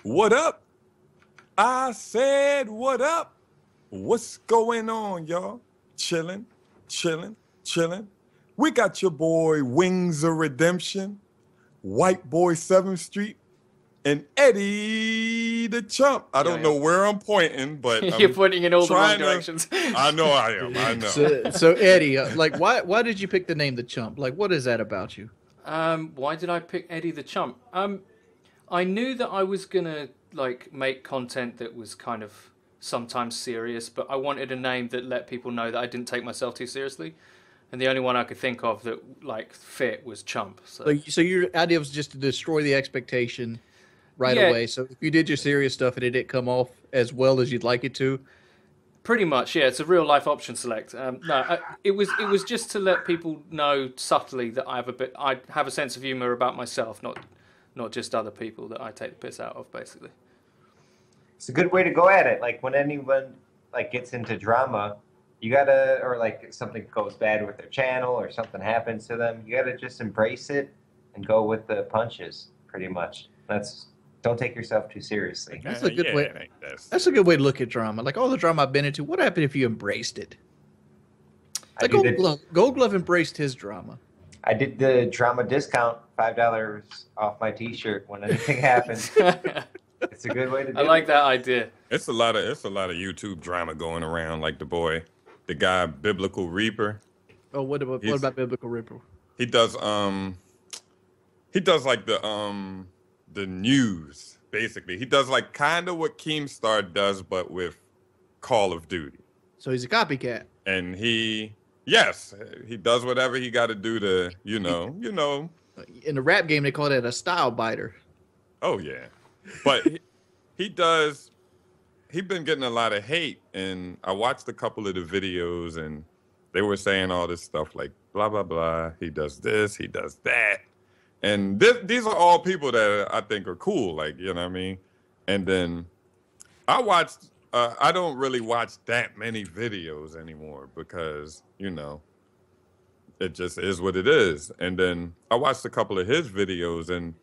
What up? I said, what up? What's going on, y'all? Chilling, chilling, chilling. We got your boy Wings of Redemption, White Boy 7th Street, and Eddie the Chump. I don't know where I'm pointing, but you're pointing in all the wrong to, directions. I know I am. I know. So Eddie, like, why did you pick the name the Chump? Like, what is that about you? Why did I pick Eddie the Chump? I knew that I was gonna like make content that was kind of sometimes serious, but I wanted a name that let people know that I didn't take myself too seriously. And the only one I could think of that like fit was Chump. So your idea was just to destroy the expectation right away. So if you did your serious stuff and it didn't come off as well as you'd like it to, pretty much, yeah. It's a real life option select. It was just to let people know subtly that I have a sense of humor about myself, not just other people that I take the piss out of, basically. It's a good way to go at it. Like when anyone like gets into drama, you gotta, or like something goes bad with their channel or something happens to them, you gotta just embrace it and go with the punches. Pretty much. Don't take yourself too seriously. That's a good way. That's a good way to look at drama. Like all the drama I've been into, what happened if you embraced it? Like Gold Glove embraced his drama. I did the drama discount, $5 off my T-shirt when anything happens. It's a good way to do it. I like that idea. It's a lot of YouTube drama going around. Like the guy Biblical Reaper. Oh, what about Biblical Reaper? He does like the news, basically. He does like kind of what Keemstar does, but with Call of Duty. So he's a copycat. And he does whatever he got to do to, you know. In the rap game, they call that a style biter. Oh, yeah. But he's been getting a lot of hate. And I watched a couple of the videos and they were saying all this stuff like, blah, blah, blah. He does this, he does that. And these are all people that I think are cool, like, you know what I mean? And then I watched, I don't really watch that many videos anymore because, you know, it just is what it is. And then I watched a couple of his videos and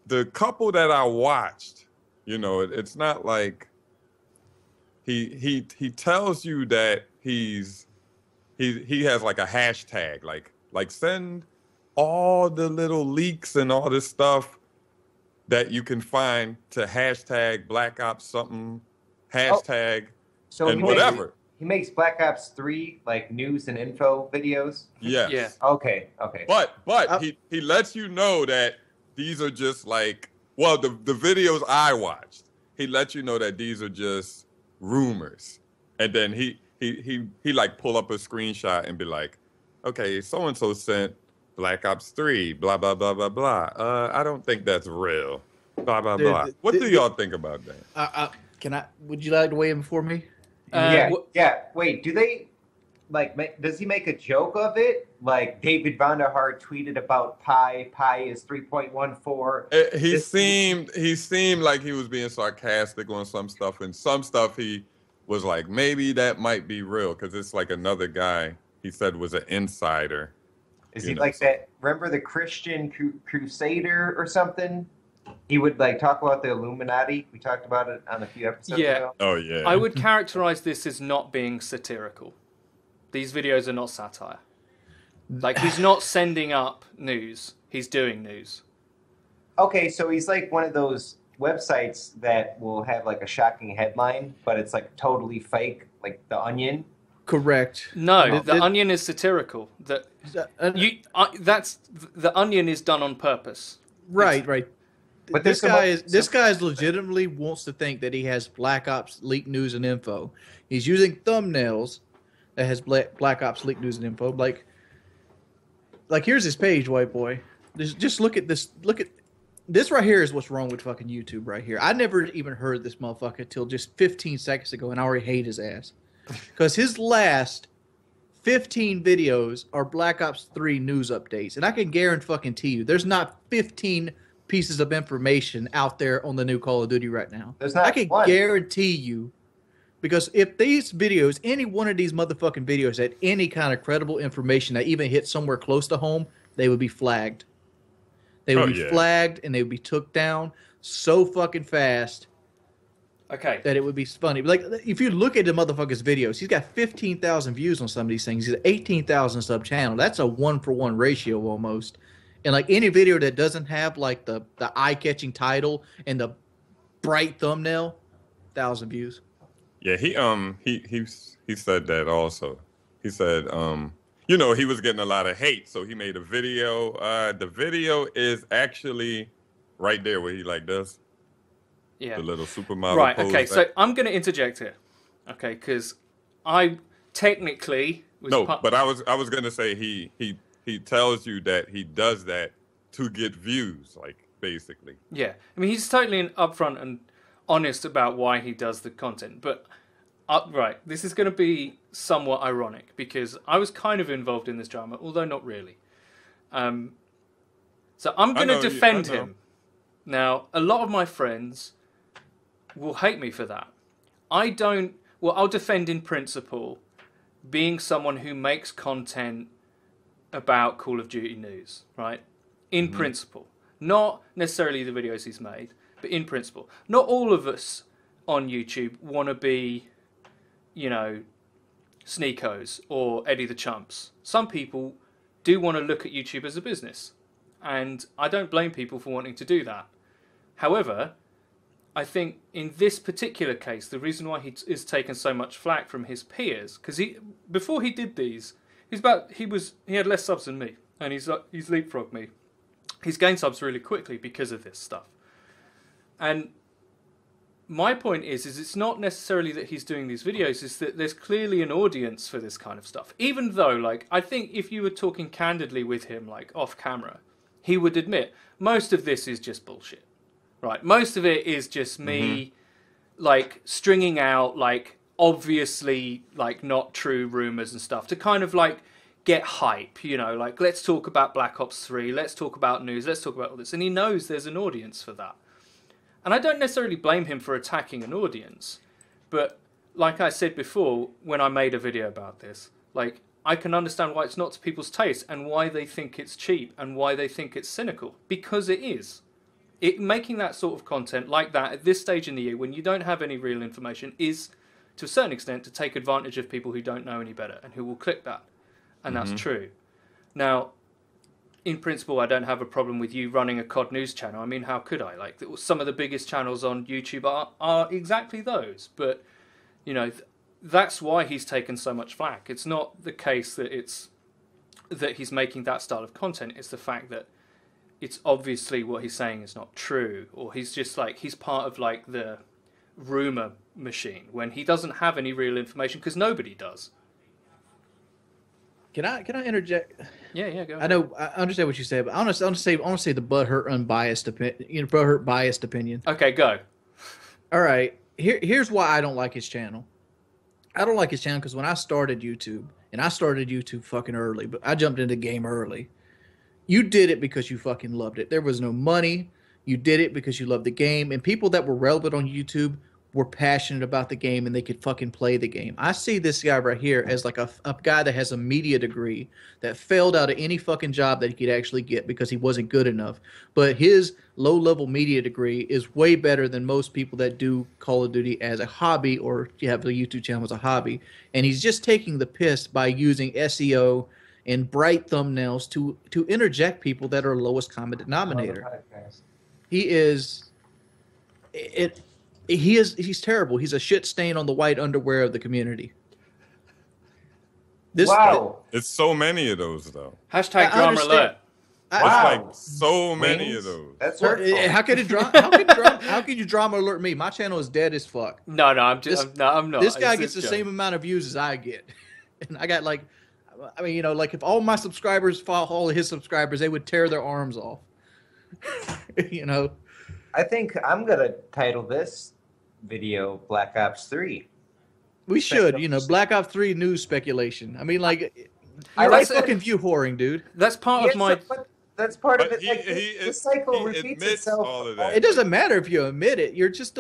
the couple that I watched, you know, it's not like he tells you that he has like a hashtag, like send all the little leaks and all this stuff that you can find to hashtag Black Ops something, hashtag and whatever. He makes Black Ops 3 like news and info videos? Yes. Yeah. Okay. But he lets you know that these are just like, well, the videos I watched, he lets you know that these are just rumors. And then he like pull up a screenshot and be like, okay, so-and-so sent Black Ops 3, blah, blah, blah, blah, blah. I don't think that's real. Blah, blah, blah. What do y'all think about that? Would you like to weigh in before me? Yeah. Wait, do they, like, does he make a joke of it? Like, David Vonderhaar tweeted about pi is 3.14. He seemed like he was being sarcastic on some stuff, and some stuff he was like, maybe that might be real, because it's like another guy he said was an insider. Is he like that? Remember the Christian Crusader or something? He would like talk about the Illuminati. We talked about it on a few episodes ago. Oh, yeah. I would characterize this as not being satirical. These videos are not satire. Like, he's not sending up news. He's doing news. Okay, so he's like one of those websites that will have like a shocking headline, but it's like totally fake, like The Onion. Correct. No, The Onion is satirical. The Onion is done on purpose. Right. But this guy legitimately wants to think that he has Black Ops leaked news and info. He's using thumbnails that has Black Ops leaked news and info. Like here's his page, white boy. Just look at this. Look at this right here is what's wrong with fucking YouTube right here. I never even heard this motherfucker till just 15 seconds ago, and I already hate his ass. Because his last 15 videos are Black Ops 3 news updates. And I can guarantee you, there's not 15 pieces of information out there on the new Call of Duty right now. I can guarantee you, because if these videos, any one of these motherfucking videos had any kind of credible information that even hit somewhere close to home, they would be flagged. They would Oh, be yeah. flagged and they would be took down so fucking fast Okay. that it would be funny. Like, if you look at the motherfucker's videos, he's got 15,000 views on some of these things. He's got 18,000 sub channel. That's a 1-for-1 ratio almost. And like any video that doesn't have like the eye-catching title and the bright thumbnail, 1,000 views. Yeah, he said that also. He said, you know, he was getting a lot of hate, so he made a video. The video is actually right there where he like does Yeah. the little supermodel Right. pose. Okay. So I'm going to interject here. Okay, because I technically was but I was gonna say he tells you that he does that to get views, like basically. Yeah, I mean he's totally upfront and honest about why he does the content. But right, this is going to be somewhat ironic because I was kind of involved in this drama, although not really. So I'm going to defend him. Now, a lot of my friends will hate me for that. I don't. Well, I'll defend in principle being someone who makes content about Call of Duty news, right? In principle. Not necessarily the videos he's made, but in principle. Not all of us on YouTube want to be, you know, Sneakos or Eddie the Chumps. Some people do want to look at YouTube as a business. And I don't blame people for wanting to do that. However, I think in this particular case, the reason why he is taking so much flack from his peers, because before he did these, he had less subs than me, and he's leapfrogged me. He's gained subs really quickly because of this stuff. And my point is it's not necessarily that he's doing these videos, it's that there's clearly an audience for this kind of stuff. Even though, like, I think if you were talking candidly with him, like, off camera, he would admit most of this is just bullshit. Right, most of it is just me, like, stringing out, like, obviously, like, not true rumors and stuff to kind of, like, get hype, you know, like, let's talk about Black Ops 3, let's talk about news, let's talk about all this. And he knows there's an audience for that. And I don't necessarily blame him for attacking an audience, but like I said before, when I made a video about this, like, I can understand why it's not to people's taste and why they think it's cheap and why they think it's cynical, because it is. Making that sort of content like that at this stage in the year when you don't have any real information is, to a certain extent, to take advantage of people who don't know any better and who will click that. And that's true. Now, in principle, I don't have a problem with you running a COD news channel. I mean, how could I? Like, some of the biggest channels on YouTube are exactly those. But, you know, that's why he's taken so much flack. It's not the case that he's making that style of content. It's the fact that it's obviously what he's saying is not true, or he's just like, he's part of like the rumor machine when he doesn't have any real information because nobody does. Can I interject? Yeah, go ahead. I know I understand what you said, but I want to say the butthurt unbiased butthurt biased opinion. Okay, go. All right, here's why I don't like his channel. I don't like his channel because when I started YouTube, and I started YouTube fucking early, but I jumped into the game early. You did it because you fucking loved it. There was no money. You did it because you loved the game. And people that were relevant on YouTube were passionate about the game and they could fucking play the game. I see this guy right here as like a guy that has a media degree that failed out of any fucking job that he could actually get because he wasn't good enough. But his low-level media degree is way better than most people that do Call of Duty as a hobby or you have a YouTube channel as a hobby. And he's just taking the piss by using SEO and bright thumbnails to interject people that are lowest common denominator. He's terrible. He's a shit stain on the white underwear of the community. Wow. It's so many of those though. Hashtag drama alert. It's like so many of those. That's hurtful. How could you drama alert me? My channel is dead as fuck. No, I'm not. This guy gets the same amount of views as I get, and I got like. I mean, you know, like if all my subscribers follow all of his subscribers, they would tear their arms off. You know? I think I'm going to title this video Black Ops 3. We should, you know, Black Ops 3 news speculation. I mean, like, I like fucking view whoring, dude. That's part of my... That's part of But it. Like, the cycle repeats itself. all of that. It doesn't matter if you admit it. You're just...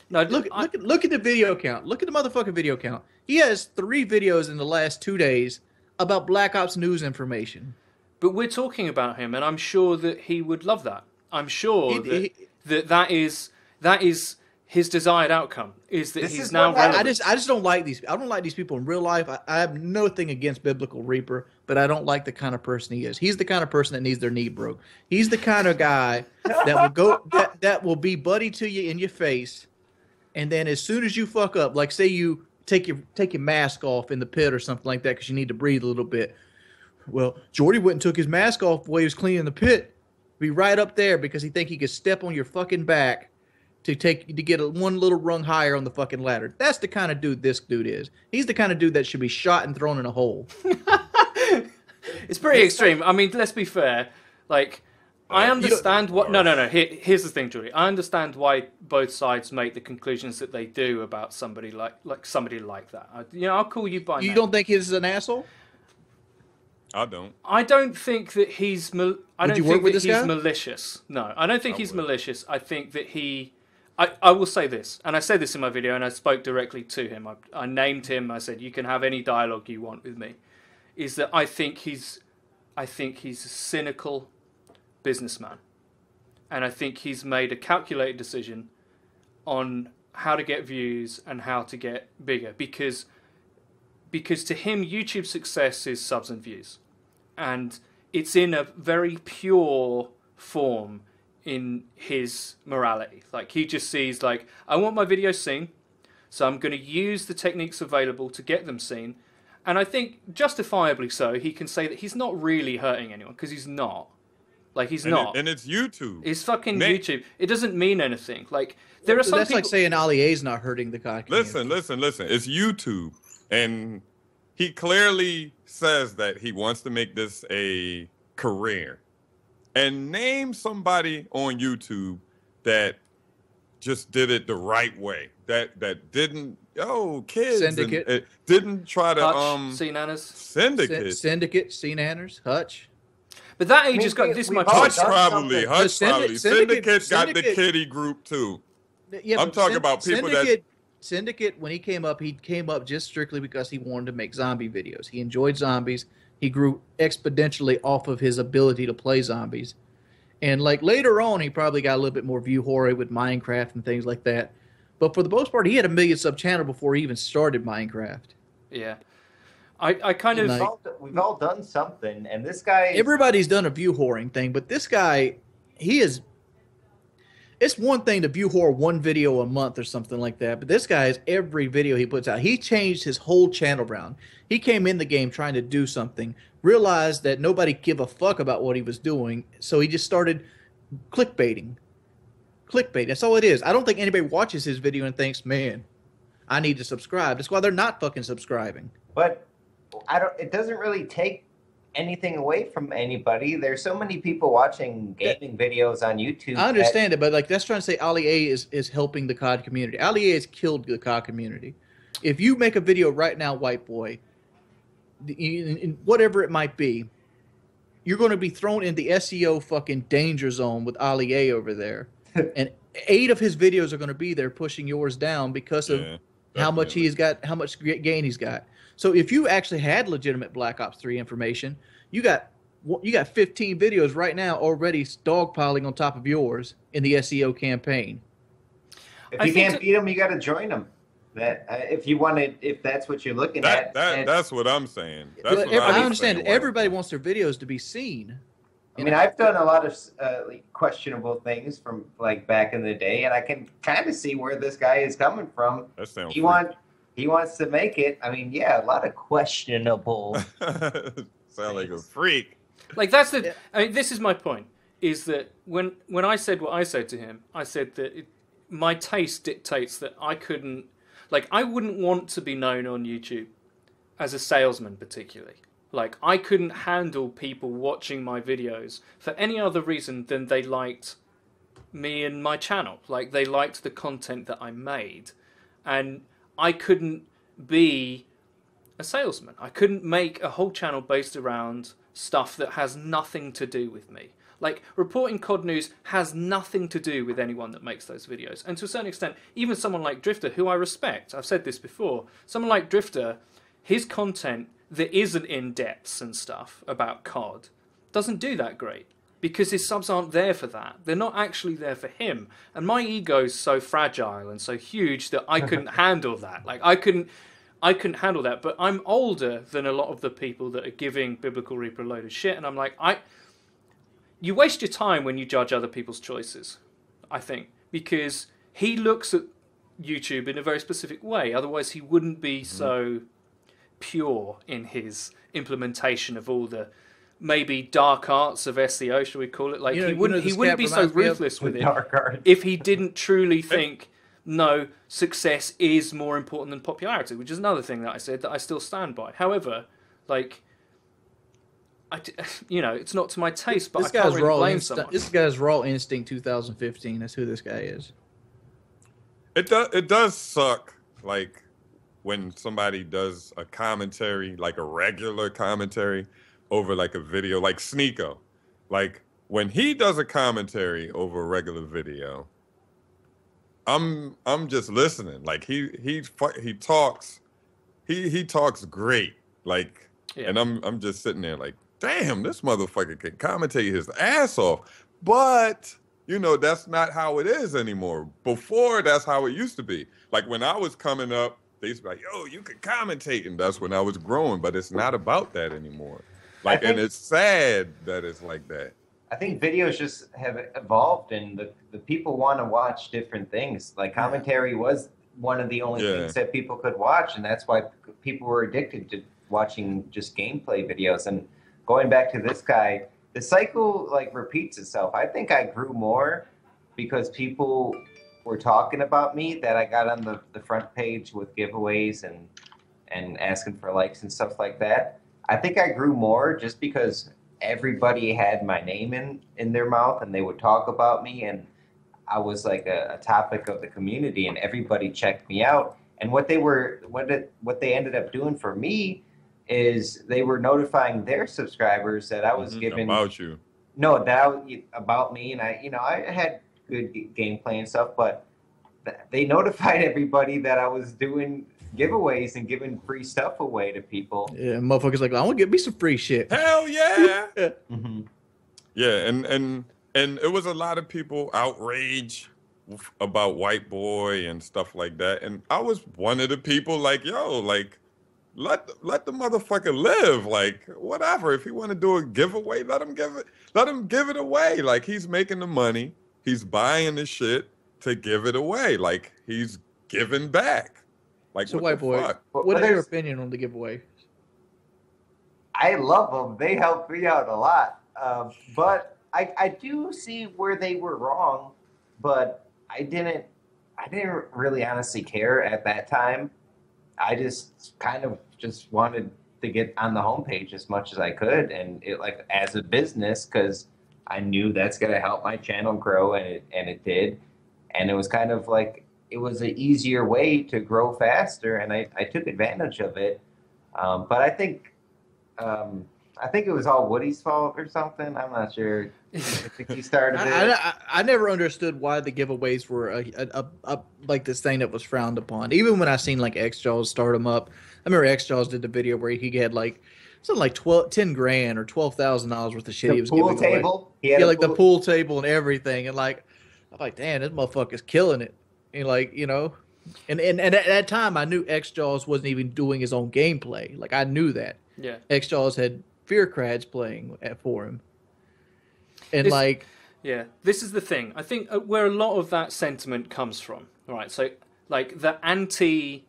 No, look at the video count. Look at the motherfucking video count. He has 3 videos in the last 2 days about Black Ops news information. But we're talking about him, and I'm sure that he would love that. I'm sure that is his desired outcome, is that This he's is now what happened. relevant. I just don't like these. I don't like these people in real life. I have nothing against Biblical Reaper, but I don't like the kind of person he is. He's the kind of person that needs their knee broke. He's the kind of guy that will go that will be buddy to you in your face, and then as soon as you fuck up, like say you take your mask off in the pit or something like that because you need to breathe a little bit. Well, Jordy went and took his mask off while he was cleaning the pit. Be right up there because he think he could step on your fucking back to get one little rung higher on the fucking ladder. That's the kind of dude this dude is. He's the kind of dude that should be shot and thrown in a hole. It's pretty extreme. I mean, let's be fair. Like, I understand what... No. Here's the thing, Jordy. I understand why both sides make the conclusions that they do about somebody like somebody like that. I'll call you by name. You don't think he's an asshole? I don't. I don't think that he's... Would you work with this guy? Malicious. No, I don't think he's malicious. I think that he... I will say this, and I said this in my video, and I spoke directly to him. I named him. I said, you can have any dialogue you want with me. Is that I think he's a cynical businessman. And I think he's made a calculated decision on how to get views and how to get bigger. Because to him, YouTube success is subs and views. And it's in a very pure form in his morality. Like, he just sees, like, I want my videos seen, so I'm going to use the techniques available to get them seen. And I think, justifiably so, he can say that he's not really hurting anyone, because he's not. Like, he's not. And it's YouTube. It's fucking YouTube. It doesn't mean anything. Like, there are some That's people... like saying Ali A's not hurting the cock. Listen. It's YouTube. And he clearly says that he wants to make this a career. And name somebody on YouTube that just did it the right way. That didn't kids Syndicate. Didn't try to Hutch, C-Nanners. Syndicate, C-Nanners, Hutch. But that age has got this much. Hutch probably. Syndicate got the kiddie group too. Yeah, I'm talking about people that... Syndicate, when he came up just strictly because he wanted to make zombie videos. He enjoyed zombies. He grew exponentially off of his ability to play zombies. And like later on, he probably got a little bit more view horror with Minecraft and things like that. But for the most part, he had 1 million sub channel before he even started Minecraft. Yeah. I kind of... We've all done something, and this guy... Everybody's done a view whoring thing, but this guy, he is... It's one thing to view horror one video a month or something like that, but this guy is every video he puts out. He changed his whole channel around. He came in the game trying to do something, realized that nobody give a fuck about what he was doing, so he just started clickbaiting. Clickbait, that's all it is. I don't think anybody watches his video and thinks, man, I need to subscribe. That's why they're not fucking subscribing. But it doesn't really take anything away from anybody. There's so many people watching gaming videos on YouTube. I understand it, but like that's trying to say Ali A is helping the COD community. Ali A has killed the COD community. If you make a video right now, white boy, in whatever it might be, you're going to be thrown in the SEO fucking danger zone with Ali A over there. And 8 of his videos are going to be there pushing yours down because of how much he's got, how much gain he's got. So if you actually had legitimate Black Ops 3 information, you got 15 videos right now already dogpiling on top of yours in the SEO campaign. If you can't beat them, you got to join them. That if that's what you're looking at. That's what I'm saying. I understand that everybody wants their videos to be seen. I mean, I've done a lot of questionable things from like back in the day, and I can kind of see where this guy is coming from. That sounds He wants to make it. I mean, yeah, a lot of questionable. Sound like a freak. Like that's the. I mean, this is my point. Is that when I said what I said to him, I said that my taste dictates that I couldn't. Like, I wouldn't want to be known on YouTube as a salesman, particularly. Like, I couldn't handle people watching my videos for any other reason than they liked me and my channel. Like, they liked the content that I made. And I couldn't be a salesman. I couldn't make a whole channel based around stuff that has nothing to do with me. Like, reporting COD news has nothing to do with anyone that makes those videos. And to a certain extent, even someone like Drifter, who I respect, I've said this before, someone like Drifter, his content that isn't in depths and stuff about COD doesn't do that great because his subs aren't there for that. They're not actually there for him. And my ego's so fragile and so huge that I couldn't handle that. Like I couldn't handle that. But I'm older than a lot of the people that are giving Biblical Reaper a load of shit, and I'm like, you waste your time when you judge other people's choices, I think, because he looks at YouTube in a very specific way. Otherwise, he wouldn't be so pure in his implementation of all the maybe dark arts of SEO, shall we call it? Like he wouldn't be so ruthless with it if he didn't truly think, no, success is more important than popularity, which is another thing that I said that I still stand by. However, like, it's not to my taste, but I can't really blame someone. This guy's Raw Instinct 2015. That's who this guy is. It does suck, like, when somebody does a commentary, like a regular commentary, over like a video, like Sneeko. Like, when he does a commentary over a regular video, I'm just listening. Like he talks great. Like, and I'm just sitting there like, damn, this motherfucker can commentate his ass off. But that's not how it is anymore. Before, that's how it used to be. Like when I was coming up, they used to be like, yo, you can commentate, and that's when I was growing. But it's not about that anymore. Like, and it's sad that it's like that. I think videos just have evolved, and the people want to watch different things. Like commentary was one of the only things that people could watch, and that's why people were addicted to watching just gameplay videos. And going back to this guy, the cycle like repeats itself. I think I grew more because people were talking about me, that I got on the front page with giveaways and asking for likes and stuff like that. I think I grew more just because everybody had my name in their mouth, and they would talk about me, and I was like a topic of the community, and everybody checked me out. And what they ended up doing for me is they were notifying their subscribers that I was giving about you. No, about me, and I had good gameplay and stuff, but they notified everybody that I was doing giveaways and giving free stuff away to people. Yeah, motherfuckers like, I want to get me some free shit. Hell yeah. Yeah, and it was a lot of people outraged about White Boy and stuff like that, and I was one of the people like, yo, like, let the motherfucker live. Like, whatever. If he want to do a giveaway, let him give it away. Like, he's making the money, he's buying the shit to give it away. Like, he's giving back. Like, so White Boy, what is your opinion on the giveaway? I love them. They helped me out a lot. But I do see where they were wrong, but I didn't really honestly care at that time. I just kind of just wanted to get on the homepage as much as I could, and it, like, as a business, because I knew that's going to help my channel grow, and it did. And it was kind of like, it was an easier way to grow faster, and I took advantage of it. But I think it was all Woody's fault or something. I'm not sure. I think he started it. I never understood why the giveaways were a like this thing that was frowned upon. Even when I seen like X-Jaws start them up. I remember X-Jaws did the video where he had like something like $10 grand or $12,000 worth of shit he was giving away. The pool table? Yeah, like the pool table and everything. And like, I'm like, damn, this motherfucker's killing it. And like, and at that time I knew X-Jaws wasn't even doing his own gameplay. Like, I knew that. Yeah. X-Jaws had Fear Crads playing for him. And this is the thing. I think where a lot of that sentiment comes from. All right, so like the anti-corporate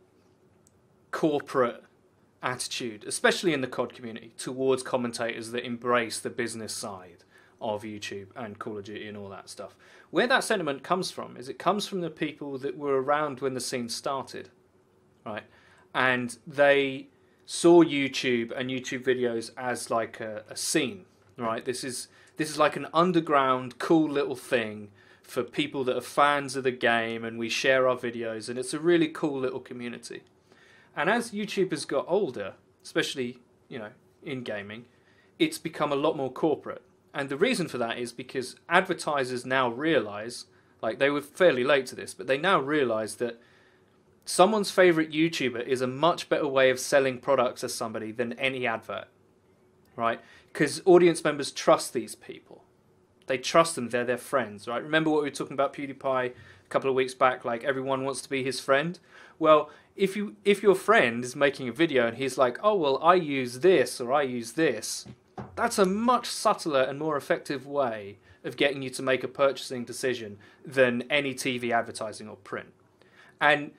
attitude, especially in the COD community, towards commentators that embrace the business side of YouTube and Call of Duty and all that stuff. Where that sentiment comes from is it comes from the people that were around when the scene started, right? And they saw YouTube and YouTube videos as like a scene, right? This is like an underground cool little thing for people that are fans of the game, and we share our videos, and it's a really cool little community. And as YouTube has got older, especially, in gaming, it's become a lot more corporate. And the reason for that is because advertisers now realize, like, they were fairly late to this, but they now realize that someone's favorite YouTuber is a much better way of selling products to somebody than any advert. right? Because audience members trust these people. They trust them. They're their friends, right? Remember what we were talking about PewDiePie a couple of weeks back? Like, everyone wants to be his friend. Well, if your friend is making a video and he's like, oh, well, I use this or I use this, that's a much subtler and more effective way of getting you to make a purchasing decision than any TV advertising or print. And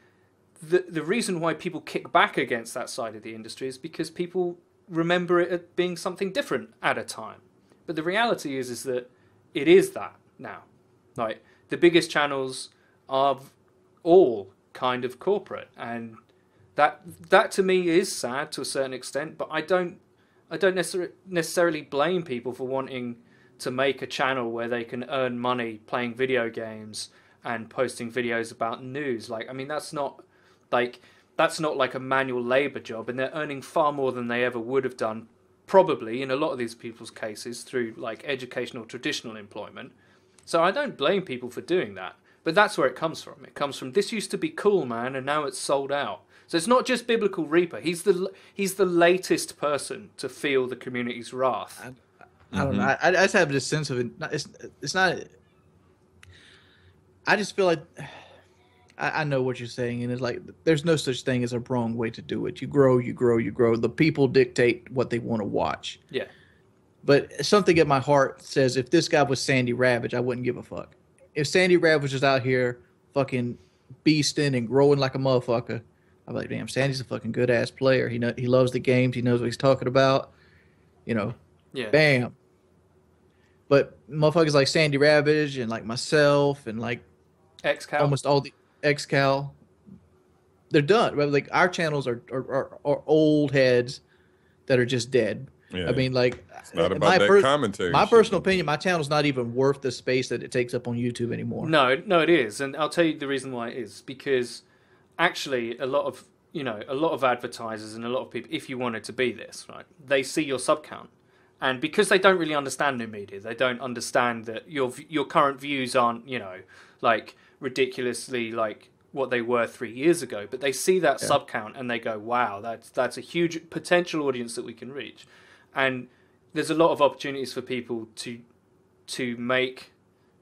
the reason why people kick back against that side of the industry is because people remember it as being something different at a time. But the reality is that it is that now. Like, the biggest channels are all kind of corporate, and that to me is sad to a certain extent, but I don't necessarily blame people for wanting to make a channel where they can earn money playing video games and posting videos about news. Like, I mean, that's not like a manual labor job, and they're earning far more than they ever would have done, probably in a lot of these people's cases, through like educational traditional employment. So I don't blame people for doing that, but that's where it comes from. It comes from, this used to be cool, man, and now it's sold out. So it's not just Biblical Reaper. He's the latest person to feel the community's wrath. I don't know. I just have this sense of it. It's not. I just feel like I know what you're saying, and it's like there's no such thing as a wrong way to do it. You grow, you grow, you grow. The people dictate what they want to watch. Yeah. But something in my heart says if this guy was Sandy Ravage, I wouldn't give a fuck. If Sandy Ravage was out here fucking beasting and growing like a motherfucker, I'm like, damn, Sandy's a fucking good ass player. He loves the games. He knows what he's talking about. You know. Yeah. Bam. But motherfuckers like Sandy Ravage and like myself and like XCal. almost all the XCal, they're done. Like, our channels are old heads that are just dead. Yeah. I mean, like, It's not about that commentary. My personal opinion, my channel's not even worth the space that it takes up on YouTube anymore. No, it is, and I'll tell you the reason why it is. Because actually, a lot of advertisers and a lot of people, if you wanted to be this, right, they see your sub count. And because they don't really understand new media, they don't understand that your current views aren't, like ridiculously like what they were 3 years ago. But they see that sub count and they go, wow, that's a huge potential audience that we can reach. And there's a lot of opportunities for people to make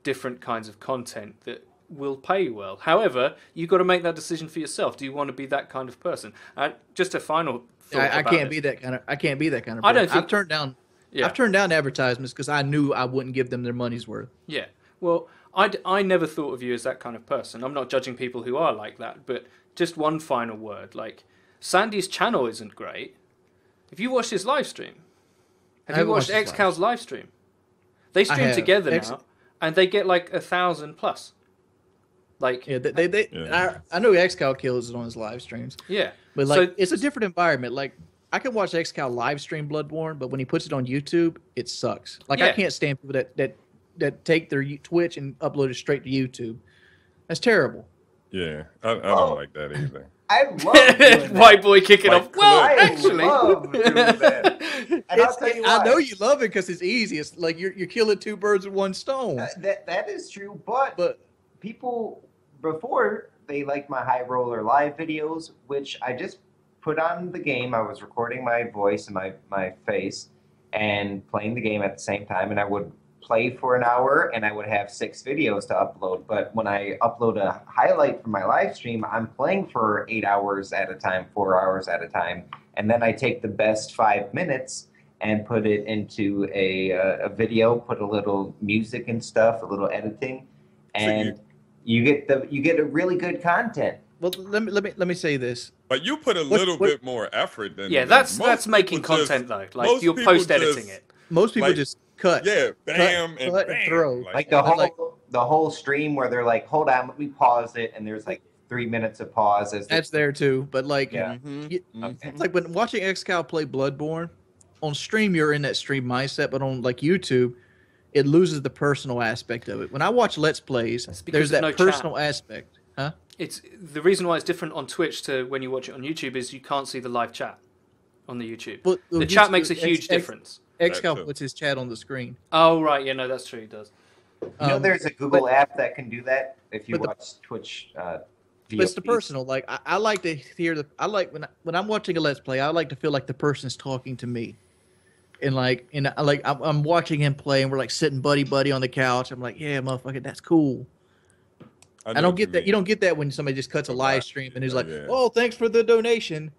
different kinds of content that will pay well. However, you've got to make that decision for yourself. Do you want to be that kind of person? Just a final thought. I can't be that kind of. I can't be that kind of. I don't think I've turned down. Yeah. I've turned down advertisements because I knew I wouldn't give them their money's worth. Yeah. Well, I never thought of you as that kind of person. I'm not judging people who are like that, but just one final word. Like, Sandy's channel isn't great. If you watched his live stream, have you watched XCal's live stream? They stream together now, and they get like 1,000 plus. Like, yeah, I know XCal kills it on his live streams. Yeah, but like, it's a different environment. Like, I can watch XCal live stream Bloodborne, but when he puts it on YouTube, it sucks. Like, I can't stand people that take their Twitch and upload it straight to YouTube. That's terrible. Yeah, I don't like that either. I love doing White boy kicking off. Well, I actually, love doing that. And I'll tell you why. I know you love it because it's easy. It's like you're killing two birds with one stone. That is true, but people before, they like my high roller live videos, which I just put on the game. I was recording my voice and my face and playing the game at the same time, and I would play for an hour and I would have 6 videos to upload. But when I upload a highlight from my live stream, I'm playing for 8 hours at a time, 4 hours at a time, and then I take the best 5 minutes and put it into a video, put a little music and stuff, a little editing, and you get a really good content. Well, let me say this. But you put a little bit more effort than that's making content though. Like, you're post editing it. Most people just cut. Yeah, bam, and throw. Like the whole stream where they're like, hold on, let me pause it, and there's like 3 minutes of pause. That's there too, but like, Okay. like when watching XCal play Bloodborne on stream, you're in that stream mindset, but on like YouTube, it loses the personal aspect of it. When I watch Let's Plays, there's that personal aspect, huh? It's the reason why it's different on Twitch to when you watch it on YouTube is you can't see the live chat on the YouTube. Well, the chat makes a huge difference. XCal puts his chat on the screen. Oh right, yeah, no, that's true. He does. There's a Google app that can do that if you watch Twitch. But it's the personal. Like I like to hear I like when I'm watching a Let's Play, I like to feel like the person's talking to me. And I'm watching him play, and we're like sitting buddy buddy on the couch. I'm like, yeah, motherfucker, that's cool. I don't get that. You don't get that when somebody just cuts a live stream and is like, "Oh, thanks for the donation."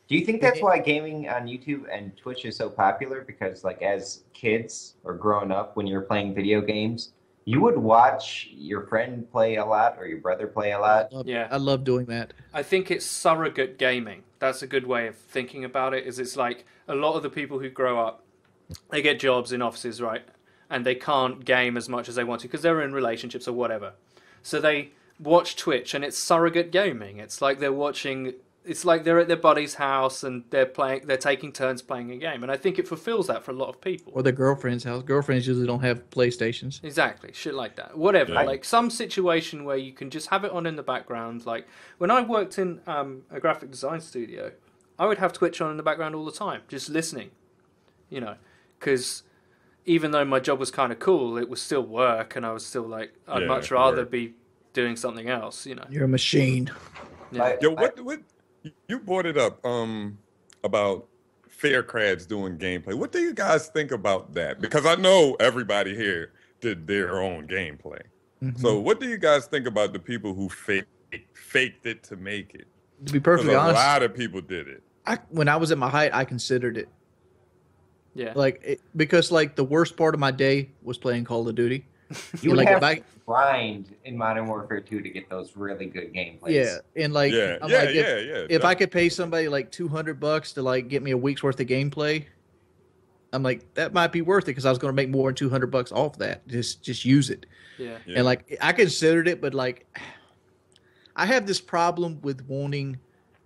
Do you think that's why gaming on YouTube and Twitch is so popular? Because like as kids or growing up, when you're playing video games, you would watch your friend play a lot or your brother play a lot. I love doing that. I think it's surrogate gaming. That's a good way of thinking about it. Is it's like a lot of the people who grow up, they get jobs in offices, right? And they can't game as much as they want to because they're in relationships or whatever. So they watch Twitch, and it's surrogate gaming. It's like they're watching. It's like they're at their buddy's house and they're taking turns playing a game, and I think it fulfills that for a lot of people. Or their girlfriend's house. Girlfriends usually don't have PlayStations. Exactly, shit like that. Whatever, like some situation where you can just have it on in the background. Like when I worked in a graphic design studio, I would have Twitch on in the background all the time, just listening. You know, because even though my job was kind of cool, it was still work, and I was still like, I'd much rather be doing something else. You know, you're a machine. Yeah. Yo, what? You brought it up about fair crabs doing gameplay. What do you guys think about that? Because I know everybody here did their own gameplay. Mm-hmm. So what do you guys think about the people who faked it to make it? To be perfectly honest, a lot of people did it. When I was at my height, I considered it. Yeah. Because the worst part of my day was playing Call of Duty. You would have to grind in Modern Warfare 2 to get those really good gameplays. Yeah, and if I could pay somebody like $200 to get me a week's worth of gameplay, I'm like, that might be worth it because I was going to make more than $200 off that. Just use it. Yeah. And I considered it, but I have this problem with wanting.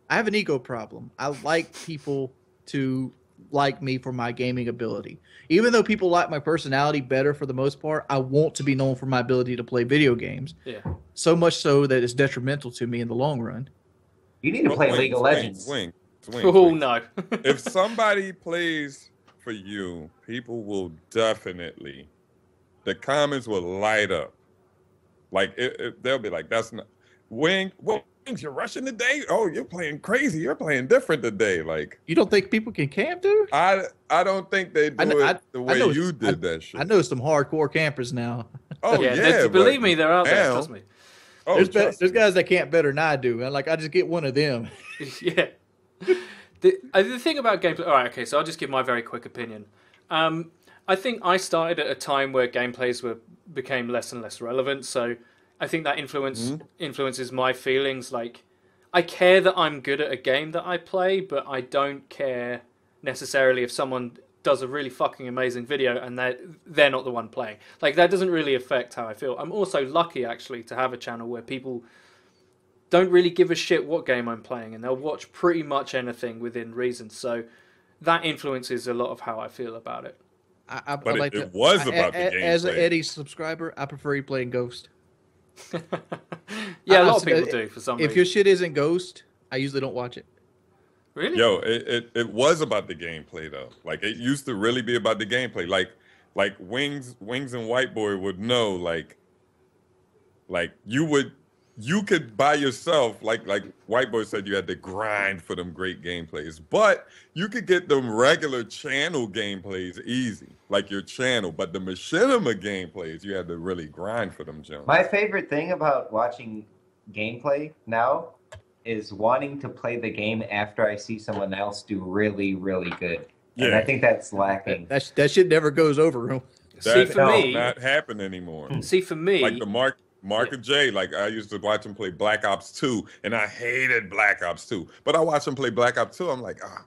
I have an ego problem. I like people to like me for my gaming ability. Even though people like my personality better for the most part, I want to be known for my ability to play video games. Yeah. So much so that it's detrimental to me in the long run. You need to play League of Legends. Swing. No. If somebody plays for you, people will definitely, the comments will light up. They'll be like, that's not, Wing, what? You're rushing today? Oh, you're playing crazy. You're playing different today. You don't think people can camp, dude? I don't think they do it the way you did that shit. I know some hardcore campers now. Oh yeah, believe me, they're out there. Trust me. Oh, there's guys that camp better than I do. And I just get one of them. Yeah. The thing about gameplay. All right, okay. So I'll just give my very quick opinion. I think I started at a time where gameplays became less and less relevant. So I think that influences my feelings. I care that I'm good at a game that I play, but I don't care necessarily if someone does a really fucking amazing video and they're not the one playing. That doesn't really affect how I feel. I'm also lucky, actually, to have a channel where people don't really give a shit what game I'm playing, and they'll watch pretty much anything within reason. So that influences a lot of how I feel about it. It was about the game. As an Eddie subscriber, I prefer you playing Ghost. Yeah, a lot of people do for some reason. If your shit isn't Ghost, I usually don't watch it. Really? Yo, it was about the gameplay though. It used to really be about the gameplay. Like Wings and White Boy would know. You could by yourself, like White Boy said, you had to grind for them great gameplays, but you could get them regular channel gameplays easy, like your channel. But the machinima gameplays, you had to really grind for them, Jones. My favorite thing about watching gameplay now is wanting to play the game after I see someone else do really, really good. Yeah. And I think that's lacking. That shit never goes over. That does not happen anymore. See, for me, like the Mark and Jay, I used to watch him play Black Ops 2, and I hated Black Ops 2. But I watch him play Black Ops 2, I'm like, I'm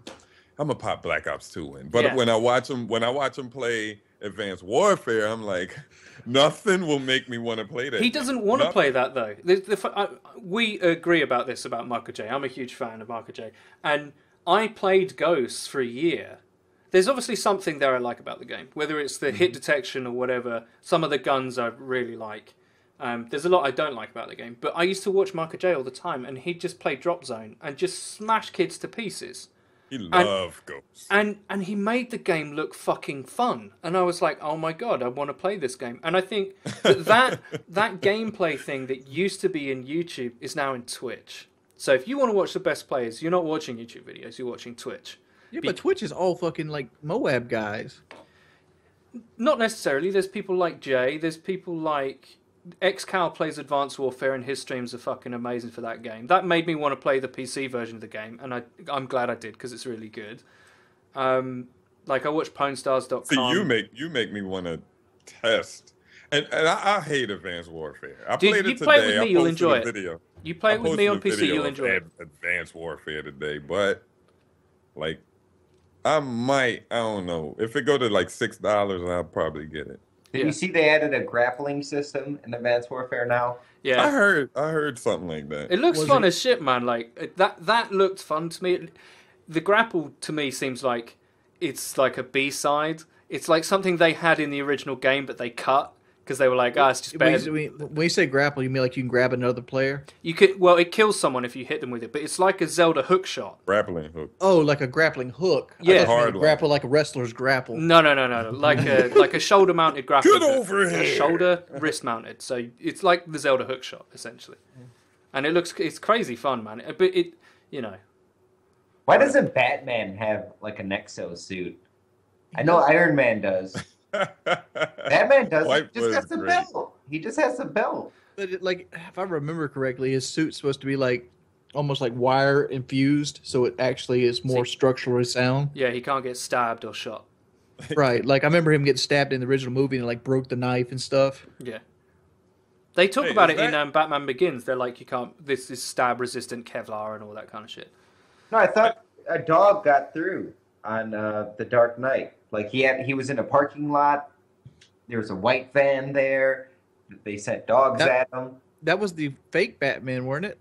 gonna pop Black Ops 2 in. But when I watch him play Advanced Warfare, I'm like, nothing will make me want to play that. He doesn't want to play that though. We agree about this about Marco J. I'm a huge fan of Marco J. And I played Ghosts for a year. There's obviously something there I like about the game, whether it's the hit detection or whatever. Some of the guns I really like. There's a lot I don't like about the game, but I used to watch Marco J all the time, and he'd just play Drop Zone and just smash kids to pieces. He loved Ghosts. And he made the game look fucking fun. And I was like, oh my god, I want to play this game. And I think that gameplay thing that used to be in YouTube is now in Twitch. So if you want to watch the best players, you're not watching YouTube videos, you're watching Twitch. Yeah, but Twitch is all fucking like Moab guys. Not necessarily. There's people like Jay. There's people like XCal plays Advanced Warfare, and his streams are fucking amazing for that game. That made me want to play the PC version of the game, and I'm glad I did because it's really good. Like I watched PwnStars.com. See, you make me want to test. And I hate Advanced Warfare. I Dude, played it you today. play it with me, I you'll posted enjoy a it. video. You play it with me on PC, you'll enjoy it. Advanced Warfare today, but like I don't know. If it go to like $6, I'll probably get it. Did you see they added a grappling system in Advanced Warfare now? Yeah, I heard something like that. it looks fun as shit, man. Like that looked fun to me. The grapple to me seems like it's like a B-side. It's like something they had in the original game, but they cut because they were like, it's just better. When you say grapple, you mean like you can grab another player? You could, well, it kills someone if you hit them with it, but it's like a Zelda hook shot. Grappling hook. Oh, like a grappling hook. Yeah. I thought you meant Hard a grapple like a wrestler's grapple. No. Like a shoulder mounted grapple. Get over here. A shoulder wrist mounted. So it's like the Zelda hook shot essentially, and it's crazy fun, man. But Why doesn't Batman have like an exo suit? I know Iron Man does. Batman doesn't. Just has the belt. He just has the belt. But if I remember correctly, his suit's supposed to be like almost like wire infused, so it actually is more structurally sound. Yeah, he can't get stabbed or shot. Right. Like I remember him getting stabbed in the original movie and like broke the knife and stuff. Yeah. They talk about it in Batman Begins. They're like, you can't. This is stab resistant Kevlar and all that kind of shit. No, I thought a dog got through on The Dark Knight. Like he was in a parking lot. There was a white van there. They sent dogs at him. That was the fake Batman, weren't it?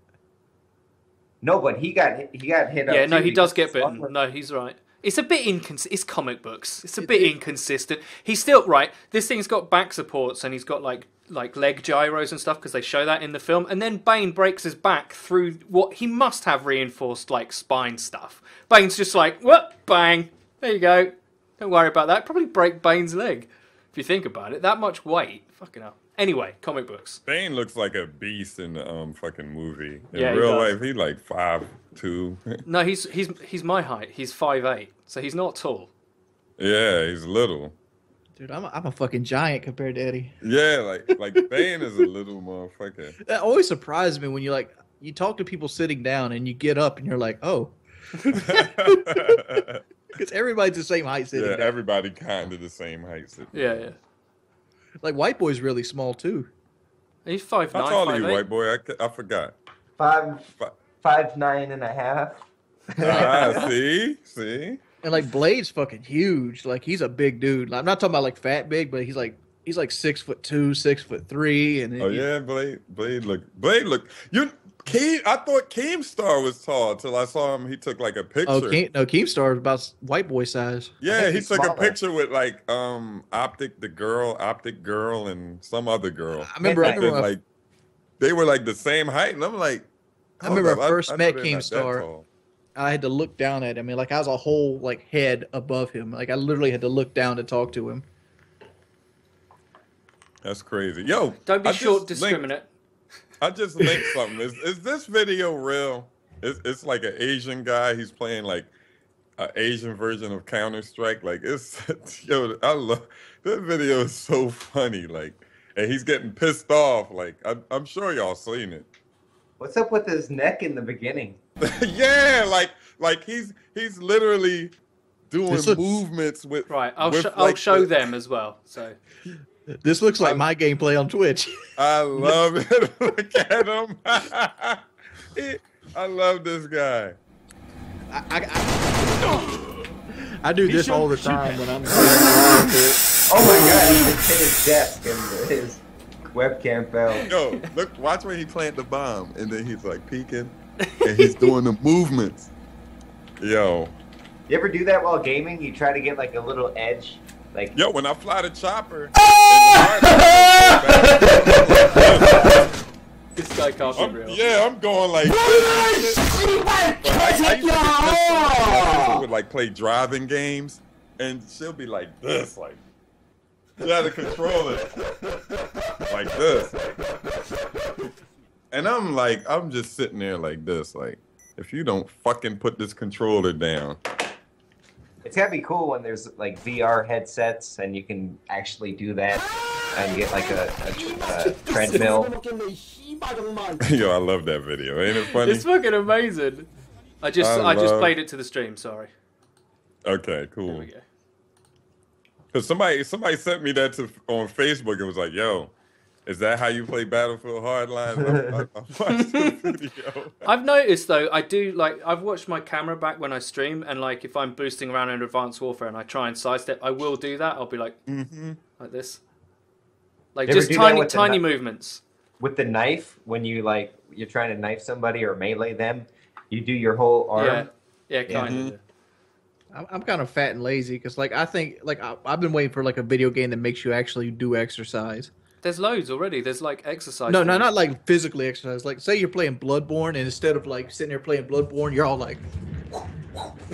No, but he got hit. Yeah, no, he does get bitten. No, he's right. It's a bit inconsistent. It's comic books. It's a bit inconsistent. He's still right. This thing's got back supports and he's got like leg gyros and stuff because they show that in the film. And then Bane breaks his back through what he must have reinforced like spine stuff. Bane's just like, what? Bang. There you go. Don't worry about that. Probably break Bane's leg if you think about it. That much weight. Fucking hell. Anyway, comic books. Bane looks like a beast in the fucking movie. In Yeah, real life, he's like 5'2". No, he's my height. He's 5'8", so he's not tall. Yeah, he's little. Dude, I'm a fucking giant compared to Eddie. Yeah, like Bane is a little motherfucker. That always surprises me when you talk to people sitting down and you get up and you're like, oh. Because everybody's the same height sitting down. Everybody kind of the same height sitting down. Yeah. Like White Boy's really small too. He's 5'9", How tall are you, 5'8". White Boy? I forgot. 5'9.5". See. And like Blade's fucking huge. Like he's a big dude. I'm not talking about like fat big, but he's like 6'2", 6'3", and Oh yeah, Blade look. I thought Keemstar was tall until I saw him. He took like a picture. Oh, Keemstar is about White Boy size. Yeah, he took smaller. a picture with like Optic Girl, and some other girl. I remember like they were like the same height, and I'm like, I remember I first know met they're not that Keemstar. tall. I had to look down at him. Like I was a whole like head above him. Like I literally had to look down to talk to him. That's crazy. Yo, Don't be short discriminate. I just linked something. Is this video real? It's like an Asian guy. He's playing like an Asian version of Counter-Strike. Like yo, I love this video. Is so funny. Like, and he's getting pissed off. Like, I'm sure y'all seen it. What's up with his neck in the beginning? Yeah, like he's literally doing movements with. Right, I'll show them as well. So. This looks like my gameplay on Twitch. I love it. Look at him. I love this guy. I do this all the time when I'm. Oh my god, he just hit his desk and his webcam fell. Yo, look, watch when he plant the bomb, and then he's like peeking, and he's doing the movements. Yo. You ever do that while gaming? You try to get like a little edge? Like, yo, when I fly the chopper, this guy can't be real. Yeah, I'm going like. I used to would like play driving games, and she'll be like this, like you have to control it like this, and I'm just sitting there like this, like if you don't fucking put this controller down, It's gotta be cool when there's like VR headsets and you can actually do that and get like a treadmill. Yo, I love that video. Ain't it funny? It's fucking amazing. I just played it to the stream. Sorry. Okay, There cool. we go. Because somebody sent me that on Facebook and was like, "Yo, is that how you play Battlefield Hardline?" I watched the video. I've noticed though, I do like I've watched my camera back when I stream, and like if I'm boosting around in Advanced Warfare and I try and sidestep, I will do that. I'll be like, like this, like You ever just do that tiny with the tiny movements. With the knife, when you're trying to knife somebody or melee them, you do your whole arm. Yeah, kind of. I'm kind of fat and lazy because, like, I think, like, I've been waiting for like a video game that makes you actually do exercise. There's loads already. There's like exercise. No, not like physically exercise. Like, say you're playing Bloodborne, and instead of like sitting there playing Bloodborne, you're all like,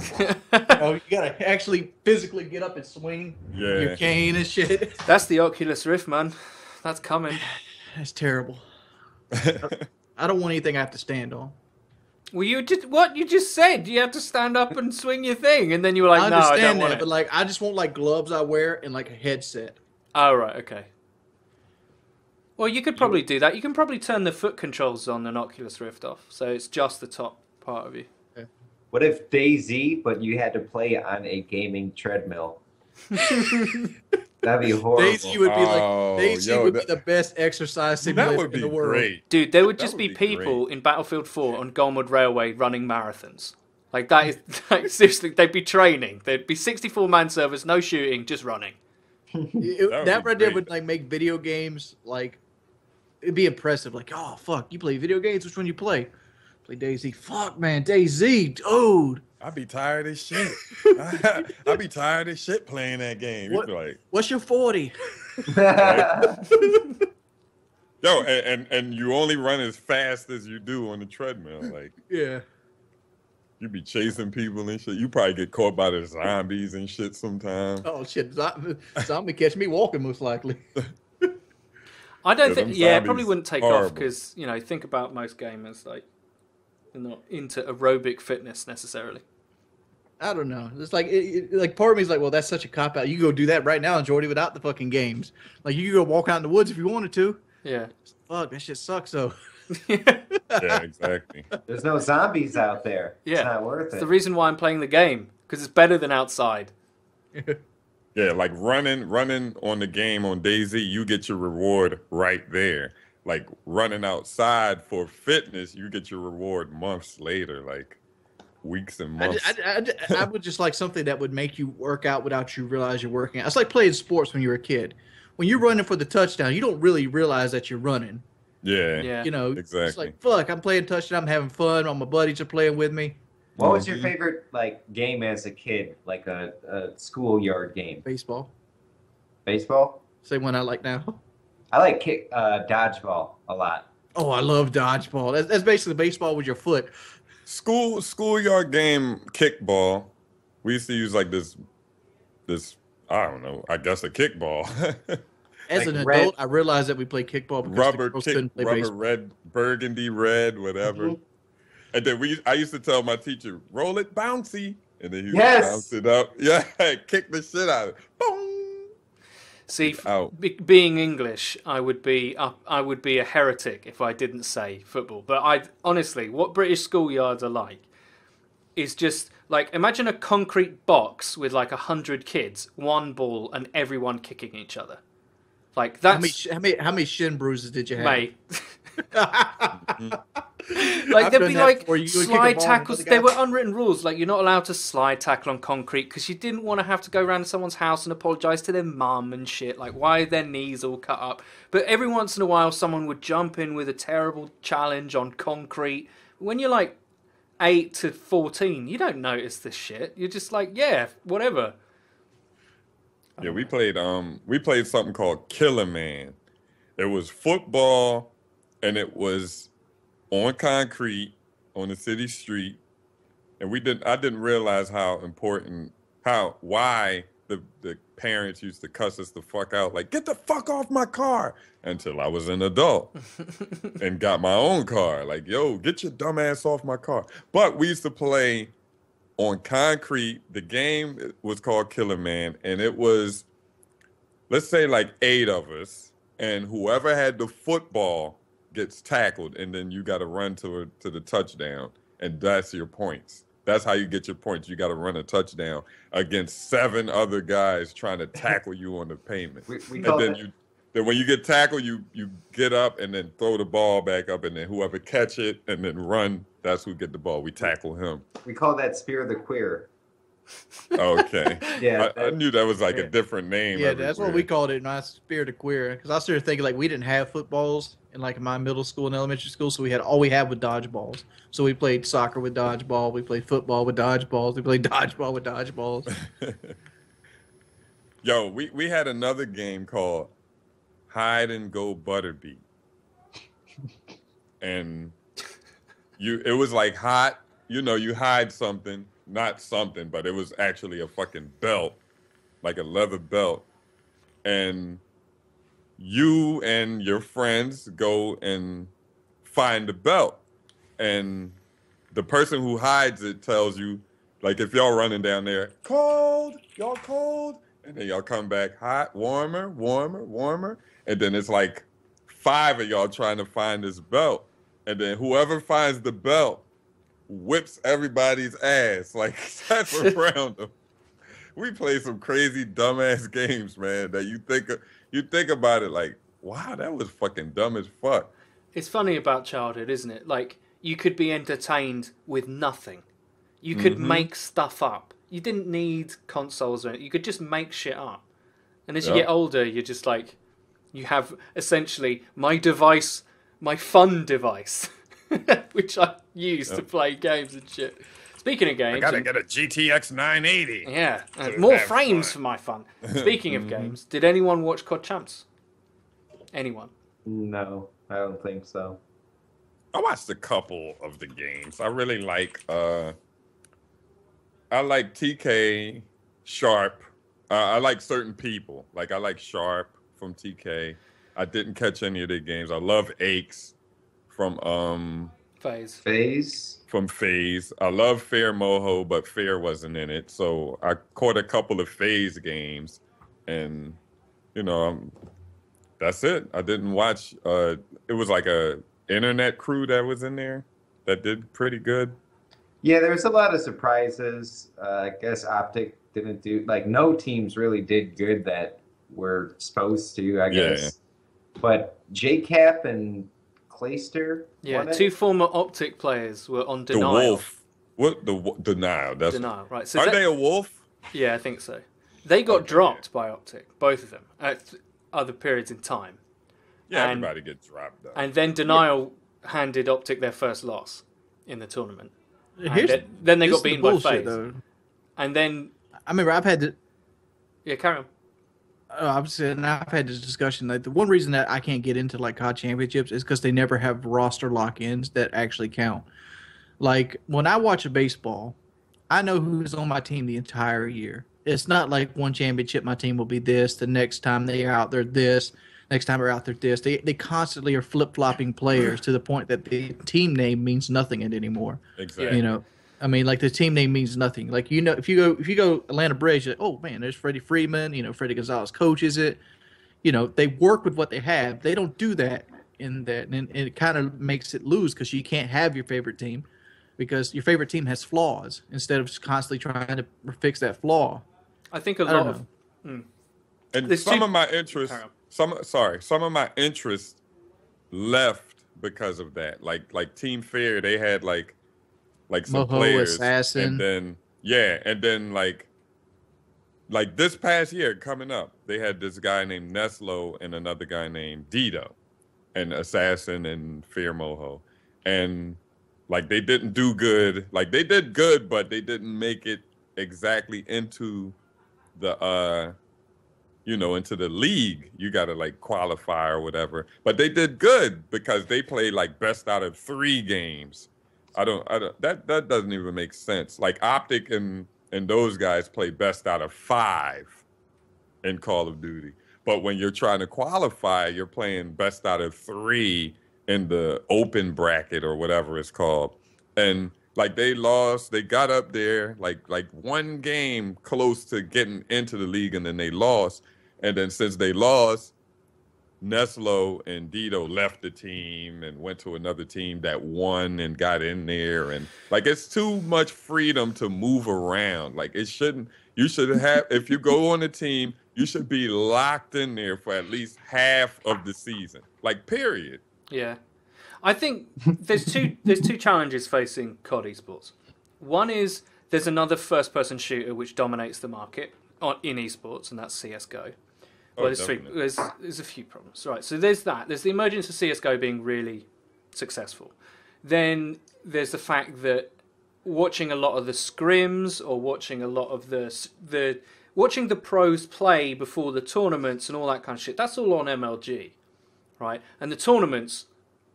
you gotta actually physically get up and swing your cane and shit. That's the Oculus Rift, man. That's coming. That's terrible. I don't want anything I have to stand on. Well, you just said you have to stand up and swing your thing, and then you were like, I "No, I don't understand want that, it." but like, I just want like gloves I wear and like a headset. Oh right, okay. Well, you could probably do that. You can probably turn the foot controls on an Oculus Rift off, so it's just the top part of you. What if DayZ, but you had to play on a gaming treadmill? That'd be horrible. DayZ would be like be the best exercise simulator in the world. Great. Dude, there would just be people in Battlefield 4 on Golmud Railway running marathons. Like that is like seriously, they'd be training. There'd be 64-man servers, no shooting, just running. That right there would like make video games like it'd be impressive. Like, oh fuck, you play video games? Which one you play? Play DayZ. Fuck man, DayZ, dude. I'd be tired as shit. I'd be tired as shit playing that game. You'd be like, what's your 40? Yo, and you only run as fast as you do on the treadmill. Like, yeah. You be chasing people and shit. You probably get caught by the zombies and shit sometimes. Oh shit, zombie catch me walking most likely. I don't think. Yeah, it probably zombies wouldn't take horrible. off because think about most gamers like they're not into aerobic fitness necessarily. I don't know. It's like like part of me is like, well, that's such a cop out. You can go do that right now and Jordy without the fucking games. Like you can go walk out in the woods if you wanted to. Yeah. Fuck, that shit sucks though. Yeah, exactly. There's no zombies out there. Yeah. It's not worth It's it. the reason why I'm playing the game because it's better than outside. Yeah, like running on the game on DayZ, you get your reward right there. Like running outside for fitness, you get your reward months later, like weeks and months. I would just like something that would make you work out without you realize you're working out. It's like playing sports when you were a kid. When you're running for the touchdown, you don't really realize that you're running. Yeah, Yeah. exactly. It's like, fuck, I'm playing touchdown, I'm having fun, all my buddies are playing with me. What was your favorite game as a kid? Like a schoolyard game? Baseball. Baseball? Same one I like now. I like dodgeball a lot. Oh, I love dodgeball. That's basically baseball with your foot. Schoolyard game kickball. We used to use like this I don't know, I guess a kickball. As Like an red- adult, I realized that we play kickball because the girls couldn't play baseball. red, burgundy red, whatever. Mm-hmm. And then I used to tell my teacher, roll it bouncy. And then he would Yes! bounce it up. Yeah, kick the shit out of it. Boom! See, Out. being English, I would be a heretic if I didn't say football. But honestly, what British schoolyards are like is just like imagine a concrete box with like 100 kids, one ball, and everyone kicking each other. Like that's How many shin bruises did you have? mate. I've Like there'd done be that like before. You would kick a slide ball tackles. and There another were unwritten rules. Like you're not allowed to slide tackle on concrete because you didn't want to have to go around to someone's house and apologise to their mum and shit. Like why are their knees all cut up? But every once in a while, someone would jump in with a terrible challenge on concrete. When you're like 8 to 14, you don't notice this shit. You're just like, yeah, whatever. Yeah, we played something called Killer Man. It was football and it was on concrete on the city street. And I didn't realize why the parents used to cuss us the fuck out, like, get the fuck off my car, until I was an adult and got my own car. Like, yo, get your dumb ass off my car. But we used to play on concrete. The game was called Killer Man, and it was, let's say, like 8 of us, and whoever had the football gets tackled, and then you got to run to the touchdown, and that's your points. That's how you get your points. You got to run a touchdown against 7 other guys trying to tackle you on the pavement. We call Then when you get tackled, you get up and then throw the ball back up, and then whoever catch it and then run, that's who get the ball. We tackle him. We call that Spear the Queer. Okay. Yeah, I knew that was like a different name. Yeah, that's what we everywhere. called it in my Spirit of Queer. Because I started thinking like we didn't have footballs in like my middle school and elementary school, so we had all we had was dodgeballs. So we played soccer with dodgeball, we played football with dodgeballs, we played dodgeball with dodgeballs. Yo, we had another game called Hide and Go Butterbeat. And it was like hot, you hide something, not something, but it was actually a fucking belt, like a leather belt. And you and your friends go and find the belt. And the person who hides it tells you, like, if y'all running down there, cold, y'all cold. And then y'all come back hot, warmer, warmer, warmer. And then it's like 5 of y'all trying to find this belt. And then whoever finds the belt whips everybody's ass, like that's around them. We play some crazy dumbass games, man, that you think about it like, wow, that was fucking dumb as fuck. It's funny about childhood, isn't it? Like, you could be entertained with nothing. You could make stuff up. You didn't need consoles or anything. You could just make shit up. And as you get older, you're just like, you have essentially my device, my fun device, which I use to play games and shit. Speaking of games... I gotta get a GTX 980. Yeah, more frames for my fun. Speaking of games, did anyone watch COD Champs? Anyone? No, I don't think so. I watched a couple of the games. I really like TK, Sharp. I like certain people. Like I like Sharp from TK. I didn't catch any of their games. I love Aches from FaZe. From FaZe. I love Fair Moho, but Fair wasn't in it. So I caught a couple of FaZe games, and that's it. I didn't watch. It was like a internet crew that was in there that did pretty good. Yeah, there was a lot of surprises. I guess Optic didn't do, like, no teams really did good that were supposed to, I guess. Yeah. But JCap and Clayster. Yeah, 2 former Optic players were on Denial. The Wolf. What? Denial. That's Denial, right. So are they a Wolf? Yeah, I think so. They got dropped by Optic, both of them, at other periods in time. Yeah, everybody gets dropped, though. And then Denial handed Optic their first loss in the tournament. Then they got beaten by FaZe. Though. And then... I remember I've had to... Yeah, carry on. I've had this discussion that the one reason that I can't get into like COD championships is because they never have roster lock-ins that actually count. Like when I watch a baseball, I know who's on my team the entire year. It's not like one championship my team will be this, the next time they are out there this, next time they're out there this. They constantly are flip-flopping players to the point that the team name means nothing anymore. Exactly. I mean, like the team name means nothing. Like if you go Atlanta Braves, you're like, oh man, there's Freddie Freeman. Freddie Gonzalez coaches it. They work with what they have. They don't do that in that, and it kind of makes it lose because you can't have your favorite team because your favorite team has flaws instead of just constantly trying to fix that flaw. I think a lot of... And some of my interests, some of my interests left because of that. Like Team Fair, they had like some Moho, players, Assassin. and then like this past year coming up, they had this guy named Neslo and another guy named Dito, and Assassin and Fair Moho, and like they didn't do good. Like they did good, but they didn't make it exactly into the into the league. You got to like qualify or whatever, but they did good because they played like best out of 3 games. I don't that doesn't even make sense. Like Optic and those guys play best out of 5 in Call of Duty. But when you're trying to qualify, you're playing best out of 3 in the open bracket or whatever it's called. And like they lost, they got up there like one game close to getting into the league, and then they lost. And then since they lost, Neslo and Dito left the team and went to another team that won and got in there. And like, it's too much freedom to move around. Like, it shouldn't, you should have, if you go on a team, you should be locked in there for at least half of the season. Like, period. Yeah. I think there's two challenges facing COD esports. One is there's another first-person shooter which dominates the market in esports, and that's CS:GO. Well, there's a few problems, right? So there's that. There's the emergence of CS:GO being really successful. Then there's the fact that watching a lot of the scrims or watching a lot of watching the pros play before the tournaments and all that kind of shit. That's all on MLG, right? And the tournaments,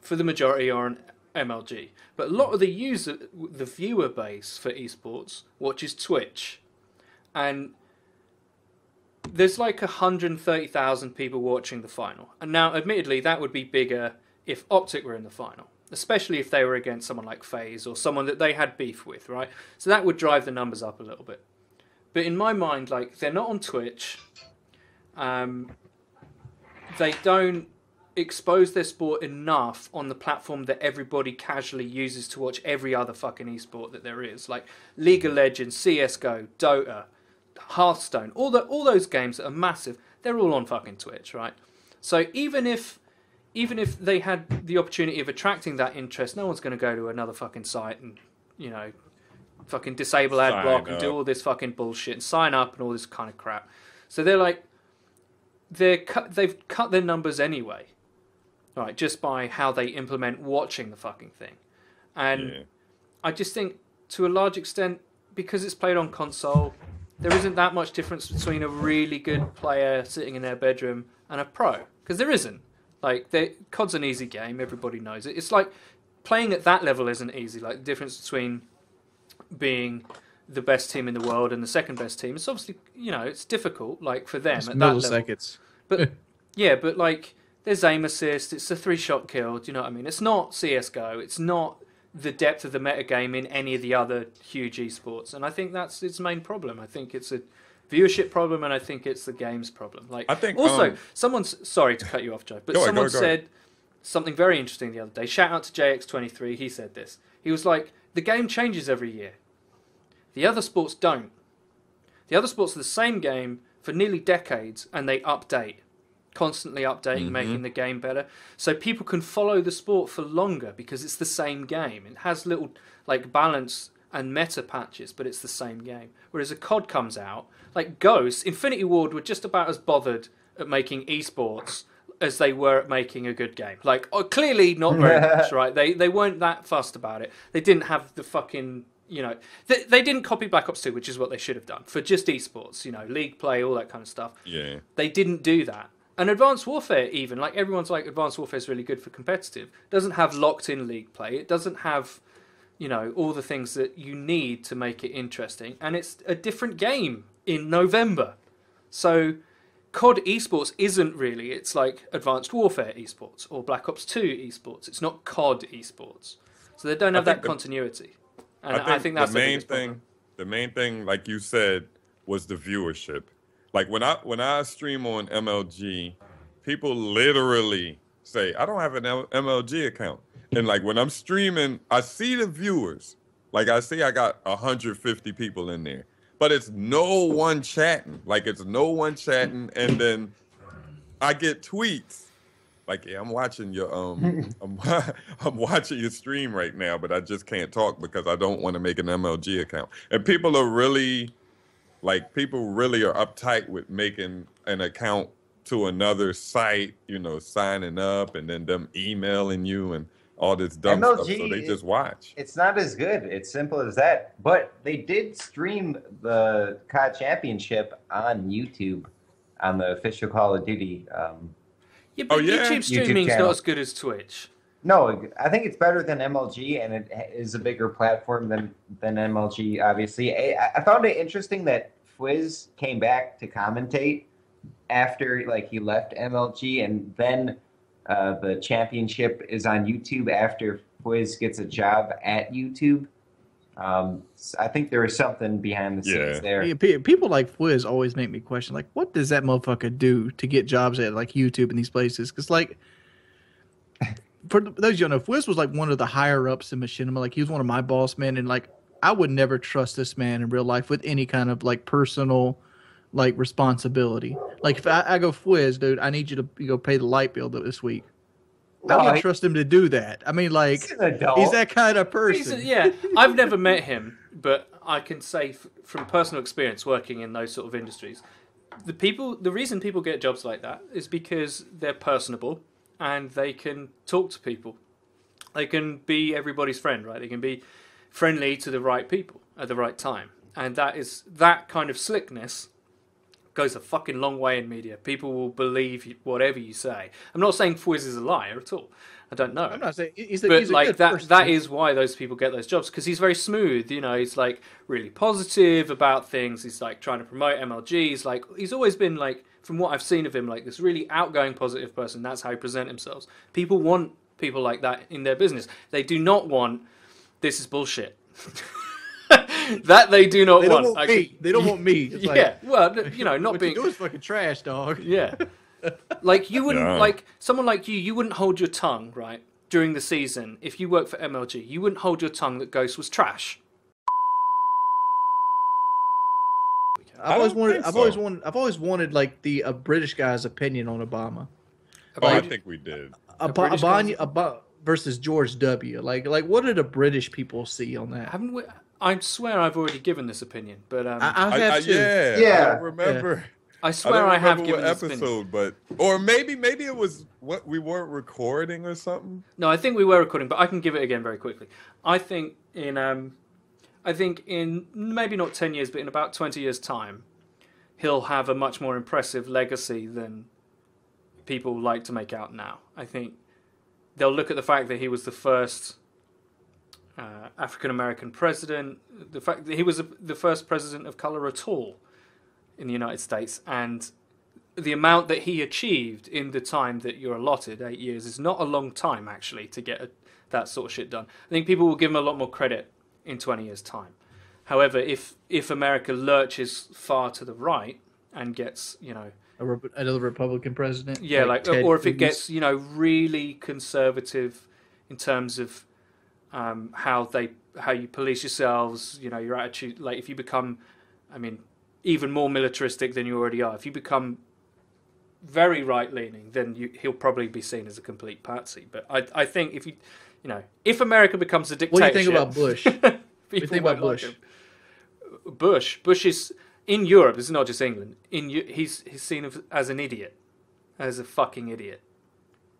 for the majority, are on MLG. But a lot of the viewer base for esports watches Twitch, and there's like 130,000 people watching the final. And now, admittedly, that would be bigger if Optic were in the final, especially if they were against someone like FaZe or someone that they had beef with, right? So that would drive the numbers up a little bit. But in my mind, like, they're not on Twitch. They don't expose their sport enough on the platform that everybody casually uses to watch every other fucking esport that there is. Like League of Legends, CSGO, Dota, Hearthstone, all those games that are massive, they're all on fucking Twitch, right? So even if they had the opportunity of attracting that interest, no one's going to go to another fucking site and, you know, fucking disable ad block and do all this fucking bullshit and sign up and all this kind of crap. So they're like, they've cut their numbers anyway, right? Just by how they implement watching the fucking thing. And I just think, to a large extent, because it's played on console, there isn't that much difference between a really good player sitting in their bedroom and a pro. Because there isn't. Like, COD's an easy game, everybody knows it. It's like, playing at that level isn't easy. Like, the difference between being the best team in the world and the second best team, it's obviously, you know, it's difficult, like, for them it's at that level. milliseconds. But, yeah, but, like, there's aim assist, it's a 3-shot kill, do you know what I mean? It's not CSGO, it's not the depth of the metagame in any of the other huge esports, and I think that's its main problem. I think it's a viewership problem, and I think it's the game's problem. Like, I think also, someone's, sorry to cut you off, Joe, but someone said something very interesting the other day. Shout out to JX23, he said this. He was like, the game changes every year. The other sports don't. The other sports are the same game for nearly decades, and they update. Constantly updating, making the game better, so people can follow the sport for longer because it's the same game. It has little like balance and meta patches, but it's the same game. Whereas a COD comes out, like Ghost, Infinity Ward were just about as bothered at making esports as they were at making a good game. Like, clearly not very much, right? They weren't that fussed about it. They didn't have the fucking, you know, they didn't copy Black Ops 2, which is what they should have done for just esports, you know, league play, all that kind of stuff. Yeah, they didn't do that. And Advanced Warfare, even, like, everyone's like, Advanced Warfare is really good for competitive. It doesn't have locked-in league play. It doesn't have, you know, all the things that you need to make it interesting. And it's a different game in November. So COD esports isn't really, it's like Advanced Warfare esports or Black Ops 2 esports. It's not COD esports. So they don't have that continuity. And I think that's the main thing. The main thing, like you said, was the viewership. Like when I stream on MLG, people literally say, I don't have an MLG account. And like when I'm streaming, I see the viewers. Like I see I got 150 people in there. But it's no one chatting. Like it's no one chatting. And then I get tweets. Like, yeah, I'm watching your I'm watching your stream right now, but I just can't talk because I don't want to make an MLG account. And people are really people really are uptight with making an account to another site, you know, signing up and then them emailing you and all this dumb MLG, stuff. So they just watch. It's not as good. It's simple as that. But they did stream the COD Championship on YouTube on the official Call of Duty. Yeah, but YouTube streaming's not as good as Twitch. No, I think it's better than MLG, and it is a bigger platform than MLG, obviously. I found it interesting that Fwiz came back to commentate after he left MLG, and then the championship is on YouTube after Fwiz gets a job at YouTube. I think there is something behind the scenes there. Yeah, people like Fwiz always make me question, like, what does that motherfucker do to get jobs at like YouTube and these places? Because like, for those you don't know, Fwiz was like one of the higher ups in Machinima. Like he was one of my boss men, and like I would never trust this man in real life with any kind of like personal like responsibility. Like if I go, Fwiz, dude, I need you to go pay the light bill this week. I wouldn't trust him to do that. I mean, like, He's an adult. he's that kind of person. Yeah, I've never met him, but I can say from personal experience working in those sort of industries, the reason people get jobs like that is because they're personable and they can talk to people. They can be everybody's friend, right? They can be friendly to the right people at the right time. And that kind of slickness goes a fucking long way in media. People will believe whatever you say. I'm not saying Fwiz is a liar at all. I don't know. I'm not saying he's but he's a like good that. person. That is why those people get those jobs, because he's very smooth. You know, he's like really positive about things. He's like trying to promote MLG. He's always been like, from what I've seen of him, like this really outgoing, positive person. That's how he present themselves. People want people like that in their business. They do not want, this is bullshit. That they do not They want. don't want me. They don't want me. It's like, Yeah, well, you know, not what being. you do is fucking trash, dog. Yeah. Like you wouldn't Yeah. like someone like you wouldn't hold your tongue, right? During the season, if you work for MLG, you wouldn't hold your tongue that Ghost was trash. I've don't always wanted like a British guy's opinion on Obama. Oh, I think we did. British guy's Versus George W. Like what did the British people see on that? Haven't we? I swear I've already given this opinion, but I have too. Yeah, Yeah. I don't remember. I I swear don't I have remember given what this opinion. episode, but or maybe it was what we weren't recording or something. No, I think we were recording, but I can give it again very quickly. I think in maybe not 10 years, but in about 20 years' time, he'll have a much more impressive legacy than people like to make out now. I think they'll look at the fact that he was the first African American president, the fact that he was the first president of color at all in the United States, and the amount that he achieved in the time that you're allotted, 8 years, is not a long time actually to get that sort of shit done. I think people will give him a lot more credit in 20 years' time. However, if America lurches far to the right and gets, you know, Another Republican president. yeah, Ted or if it Cruz. gets, you know, really conservative in terms of how you police yourselves, you know, your attitude. Like if you become, I mean, even more militaristic than you already are. If you become very right-leaning, then he'll probably be seen as a complete patsy. But I think if America becomes a dictatorship, What do you think about Bush? people What do you think about won't like Bush? him. Bush is in Europe. This is not just England. He's seen as an idiot, as a fucking idiot.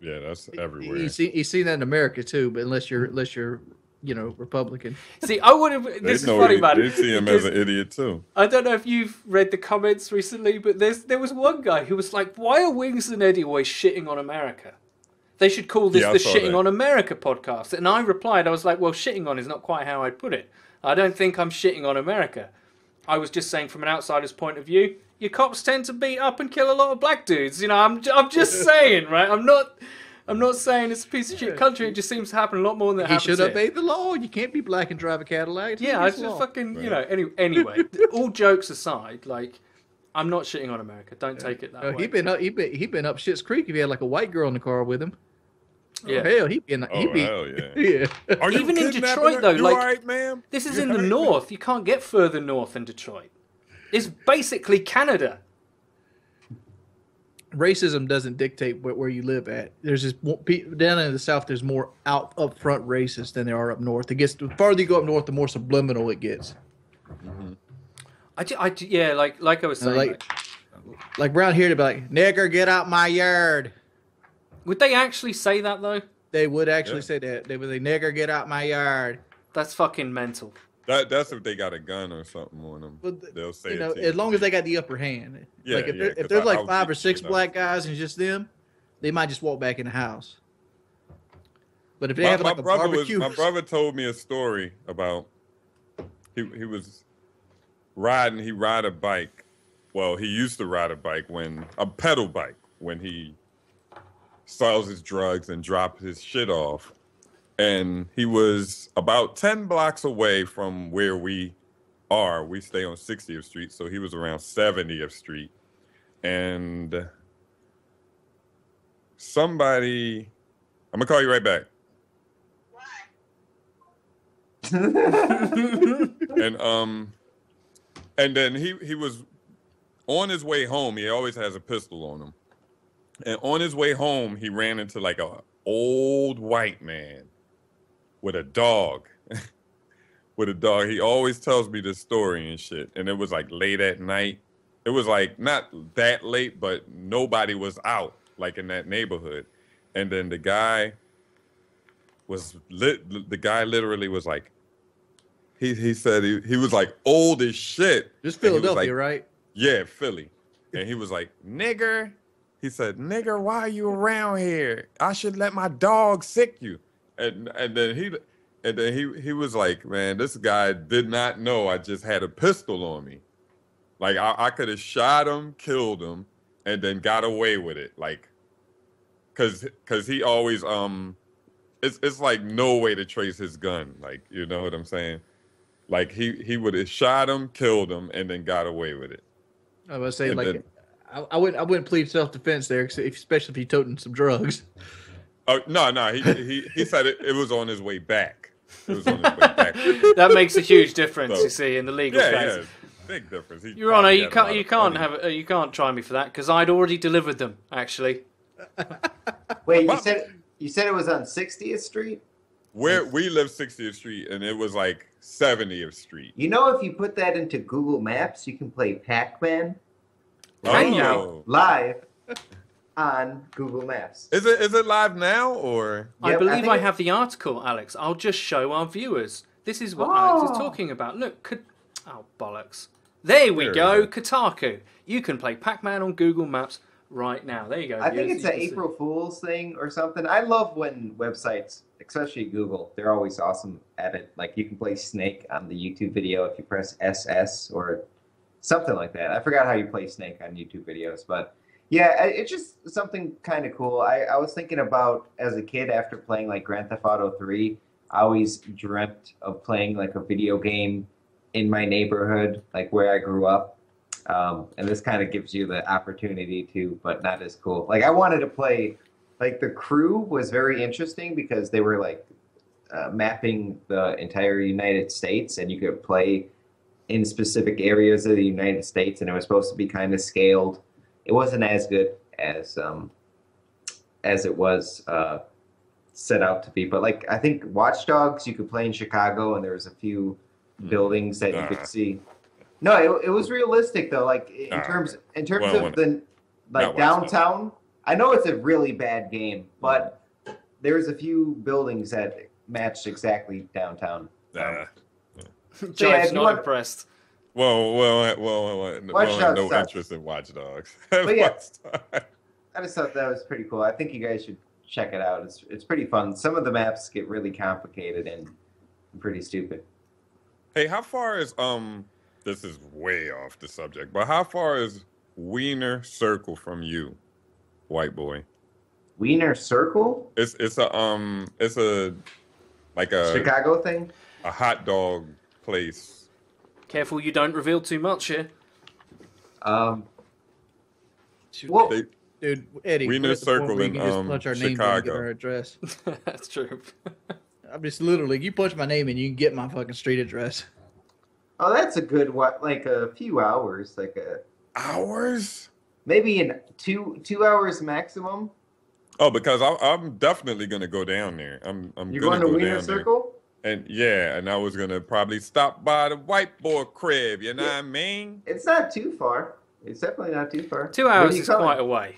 Yeah, that's everywhere. He's seen that in America too, but unless you're you know, Republican. See, I would have. This is funny about They it. see him as an idiot too. I don't know if you've read the comments recently, but there was one guy who was like, "Why are Wings and Eddie always shitting on America? They should call this Yeah, I the saw Shitting that. on America podcast." And I replied, I was like, "Well, shitting on is not quite how I'd put it. I don't think I'm shitting on America. I was just saying from an outsider's point of view, your cops tend to beat up and kill a lot of black dudes. You know, I'm just saying, right? I'm not saying it's a piece of shit country. It just seems to happen a lot more than it He happens should here. obey the law. You can't be black and drive a Cadillac. It's Yeah, I against just the law. fucking, you know, anyway, all jokes aside, like, I'm not shitting on America. Don't take it that way. He been up Schitt's Creek if he had like a white girl in the car with him. Yeah. Oh, hell, he Oh, hell yeah. yeah. Are you Even in kidnapping Detroit, her? though, You like, all right, ma'am? This is You in the all right, north. You can't get further north than Detroit. It's basically Canada. Racism doesn't dictate where you live at. There's just down in the south. There's more up front racist than there are up north. It gets the farther you go up north, the more subliminal it gets. Yeah, like I was saying. Like around here, they'd be like, "Nigger, get out my yard." Would they actually say that though? They would actually Yeah. say that. They would say, "Nigger, get out my yard." That's fucking mental. That's if they got a gun or something on them. But, They'll say you know, it to you. as long as they got the upper hand. Yeah, like if, yeah, if 'cause there's I like would 5 or get 6 shit black guys and just them, they might just walk back in the house. But if they have like a barbecue, My brother told me a story about he was riding. He ride a bike. Well, he used to ride a pedal bike when he sells his drugs and drops his shit off. and he was about 10 blocks away from where we are. We stay on 60th Street, so he was around 70th Street. And somebody, I'm gonna call you right back. And then he was on his way home. He always has a pistol on him. And on his way home, he ran into like a old white man with a dog. With a dog. He always tells me this story and shit. And it was like late at night. It was like not that late, but nobody was out like in that neighborhood. And then the guy literally was like, he said he was like old as shit. Just Philadelphia, like, right? Yeah, Philly. And he was like, nigger. He said, nigger, why are you around here? I should let my dog sick you. And then he was like, man, this guy did not know I just had a pistol on me. Like I could have shot him, killed him, and then got away with it. Like, cause he always it's like no way to trace his gun. Like, you know what I'm saying? Like he would have shot him, killed him, and then got away with it. I was say And like then- I wouldn't plead self-defense there, especially if he toting some drugs. Oh no, he said it was on his way back. It was on his way back. That makes a huge difference, So- you see, in the legal Yeah, case. big difference. He Your Honour, probably you had a lot can't of money. you can't try me for that because I'd already delivered them. Actually, Wait, What? you said it was on 60th Street? Where we live 60th Street, and it was like 70th Street. You know, if you put that into Google Maps, you can play Pac-Man Can you? Oh. live on Google Maps. Is it live now or? I Yep, I believe think I it- have the article, Alex. I'll just show our viewers. This is what Alex is Oh. talking about. Look, oh bollocks! There we There go, it is. Kotaku. You can play Pac-Man on Google Maps right now. There you go. I think viewers, it's you an can see. April Fool's thing or something. I love when websites, especially Google, they're always awesome at it. Like you can play Snake on the YouTube video if you press SS or something like that. I forgot how you play Snake on YouTube videos, but yeah, it's just something kind of cool. I was thinking about as a kid after playing like Grand Theft Auto 3, I always dreamt of playing like a video game in my neighborhood, like where I grew up. And this kind of gives you the opportunity to, but not as cool. Like I wanted to play, like The Crew was very interesting because they were like mapping the entire United States, and you could play in specific areas of the United States, and it was supposed to be kind of scaled. It wasn't as good as it was set out to be. But like I think Watch Dogs you could play in Chicago, and there was a few buildings that you Nah. could see. No, it was realistic though. Like in Nah, terms Well, of the like not Watch Dogs. downtown. I know it's a really bad game, but there's a few buildings that matched exactly downtown. Nah. James if you not want- impressed. Well, Watch have Dogs no sucks. interest in Watch Dogs. But yeah. Watch Dogs. I just thought that was pretty cool. I think you guys should check it out. It's pretty fun. Some of the maps get really complicated and pretty stupid. Hey, how far is this is way off the subject, but how far is Wiener Circle from you, white boy? Wiener Circle, It's a like a Chicago thing. a hot dog place. Careful, you don't reveal too much here. Well, They, Dude, Eddie, Wiener we're at the point Circle where you in, can just punch our name in and get Chicago. our address. That's true. I'm just literally, you punch my name in, you can get my fucking street address. oh, that's a good what? Like a few hours, Hours? maybe in two hours maximum. Oh, because I'm definitely gonna go down there. I'm You're gonna going to go Wiener down Circle. there. And I was gonna probably stop by the white boy crib. You know what I mean? It's not too far. It's definitely not too far. 2 Where hours you is coming? quite a way.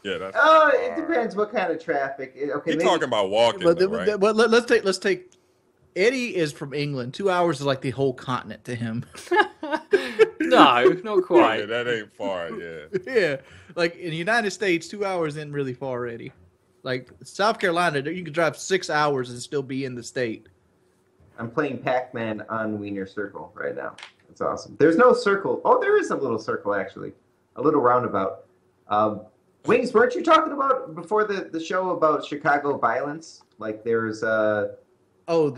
Yeah, that's. Oh, it depends what kind of traffic. Okay, You're maybe talking about walking, But, though, right? but let's take. Eddie is from England. 2 hours is like the whole continent to him. No, not Yeah, quite. that ain't far. Yeah. Yeah, like in the United States, 2 hours isn't really far, Eddie. Like South Carolina, you can drive 6 hours and still be in the state. I'm playing Pac-Man on Wiener Circle right now. That's awesome. There's no circle. Oh, there is a little circle actually, a little roundabout. Wings, weren't you talking about before the show about Chicago violence? Like there's the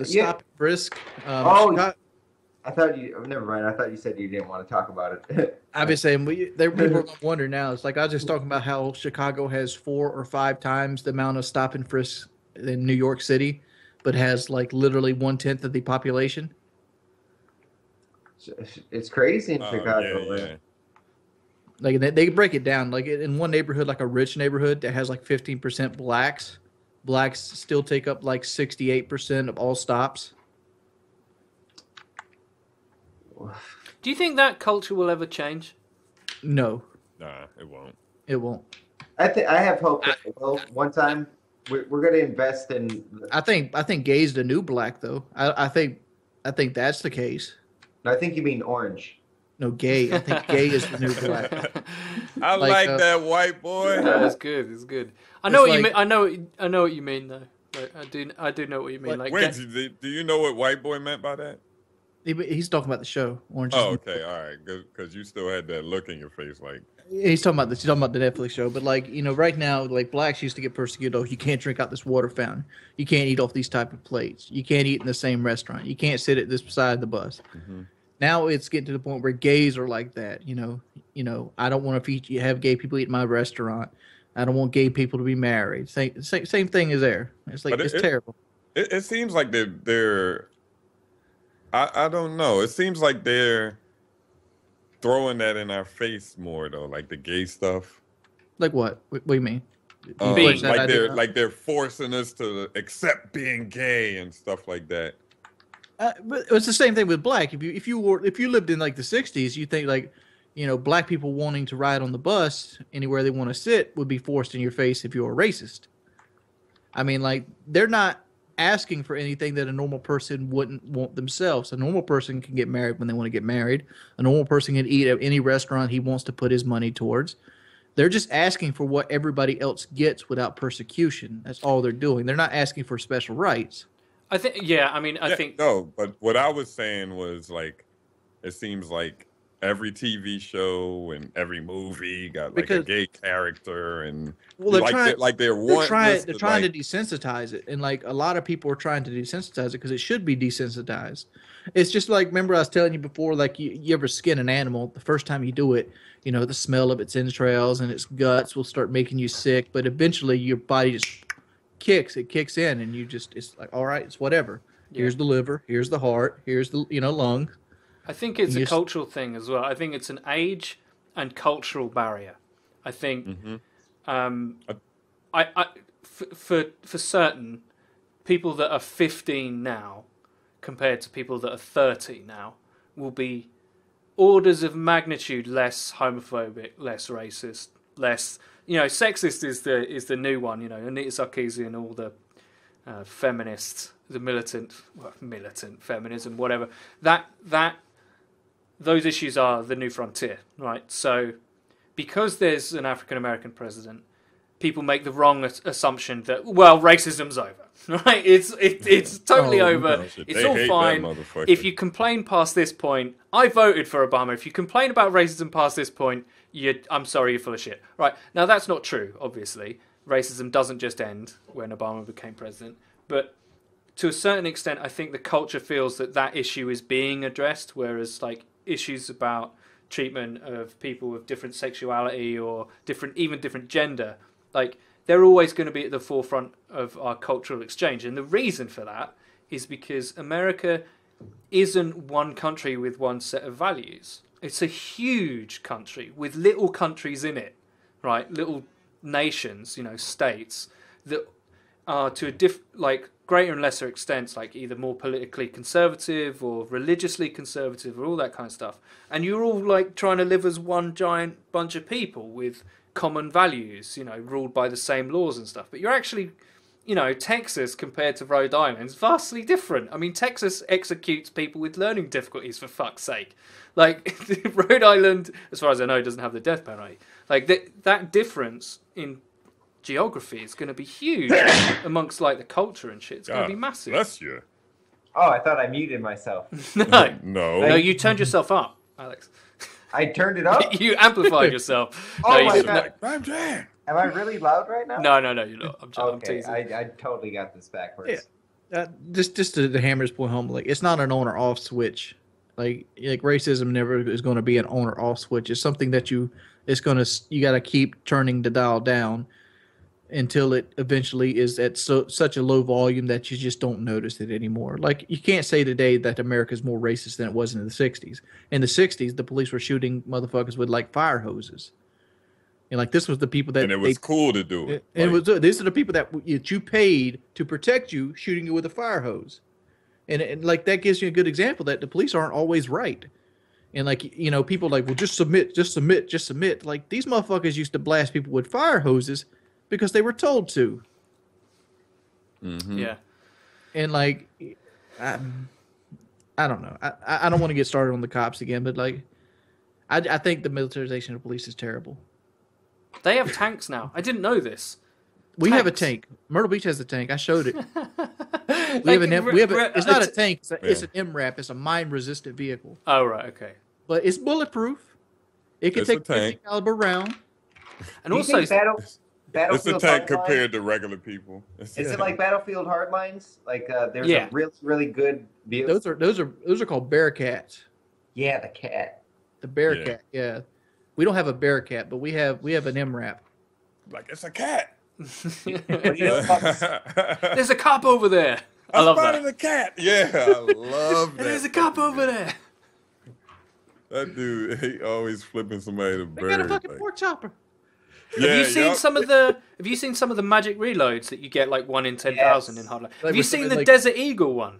stop and frisk. I thought you. Never mind. I thought you said you didn't want to talk about it. I've been saying people are going to wonder now. It's like I was just talking about how Chicago has 4 or 5 times the amount of stop and frisk in New York City, but has like literally 1/10 of the population. It's crazy in Chicago. Yeah. Like they break it down. Like in one neighborhood, like a rich neighborhood that has like 15% blacks. Blacks still take up like 68% of all stops. Do you think that culture will ever change? No. Nah, it won't. It won't. I have hope that it will. One time we're going to invest in. I think gay's the new black though. I think that's the case. No, I think you mean orange. No, gay. I think gay is the new black. I like that, white boy. No, it's good. It's good. I know what you like- mean. I know what you mean though. Like, I do know what you mean. Like, Wait, do you know what white boy meant by that? He's talking about the show. Orange. Oh, okay, all right, because you still had that look in your face, like. He's talking about this. He's talking about the Netflix show. But like right now, like blacks used to get persecuted. Oh, you can't drink out this water fountain. You can't eat off these type of plates. You can't eat in the same restaurant. You can't sit at this side of the bus. Mm-hmm. Now it's getting to the point where gays are like that. I don't want to have gay people eat in my restaurant. I don't want gay people to be married. Same thing is there. It's like it's terrible. It seems like they're I don't know. It seems like they're throwing that in our face more though, like the gay stuff. Like what? What do you mean? Like they're forcing us to accept being gay and stuff like that. But it's the same thing with black. If you lived in like the 60s, you think like, black people wanting to ride on the bus anywhere they want to sit would be forced in your face if you're a racist. I mean, like they're not asking for anything that a normal person wouldn't want themselves. A normal person can get married when they want to get married. A normal person can eat at any restaurant he wants to put his money towards. They're just asking for what everybody else gets without persecution. That's all they're doing. They're not asking for special rights. I think. Yeah. I mean, I think. No, but what I was saying was like, it seems like every TV show and every movie got like a gay character, and they're trying to desensitize it, and like a lot of people are trying to desensitize it because it should be desensitized. It's just like, remember I was telling you before, like you ever skin an animal, the first time you do it, the smell of its entrails and its guts will start making you sick, but eventually your body just kicks in, and it's like, all right, it's whatever. Yeah. Here's the liver, here's the heart, here's the lung. I think it's a cultural thing as well. I think it's an age and cultural barrier. I think, for certain, people that are 15 now compared to people that are 30 now will be orders of magnitude less homophobic, less racist, less. Sexist is the new one. Anita Sarkeesian and all the feminists, the militant feminism, whatever. Those issues are the new frontier, right? So, because there's an African American president, people make the wrong assumption that racism's over, right? It's totally over. No, it's all fine. If you complain past this point, I voted for Obama. If you complain about racism past this point, I'm sorry, you're full of shit. Right, now that's not true, obviously. Racism doesn't just end when Obama became president. But to a certain extent, I think the culture feels that issue is being addressed, whereas like issues about treatment of people with different sexuality or different gender, like they're always going to be at the forefront of our cultural exchange. And the reason for that is because America isn't one country with one set of values. It's a huge country with little countries in it, right? Little nations, states that are to greater and lesser extents, like either more politically conservative or religiously conservative or all that kind of stuff. And you're all like trying to live as one giant bunch of people with common values, ruled by the same laws and stuff. But you're actually, Texas compared to Rhode Island is vastly different. I mean, Texas executes people with learning difficulties, for fuck's sake. Like, Rhode Island, as far as I know, doesn't have the death penalty. Like, that difference in geography is going to be huge amongst, like, the culture and shit. It's going to be massive. Bless you. Oh, I thought I muted myself. No. No, you turned yourself up, Alex. I turned it up? You amplified yourself. Oh, my God. I'm dead. Am I really loud right now? No, you're not. I'm Okay, teasing. I totally got this backwards. Yeah. Just to the hammer's point home, like it's not an on or off switch. Like racism never is going to be an on or off switch. It's something that you got to keep turning the dial down until it eventually is at such a low volume that you just don't notice it anymore. Like you can't say today that America is more racist than it was in the 60s. In the 60s, the police were shooting motherfuckers with like fire hoses. And like this was the people that And it was cool to do it. And these are the people that you paid to protect you, shooting you with a fire hose. And like that gives you a good example that the police aren't always right. And like people are like, well, just submit. Like these motherfuckers used to blast people with fire hoses because they were told to. Mm-hmm. Yeah. And like, I don't know. I don't want to get started on the cops again, but like, I think the militarization of police is terrible. They have tanks now. I didn't know this. We have a tank. Myrtle Beach has a tank. I showed it. It's not a tank. It's an MRAP. It's a mine-resistant vehicle. Oh, right. Okay. But it's bulletproof. It can take a 50 caliber round. And also, Battlefield it's a tank Hardline, compared to regular people. Is it like Battlefield Hardlines? Like there's a really good vehicle. Those are called Bearcats. Yeah, the cat. The Bearcat. Yeah. We don't have a Bearcat, but we have an MRAP. Like it's a cat. there's a cop over there. I love that. The cat. Yeah, I love that. There's a cop over there. That dude, he always flipping somebody to bird. They got a fucking pork chopper. Yeah, have you seen some of the magic reloads that you get like 1 in 10,000 in Hardline? Have you seen the Desert Eagle one?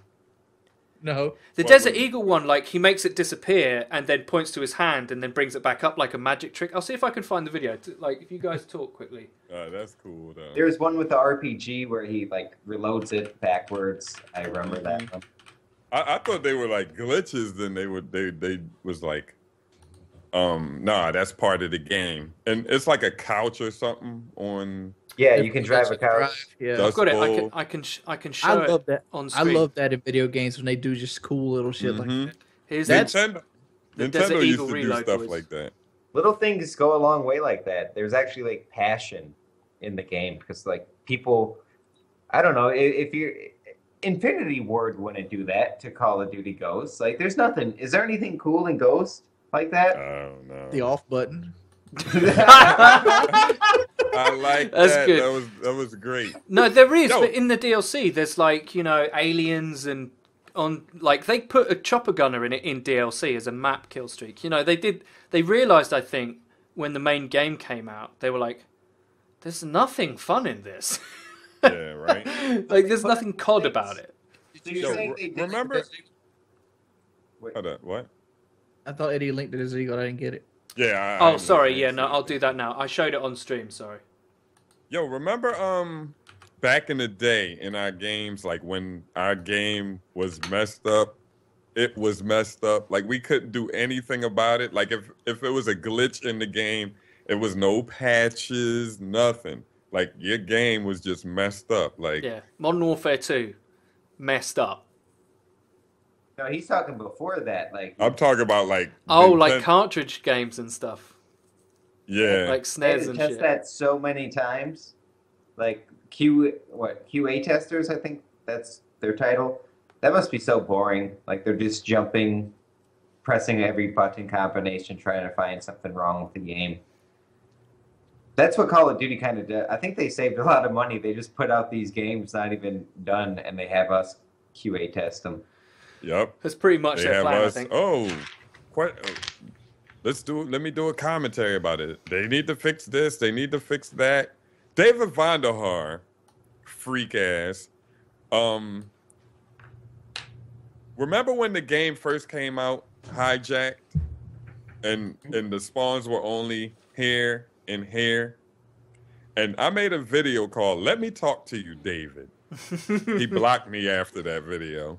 No. The Desert Eagle one, like he makes it disappear and then points to his hand and then brings it back up like a magic trick. I'll see if I can find the video. Like if you guys talk quickly. That's cool though. There's one with the RPG where he like reloads it backwards. I remember that one. I thought they were like glitches. Then they was like, nah, that's part of the game, and it's like a couch or something on. Yeah, you can drive a couch. Yeah, I've got it. I can show I love that on screen. I love that in video games when they do just cool little shit like that. Here's Nintendo Desert used Eagle to do reload stuff was. like that. Little things go a long way like that. There's actually like passion in the game because like people, I don't know if you're. Infinity Ward wouldn't do that to Call of Duty Ghosts. Like, there's nothing. Is there anything cool in Ghost like that? I don't know. The off button. I like That's that. good. That was great. No, there is, but in the DLC, there's like aliens and they put a chopper gunner in it in DLC as a map kill streak. They realized, I think, when the main game came out, they were like, "There's nothing fun in this." Yeah, right. Like there's nothing COD about it. Remember? Hold on, what? I thought Eddie linked it as Eagle. I didn't get it. Yeah. Oh, sorry. Yeah, no, I'll do that now. I showed it on stream. Sorry. Yo, remember back in the day in our games, like when our game was messed up, it was messed up. Like we couldn't do anything about it. Like if it was a glitch in the game, it was no patches, nothing. Like your game was just messed up. Like Modern Warfare 2, messed up. No, he's talking before that. Like I'm talking about like like cartridge games and stuff. Yeah, like snares and test shit. That so many times. Like QA testers, I think that's their title. That must be so boring. Like they're just jumping, pressing every button combination, trying to find something wrong with the game. That's what Call of Duty kind of did. I think they saved a lot of money. They just put out these games not even done, and they have us QA test them. Yep. That's pretty much their plan, I think. Oh, let me do a commentary about it. They need to fix this. They need to fix that. David Vonderhaar, freak ass. Remember when the game first came out, Hijacked, and the spawns were only here and here? And I made a video called "Let Me Talk to You, David." He blocked me after that video.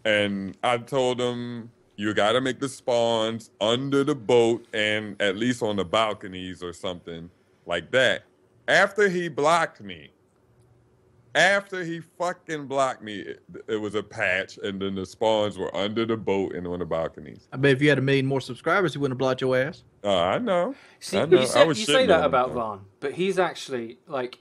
And I told him, you got to make the spawns under the boat and at least on the balconies or something like that. After he blocked me, After he fucking blocked me, it was a patch, and then the spawns were under the boat and on the balconies. I bet if you had 1 million more subscribers, he wouldn't have blocked your ass. I know. See, I know. you I was say shitting that on him, about though. Vaughn, but he's actually like,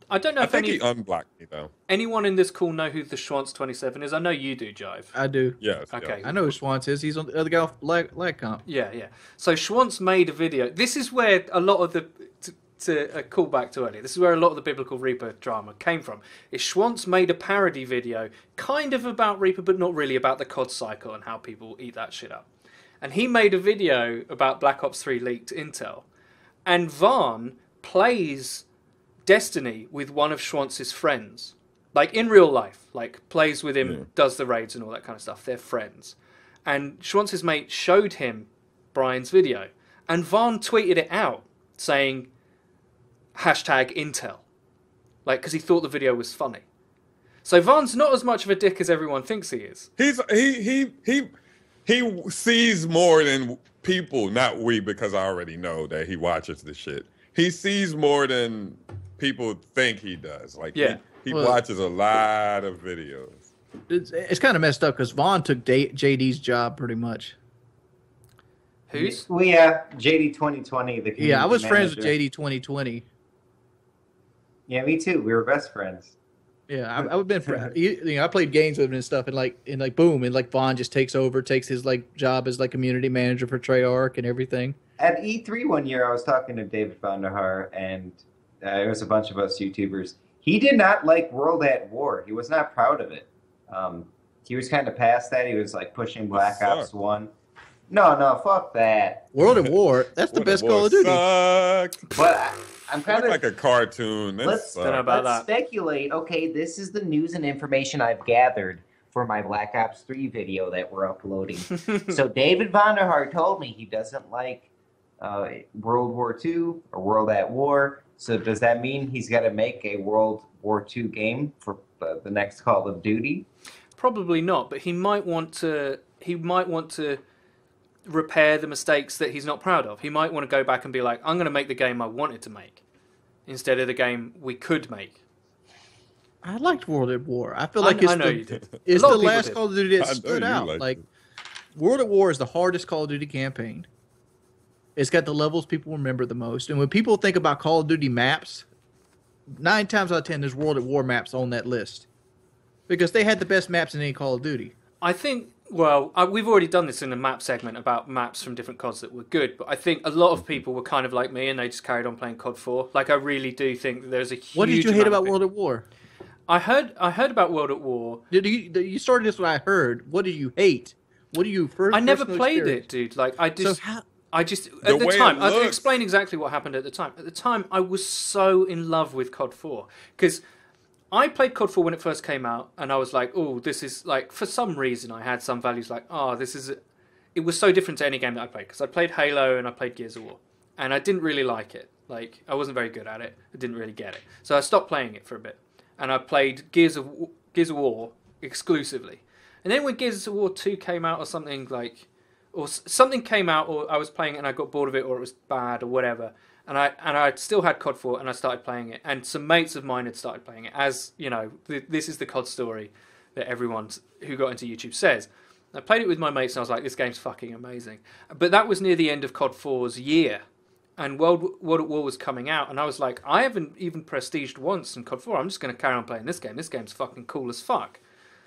I don't know I if think he unblocked me though. anyone in this call know who the Schwantz27 is. I know you do, Jive. I do. Yes. Okay. Yes. I know who Swans is. He's on the other guy off lag comp. Yeah, yeah. So Schwantz made a video. This is where a lot of the to call back to earlier. This is where a lot of the Biblical Reaper drama came from. Is Schwantz made a parody video, kind of about Reaper, but not really, about the COD cycle and how people eat that shit up. And he made a video about Black Ops 3 leaked intel, and Vaughn plays Destiny with one of Schwantz's friends, like in real life, like plays with him, does the raids and all that kind of stuff. They're friends, and Schwantz's mate showed him Brian's video, and Vaughn tweeted it out saying #intel, like, because he thought the video was funny. So Vaughn's not as much of a dick as everyone thinks he is. He sees more than people, not we, because I already know that he watches the shit. He sees more than people think he does. Like, yeah, he watches a lot of videos. It's kind of messed up because Vaughn took JD's job pretty much. Who's? Well, yeah, JD 2020. The Yeah, I was friends with manager. JD 2020. Yeah, me too. We were best friends. Yeah, I would been friends. You know, I played games with him and stuff, and like boom, and like Vaughn just takes his like job as like community manager for Treyarch and everything. At E3 one year, I was talking to David Vonderhaar, and it was a bunch of us YouTubers. He did not like World at War. He was not proud of it. He was kind of past that. He was like pushing Black Ops 1. No, fuck that. World at War, that's the best Call of Duty. Sucked. But I'm kind of like a cartoon. Let's speculate. Okay, this is the news and information I've gathered for my Black Ops 3 video that we're uploading. So David Vonderhaar told me he doesn't like World War II or World at War. So does that mean he's got to make a World War II game for the next Call of Duty? Probably not, but he might want to. He might want to repair the mistakes that he's not proud of. He might want to go back and be like, I'm going to make the game I wanted to make instead of the game we could make. I liked World at War. I feel like I know you did. It's the last Call of Duty that I know stood you out. liked Like it. World at War is the hardest Call of Duty campaign. It's got the levels people remember the most. And when people think about Call of Duty maps, 9 times out of 10 there's World at War maps on that list. Because they had the best maps in any Call of Duty. I think, well, we've already done this in the map segment about maps from different CODs that were good, but I think a lot of people were kind of like me and they just carried on playing COD 4. Like, I really do think that there's a huge What did you hate amount about of World at War? I heard about World at War. You started this when I heard. What did you hate? What do you first? I never played it, dude. Like, I just at the time, I'll explain exactly what happened at the time. At the time, I was so in love with COD 4 because I played COD 4 when it first came out, and I was like, oh, this is like, for some reason, I had some values like, it was so different to any game that I played because I played Halo and I played Gears of War, and I didn't really like it. Like, I wasn't very good at it. I didn't really get it, so I stopped playing it for a bit, and I played Gears of War exclusively. And then when Gears of War 2 came out or something like, or something came out, or I was playing it and I got bored of it, or it was bad or whatever, and I still had COD 4 and I started playing it, and some mates of mine had started playing it, as you know, this is the COD story that everyone who got into YouTube says. I played it with my mates and I was like, this game's fucking amazing. But that was near the end of COD 4's year, and World at War was coming out, and I was like, I haven't even prestiged once in COD 4. I'm just going to carry on playing this game. This game's fucking cool as fuck.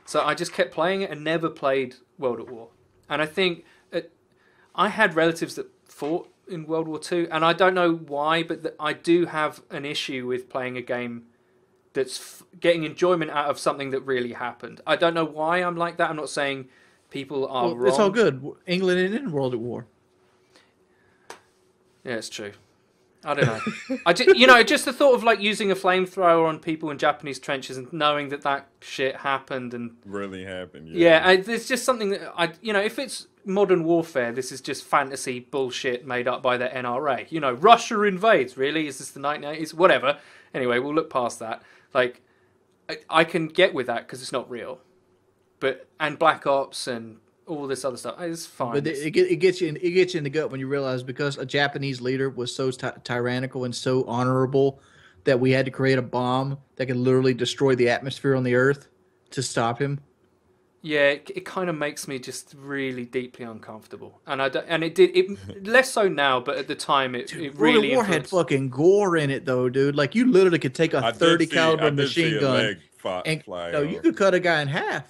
So I just kept playing it and never played World at War. And I think I had relatives that fought in World War II, and I don't know why, but I do have an issue with playing a game that's getting enjoyment out of something that really happened. I don't know why I'm like that. I'm not saying people are wrong. It's all good. England ain't in World at War. Yeah, it's true. I don't know. Just the thought of like using a flamethrower on people in Japanese trenches and knowing that shit happened and really happened. Yeah, it's just something that if it's modern warfare, this is just fantasy bullshit made up by the NRA. Russia invades. Really? Is this the 1980s? Whatever. Anyway, we'll look past that. Like, I can get with that because it's not real. And Black Ops and all this other stuff, it's fine. But it gets you in the gut when you realize because a Japanese leader was so tyrannical and so honorable that we had to create a bomb that could literally destroy the atmosphere on the Earth to stop him. Yeah, it kind of makes me just really deeply uncomfortable, and it less so now, but at the time it World really of War had influenced. fucking gore in it though, dude. Like you literally could take a 30 caliber machine gun and you could cut a guy in half.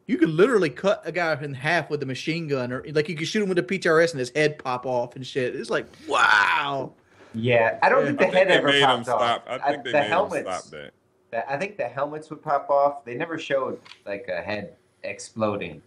You could literally cut a guy in half with a machine gun, or like you could shoot him with a PTRS and his head pop off and shit. It's like wow. Yeah, I don't think the head ever made popped him off. stop. I think they made him stop that. I think the helmets would pop off. They never showed like a head exploding,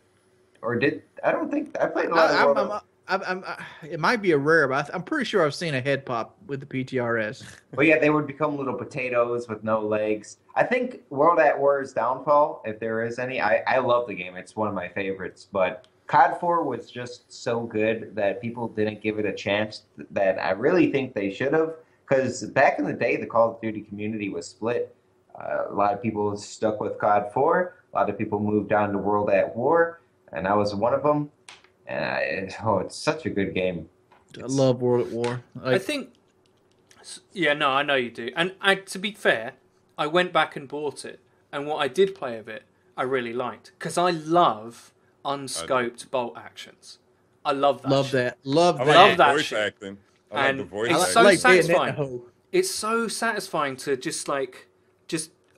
or did? I don't think I played a lot of World of... It might be a rare, but I'm pretty sure I've seen a head pop with the PTRS. But yeah, they would become little potatoes with no legs. I think World at War's downfall, if there is any, I love the game. It's one of my favorites. But COD 4 was just so good that people didn't give it a chance that I really think they should have. Because back in the day, the Call of Duty community was split. A lot of people stuck with COD 4. A lot of people moved on to World at War. And I was one of them. And it's such a good game. I love World at War. I think, yeah, no, I know you do. And to be fair, I went back and bought it. And what I did play of it, I really liked. Because I love unscoped bolt actions. I love that. Love that. Love that voice shit. Acting. And the voice it's acting. so satisfying. It's so satisfying to just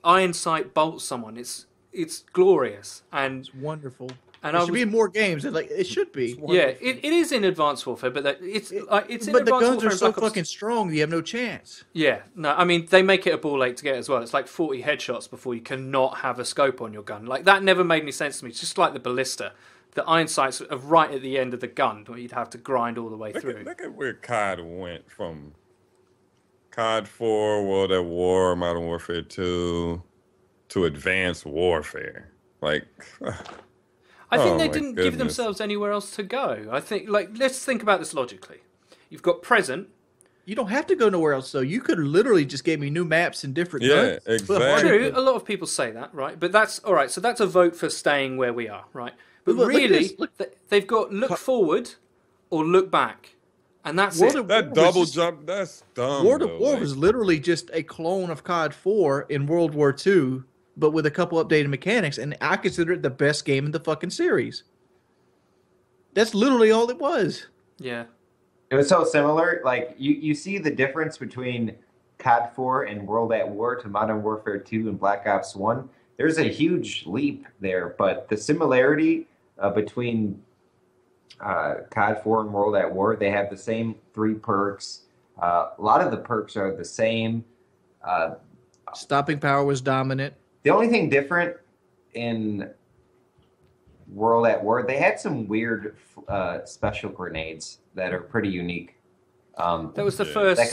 iron sight bolt someone. It's glorious and it's wonderful. And it should be in more games. Like it should be. Yeah, it is in Advanced Warfare, but it's in but Advanced the guns Warfare are so fucking strong. You have no chance. Yeah, no, I mean they make it a ball ache to get as well. It's like 40 headshots before you cannot have a scope on your gun. Like that never made any sense to me. It's just like the ballista. The iron sights are right at the end of the gun, where you'd have to grind all the way through. Look at where COD went from COD 4, World at War, Modern Warfare 2 to Advanced Warfare. Like, I think they didn't give themselves anywhere else to go. I think, let's think about this logically. You've got present. You don't have to go nowhere else, though. You could literally just give me new maps and different guns. Yeah, exactly. True, a lot of people say that, right? But that's all right. So that's a vote for staying where we are, right? But really, they've got look forward or look back. And that's it. That double jump, that's dumb. World of War was literally just a clone of COD 4 in World War II, but with a couple updated mechanics, and I consider it the best game in the fucking series. That's literally all it was. Yeah. It was so similar. Like, you see the difference between COD 4 and World at War to Modern Warfare 2 and Black Ops 1. There's a huge leap there, but the similarity between COD 4 and World at War, they have the same 3 perks. A lot of the perks are the same. Stopping power was dominant. The only thing different in World at War, they had some weird special grenades that are pretty unique. That was the first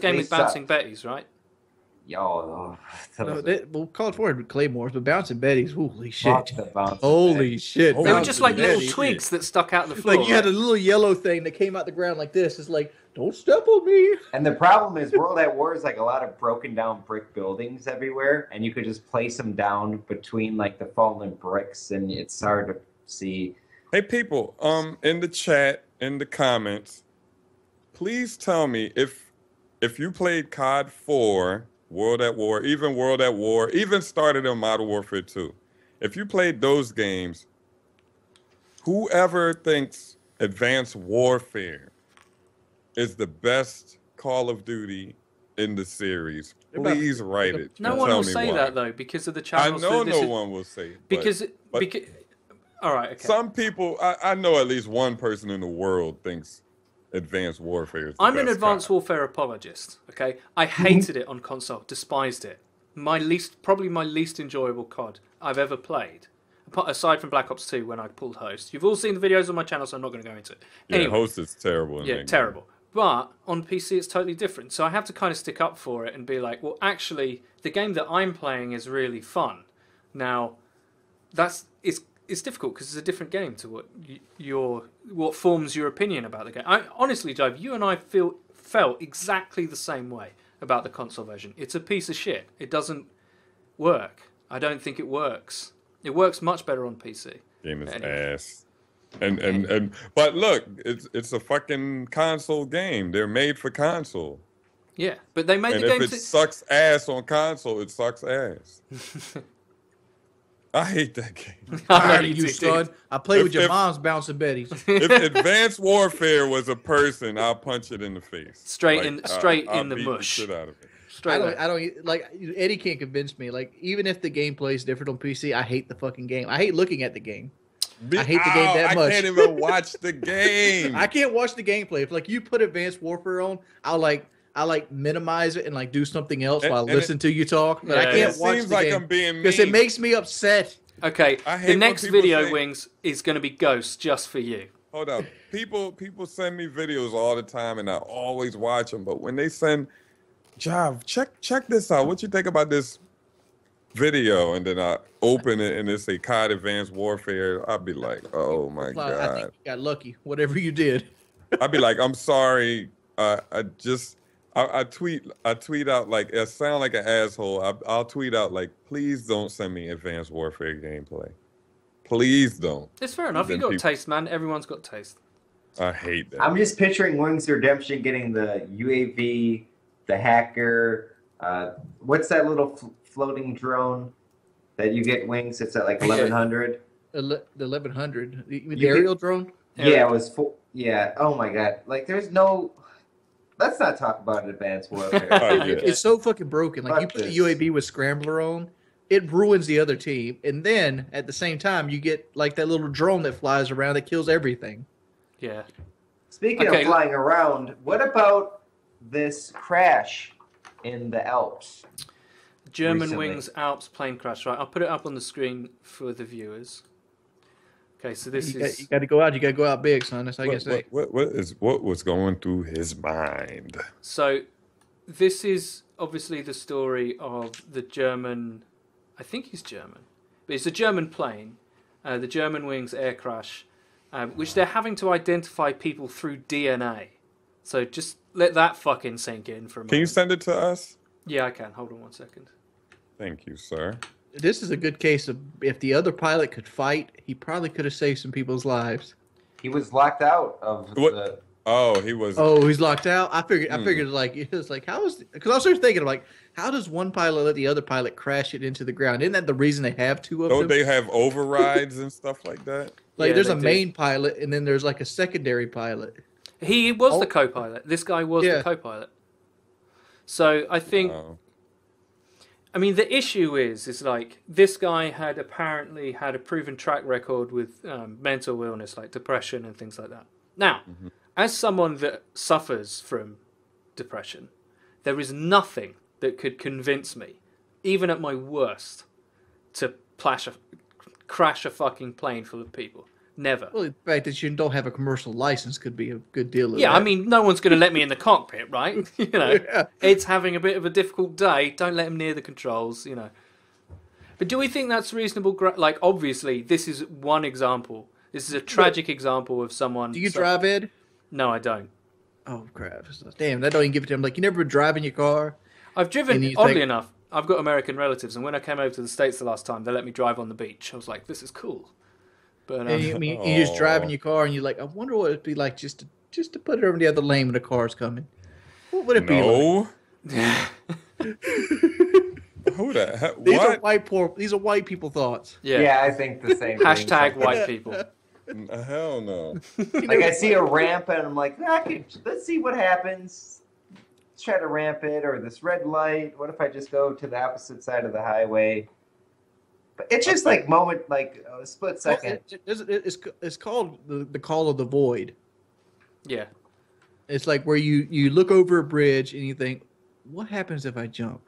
game with Bouncing Bettys, right? Yo, well, Call of Duty had Claymores, but Bouncing Betties, holy shit. Holy shit. They were just like little twigs that stuck out the floor. Like you had a little yellow thing that came out the ground like this. It's like, don't step on me. And the problem is World at War is like a lot of broken down brick buildings everywhere, and you could just place them down between like the fallen bricks, and it's hard to see. Hey people, in the chat, in the comments, please tell me if you played COD 4, World at War, even started in Modern Warfare 2. If you played those games, whoever thinks Advanced Warfare is the best Call of Duty in the series, please write it. No one will say that though, because of the channels. I know no one will say it. Because all right, okay. Some people, I know at least one person in the world thinks Advanced Warfare is the I'm best an Advanced Warfare apologist, okay? I hated it on console, despised it. Probably my least enjoyable COD I've ever played. Aside from Black Ops 2 when I pulled host. You've all seen the videos on my channel, so I'm not going to go into it. Yeah, anyway, host is terrible. Yeah, terrible. But on PC it's totally different. So I have to kind of stick up for it and be like, well, actually, the game that I'm playing is really fun. Now, it's difficult because it's a different game to what forms your opinion about the game. Honestly, Dave, you and I felt exactly the same way about the console version. It's a piece of shit. It doesn't work. I don't think it works. It works much better on PC. Game is ass. And but look, it's a fucking console game. They're made for console. Yeah, but they made And the if game. it sucks ass on console, it sucks ass. I hate that game. Tired you of you, do, son. I play with your if- mom's bouncing betties. If Advanced Warfare was a person, I'll punch it in the face. Straight I'll in the beat mush. shit out of it. Straight there. I don't like Eddie can't convince me. Like even if the gameplay is different on PC, I hate the fucking game. I hate looking at the game. I hate the game that much. I can't even watch the game. I can't watch the gameplay. If like you put Advanced Warfare on, I like minimize it and like do something else while I listen to you talk. But I can't it watch seems the like game I'm being because it mean. makes me upset. Okay, I hate the when next people video say- wings is going to be Ghost just for you. Hold up. People send me videos all the time, and I always watch them. But when they send, Jav, check this out. What you think about this video? And then I open it, and it's a COD Advanced Warfare. I'll be like, oh my I think god. you got lucky. Whatever you did. I'll be like, I'm sorry. I tweet out like I sound like an asshole. I'll tweet out like, please don't send me Advanced Warfare gameplay. Please don't. It's fair enough. You Then got people- taste, man. Everyone's got taste. I hate that. I'm just picturing Wings Redemption getting the UAV, the hacker. What's that little floating drone that you get Wings? It's at like 1100. The 1100. The You aerial drone. Yeah, it was full. Yeah. Oh my god. Like, there's no. Let's not talk about Advanced Warfare. Oh, yeah. It's so fucking broken. Like Fuck you put this. the UAV with Scrambler on, it ruins the other team. And then at the same time, you get like that little drone that flies around that kills everything. Yeah. Speaking Okay. of flying around, what about this crash in the Alps? German Recently. Wings Alps plane crash. Right, I'll put it up on the screen for the viewers. Okay, so this You is got to go out. You got to go out big, son. That's how I can say. what was going through his mind? so. This is obviously the story of the German. I think he's German, but it's a German plane, the German Wings air crash, which they're having to identify people through DNA. So just let that fucking sink in for a moment. Can you send it to us? Yeah, I can. Hold on 1 second. Thank you, sir. This is a good case of if the other pilot could fight, he probably could have saved some people's lives. He was locked out of What? the. Oh, he was. Oh, he's locked out. I figured like it was like how is because I was sort of thinking like how does one pilot let the other pilot crash it into the ground? Isn't that the reason they have two of Don't them? they have overrides and stuff like that? Like Yeah, there's they a do. main pilot and then there's like a secondary pilot. He was Oh. the co-pilot. This guy was Yeah. the co-pilot. So I think, Oh. I mean, the issue is like this guy had apparently had a proven track record with mental illness, like depression and things like that. Now, as someone that suffers from depression, there is nothing that could convince me, even at my worst, to crash a fucking plane full of people. Never. Well, the fact that you don't have a commercial license could be a good deal of Yeah, that. I mean, no one's going to let me in the cockpit, right? You know, Yeah. it's having a bit of a difficult day. Don't let him near the controls, you know. But do we think that's reasonable? Like, obviously, this is one example. This is a tragic example of someone. Do you drive, Ed? No, I don't. Oh crap! Damn, that don't even give it to him. Like you never been driving your car. I've driven, And you oddly think- enough, I've got American relatives, and when I came over to the States the last time, they let me drive on the beach. I was like, this is cool. But And you just driving your car, and you're like, I wonder what it'd be like just to put it over the other lane when the car's coming. What would it be like? No. Who the heck? These are white people thoughts. yeah. Yeah, I think the same. Hashtag thing. white people. Hell no. Like I see a ramp and I'm like, let's see what happens. Let's try to ramp it, or this red light. What if I just go to the opposite side of the highway? But it's just like a split second. It's called the call of the void. Yeah. It's like where you look over a bridge and you think, what happens if I jump?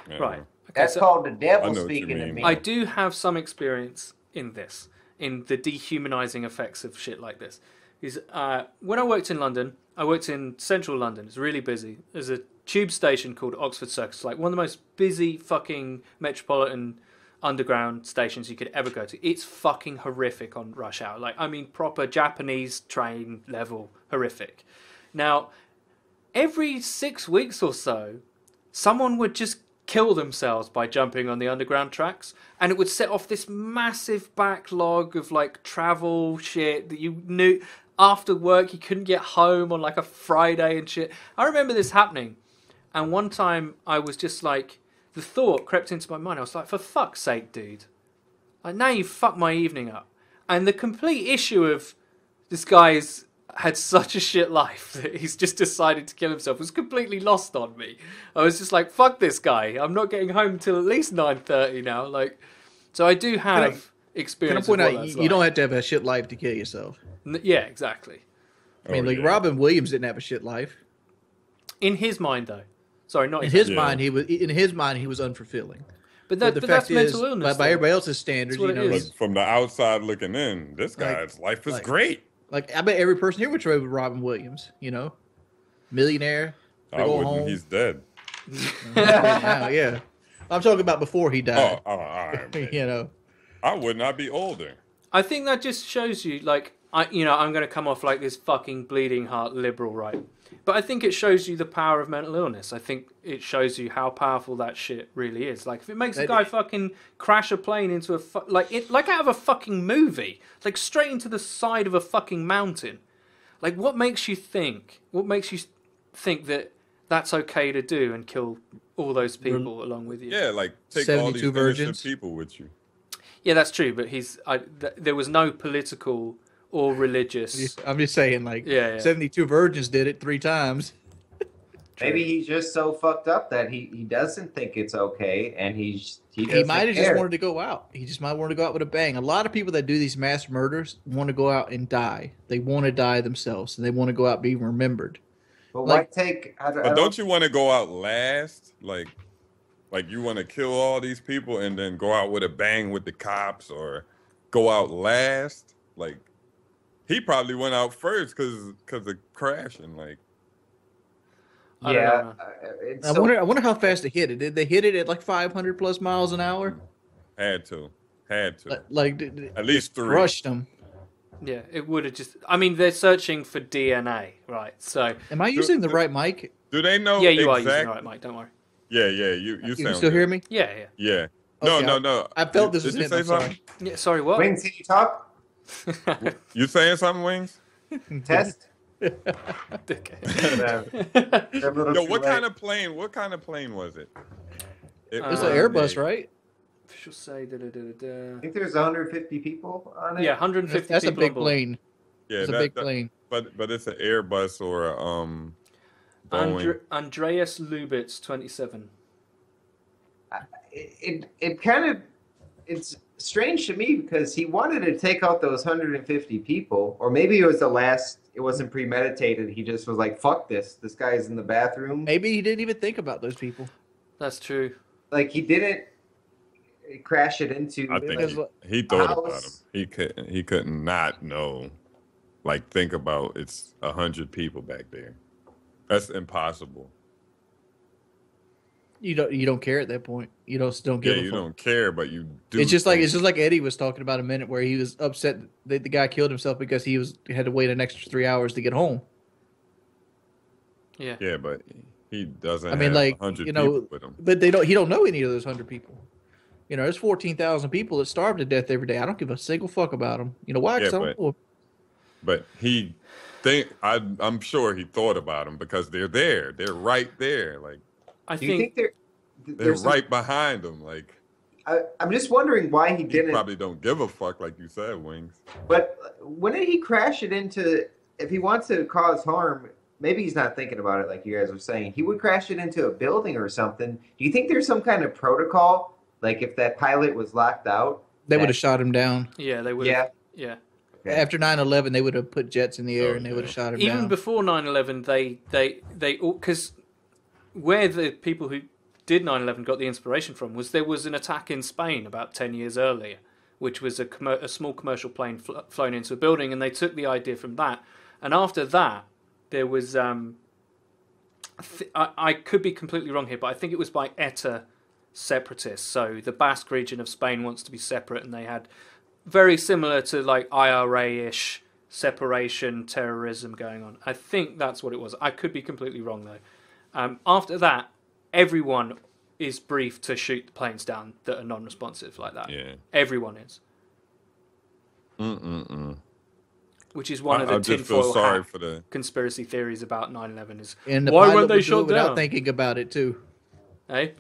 Yeah. Right. Okay, That's so called the I devil know what you speaking to mean. me. I do have some experience in this, in the dehumanizing effects of shit like this. When I worked in London, I worked in central London. It's really busy. There's a tube station called Oxford Circus, like one of the most busy fucking metropolitan underground stations you could ever go to. It's fucking horrific on rush hour. Like, I mean, proper Japanese train level horrific. Now, every 6 weeks or so, someone would just kill themselves by jumping on the underground tracks, and it would set off this massive backlog of like travel shit that you knew. after work. He couldn't get home on like a Friday and shit. I remember this happening. And one time I was just like, the thought crept into my mind. I was like, for fuck's sake, dude. Like, now you fucked my evening up. And the complete issue of this guy's had such a shit life that he's just decided to kill himself was completely lost on me. I was just like, fuck this guy. I'm not getting home till at least 9:30 now. Like, so I do have experience. Can I point out, you don't have to have a shit life to kill yourself. Yeah, exactly. I mean, like Robin Williams didn't have a shit life. In his mind, though. Sorry, not in his mind. He was unfulfilling. But that's mental illness. By everybody else's standards, you know, from the outside looking in, this guy's life is great. Like, I bet every person here would trade with Robin Williams, you know? Millionaire. I wouldn't. Home. He's dead. Now, yeah. I'm talking about before he died. Oh, all right. You know? I would not be older. I think that just shows you, like, I'm going to come off like this fucking bleeding heart liberal, right? But I think it shows you the power of mental illness. I think it shows you how powerful that shit really is. Like, if it makes a guy fucking crash a plane into like out of a fucking movie, like straight into the side of a fucking mountain, like, what makes you think? What makes you think that that's okay to do and kill all those people along with you? Yeah, like take all these innocent people with you. Yeah, that's true. But there was no political or religious. I'm just saying, like, 72 virgins did it 3 times. Maybe he's just so fucked up that he doesn't think it's okay, and he might have just wanted to go out. He just might want to go out with a bang. A lot of people that do these mass murders want to go out and die. They want to die themselves, and they want to go out being remembered. But why take? Don't you want to go out last? Like you want to kill all these people and then go out with a bang with the cops, or go out last? Like, he probably went out first because of crashing. Like, yeah, I wonder how fast they hit it. Did they hit it at like 500 plus miles an hour? Had to. Like at least 3. Rushed them. Yeah, it would have just. I mean, they're searching for DNA, right? So, am I using the right mic? Do they know? Yeah, you are using the right mic. Don't worry. Yeah. You can sound still good. hear me? Yeah. Yeah. Okay, No. I felt this was Did you say something? Yeah. Sorry. What? Wings, can you talk? You saying something, Wings? Test. Yo, what kind of plane? What kind of plane was it? It was an Airbus, right? Official say I think there's 150 people on it. Yeah, 150. That's a big plane. Yeah, it's a big plane. But it's an Airbus or a Boeing. Andreas Lubitz, 27. It kind of, it's strange to me because he wanted to take out those 150 people, or maybe it was the last. It wasn't premeditated. He just was like, "Fuck this! This guy's in the bathroom." Maybe he didn't even think about those people. That's true. Like, he didn't crash it into. I think he thought about him. He could not know. Like, think about it's 100 people back there. That's impossible. You don't care at that point. You don't give a fuck. You don't care, but you do. It's just like Eddie was talking about a minute where he was upset that the guy killed himself because he had to wait an extra 3 hours to get home. Yeah. Yeah, but he doesn't. I mean, like, 100 you know, people with him. but he don't know any of those 100 people. You know, there's 14,000 people that starve to death every day. I don't give a single fuck about them. You know why? But I'm sure he thought about them because they're there. They're right there. Like, do you think they're right behind him? Like, I'm just wondering why he didn't. Probably don't give a fuck, like you said, Wings. But when did he crash it into? If he wants to cause harm, maybe he's not thinking about it like you guys were saying. He would crash it into a building or something. Do you think there's some kind of protocol? Like, if that pilot was locked out, they would have shot him down. Yeah, they would. Yeah. Okay. After 9/11, they would have put jets in the air and they would have shot him down. Even before 9/11, they because where the people who did 9/11 got the inspiration from was there was an attack in Spain about 10 years earlier, which was a small commercial plane flown into a building, and they took the idea from that. And after that, there was I could be completely wrong here, but I think it was by ETA separatists. So the Basque region of Spain wants to be separate, and they had very similar to like IRA-ish separation terrorism going on. I think that's what it was. I could be completely wrong though. After that, everyone is briefed to shoot the planes down that are non-responsive like that. Yeah. Everyone is. which is one of the I just feel tinfoil sorry hat for the. conspiracy theories about 9/11 is And the why pilot weren't they would do it shot without down? thinking about it too. Hey,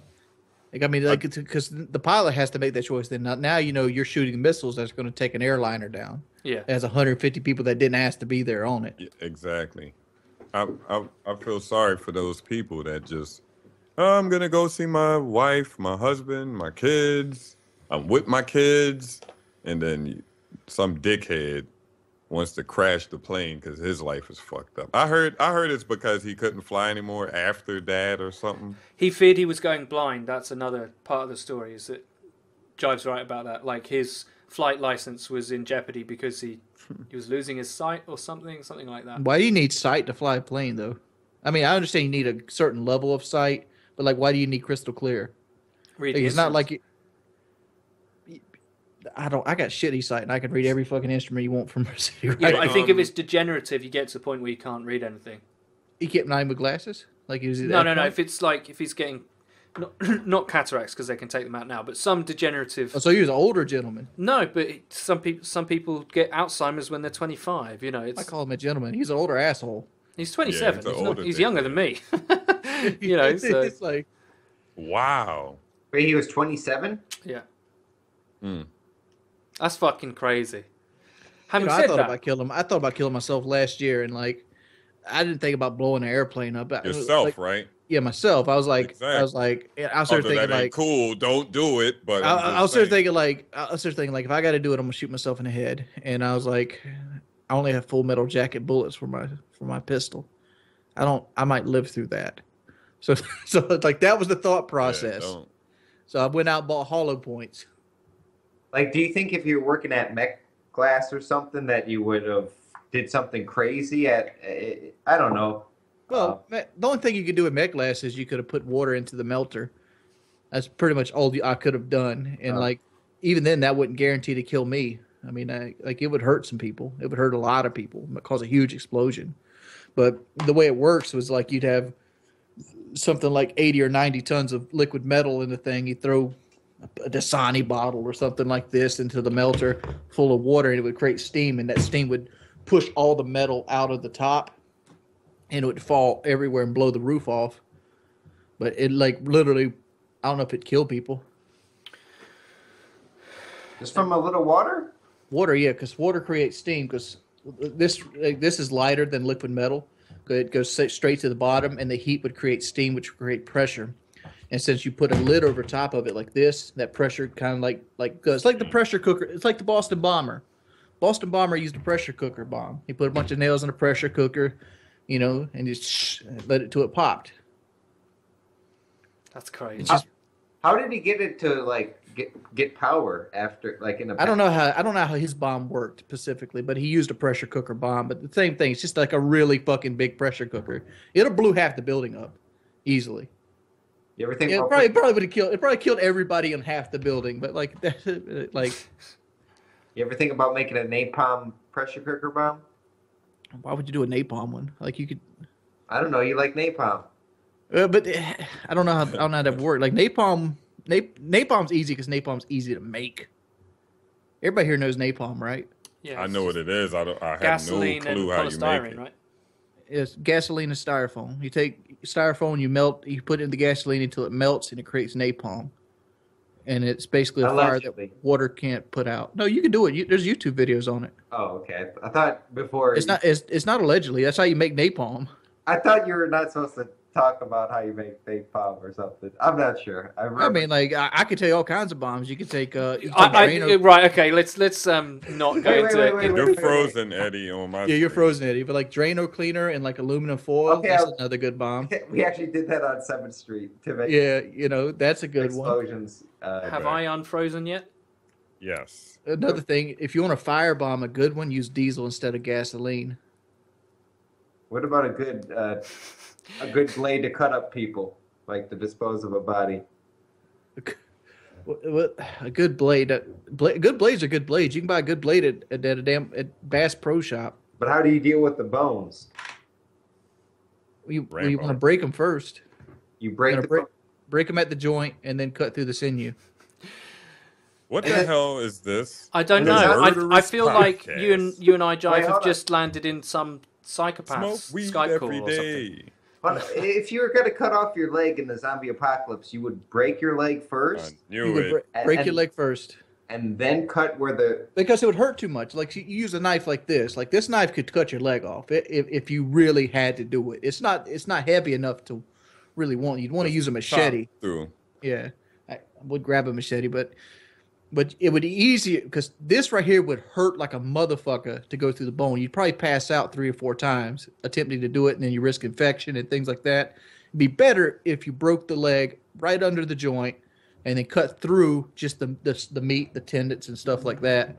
Like, I mean, like, because the pilot has to make that choice. Then now you know you're shooting missiles that's going to take an airliner down. yeah. It has 150 people that didn't ask to be there on it. Yeah, exactly. I feel sorry for those people that just. "Oh, I'm gonna go see my wife, my husband, my kids. I'm with my kids, and then some dickhead wants to crash the plane because his life is fucked up. I heard it's because he couldn't fly anymore after that or something. He feared he was going blind. That's another part of the story. Is that Jive's right about that? Like his flight license was in jeopardy because he was losing his sight or something like that. Why do you need sight to fly a plane, though? I mean, I understand you need a certain level of sight, but like, why do you need crystal clear? Like, it's not like I got shitty sight, and I can read every fucking instrument you want from Mercedes. Right? Yeah, but I think if it's degenerative, you get to the point where you can't read anything. He kept nine with glasses, like he was. No. If he's getting not cataracts because they can take them out now, but some degenerative. Oh, so he was an older gentleman. No, but some people get Alzheimer's when they're 25. You know, I call him a gentleman. He's an older asshole. He's 27. Yeah, he's younger than me. You know, so it's like, Wow. Wait, he was 27? yeah, Mm. that's fucking crazy. Having I said thought that, about killing him. I thought about killing myself last year, and like, I didn't think about blowing an airplane up. Yourself, Like, right? yeah, myself. I was like, Exactly. I was Although thinking that ain't like, cool, don't do it. But I was thinking like, if I got to do it, I'm gonna shoot myself in the head. And I was like, I only have full metal jacket bullets for my pistol. I might live through that. So it's like that was the thought process. Yeah, So I went out and bought hollow points. Like, do you think if you're working at Mech Glass or something that you would have did something crazy at, I don't know. Well, the only thing you could do with mech glass is you could have put water into the melter. That's pretty much all I could have done. And like, even then, that wouldn't guarantee to kill me. I mean, it would hurt some people. It would hurt a lot of people. It would cause a huge explosion. But the way it works was like you'd have something like 80 or 90 tons of liquid metal in the thing. You throw a Dasani bottle or something like this into the melter full of water, and it would create steam, and that steam would push all the metal out of the top, and it would fall everywhere and blow the roof off. But it like literally, I don't know if it killed people. Just from a little water? Water, yeah, because water creates steam. Because this is lighter than liquid metal. It goes straight to the bottom, and the heat would create steam, which would create pressure. And since you put a lid over top of it like this, that pressure kind of like it's like the pressure cooker. It's like the Boston Bomber. Boston Bomber used a pressure cooker bomb. He put a bunch of nails in a pressure cooker, you know, and just let it till it popped. that's crazy. How did he get it to like get power after like in a? I don't know how his bomb worked specifically, but he used a pressure cooker bomb. But the same thing, it's just like a really fucking big pressure cooker. It'll blew half the building up easily. You ever think? Yeah, it probably would have killed. It probably killed everybody in half the building. But like that, like. You ever think about making a napalm pressure cooker bomb? Why would you do a napalm one? Like you could. I don't know. You like napalm? But I don't know how that works. Like napalm's easy because napalm's easy to make. Everybody here knows napalm, right? Yeah, I know what it is. I have no gasoline clue and how you make polystyrene, it. right? It's gasoline and styrofoam. You take styrofoam, you put it in the gasoline until it melts, and it creates napalm. And it's basically a fire that water can't put out. No, you can do it. There's YouTube videos on it. Oh, okay. I thought before. It's not allegedly. That's how you make napalm. I thought you were not supposed to talk about how you make napalm or something. I'm not sure. I mean, like I could tell you all kinds of bombs. You could take. Right. Okay. Let's not go into. You're frozen, Eddie, on my. Yeah, you're frozen, Eddie. But like Drano cleaner and like aluminum foil, Okay, that's another good bomb. We actually did that on 7th Street to make Yeah, you know that's a good one. explosions. Have I unfrozen yet? Yes. Another thing, if you want a firebomb, a good one, use diesel instead of gasoline. What about a good blade to cut up people, like to dispose of a body? A good blade. Good blades are good blades. You can buy a good blade at Bass Pro Shop. But how do you deal with the bones? You want to break them first. You break break them at the joint and then cut through the sinew. What the hell is this? I don't The know. I Murderous feel like Podcast. you and I, Jive, Wait, have hold on. just landed in some Smoke psychopath's weed Skype call every or something. day. But if you were gonna cut off your leg in the zombie apocalypse, you would break your leg I first, You knew would it. break your leg first. and then cut where the. Because it would hurt too much. Like you use a knife like this. Like this knife could cut your leg off if you really had to do it. It's not heavy enough to really want. You'd want to use a machete. Chop through. Yeah, I would grab a machete, but it would be easier because this right here would hurt like a motherfucker to go through the bone. You'd probably pass out 3 or 4 times attempting to do it, and then you risk infection and things like that. It'd be better if you broke the leg right under the joint and then cut through just the meat, the tendons, and stuff like that.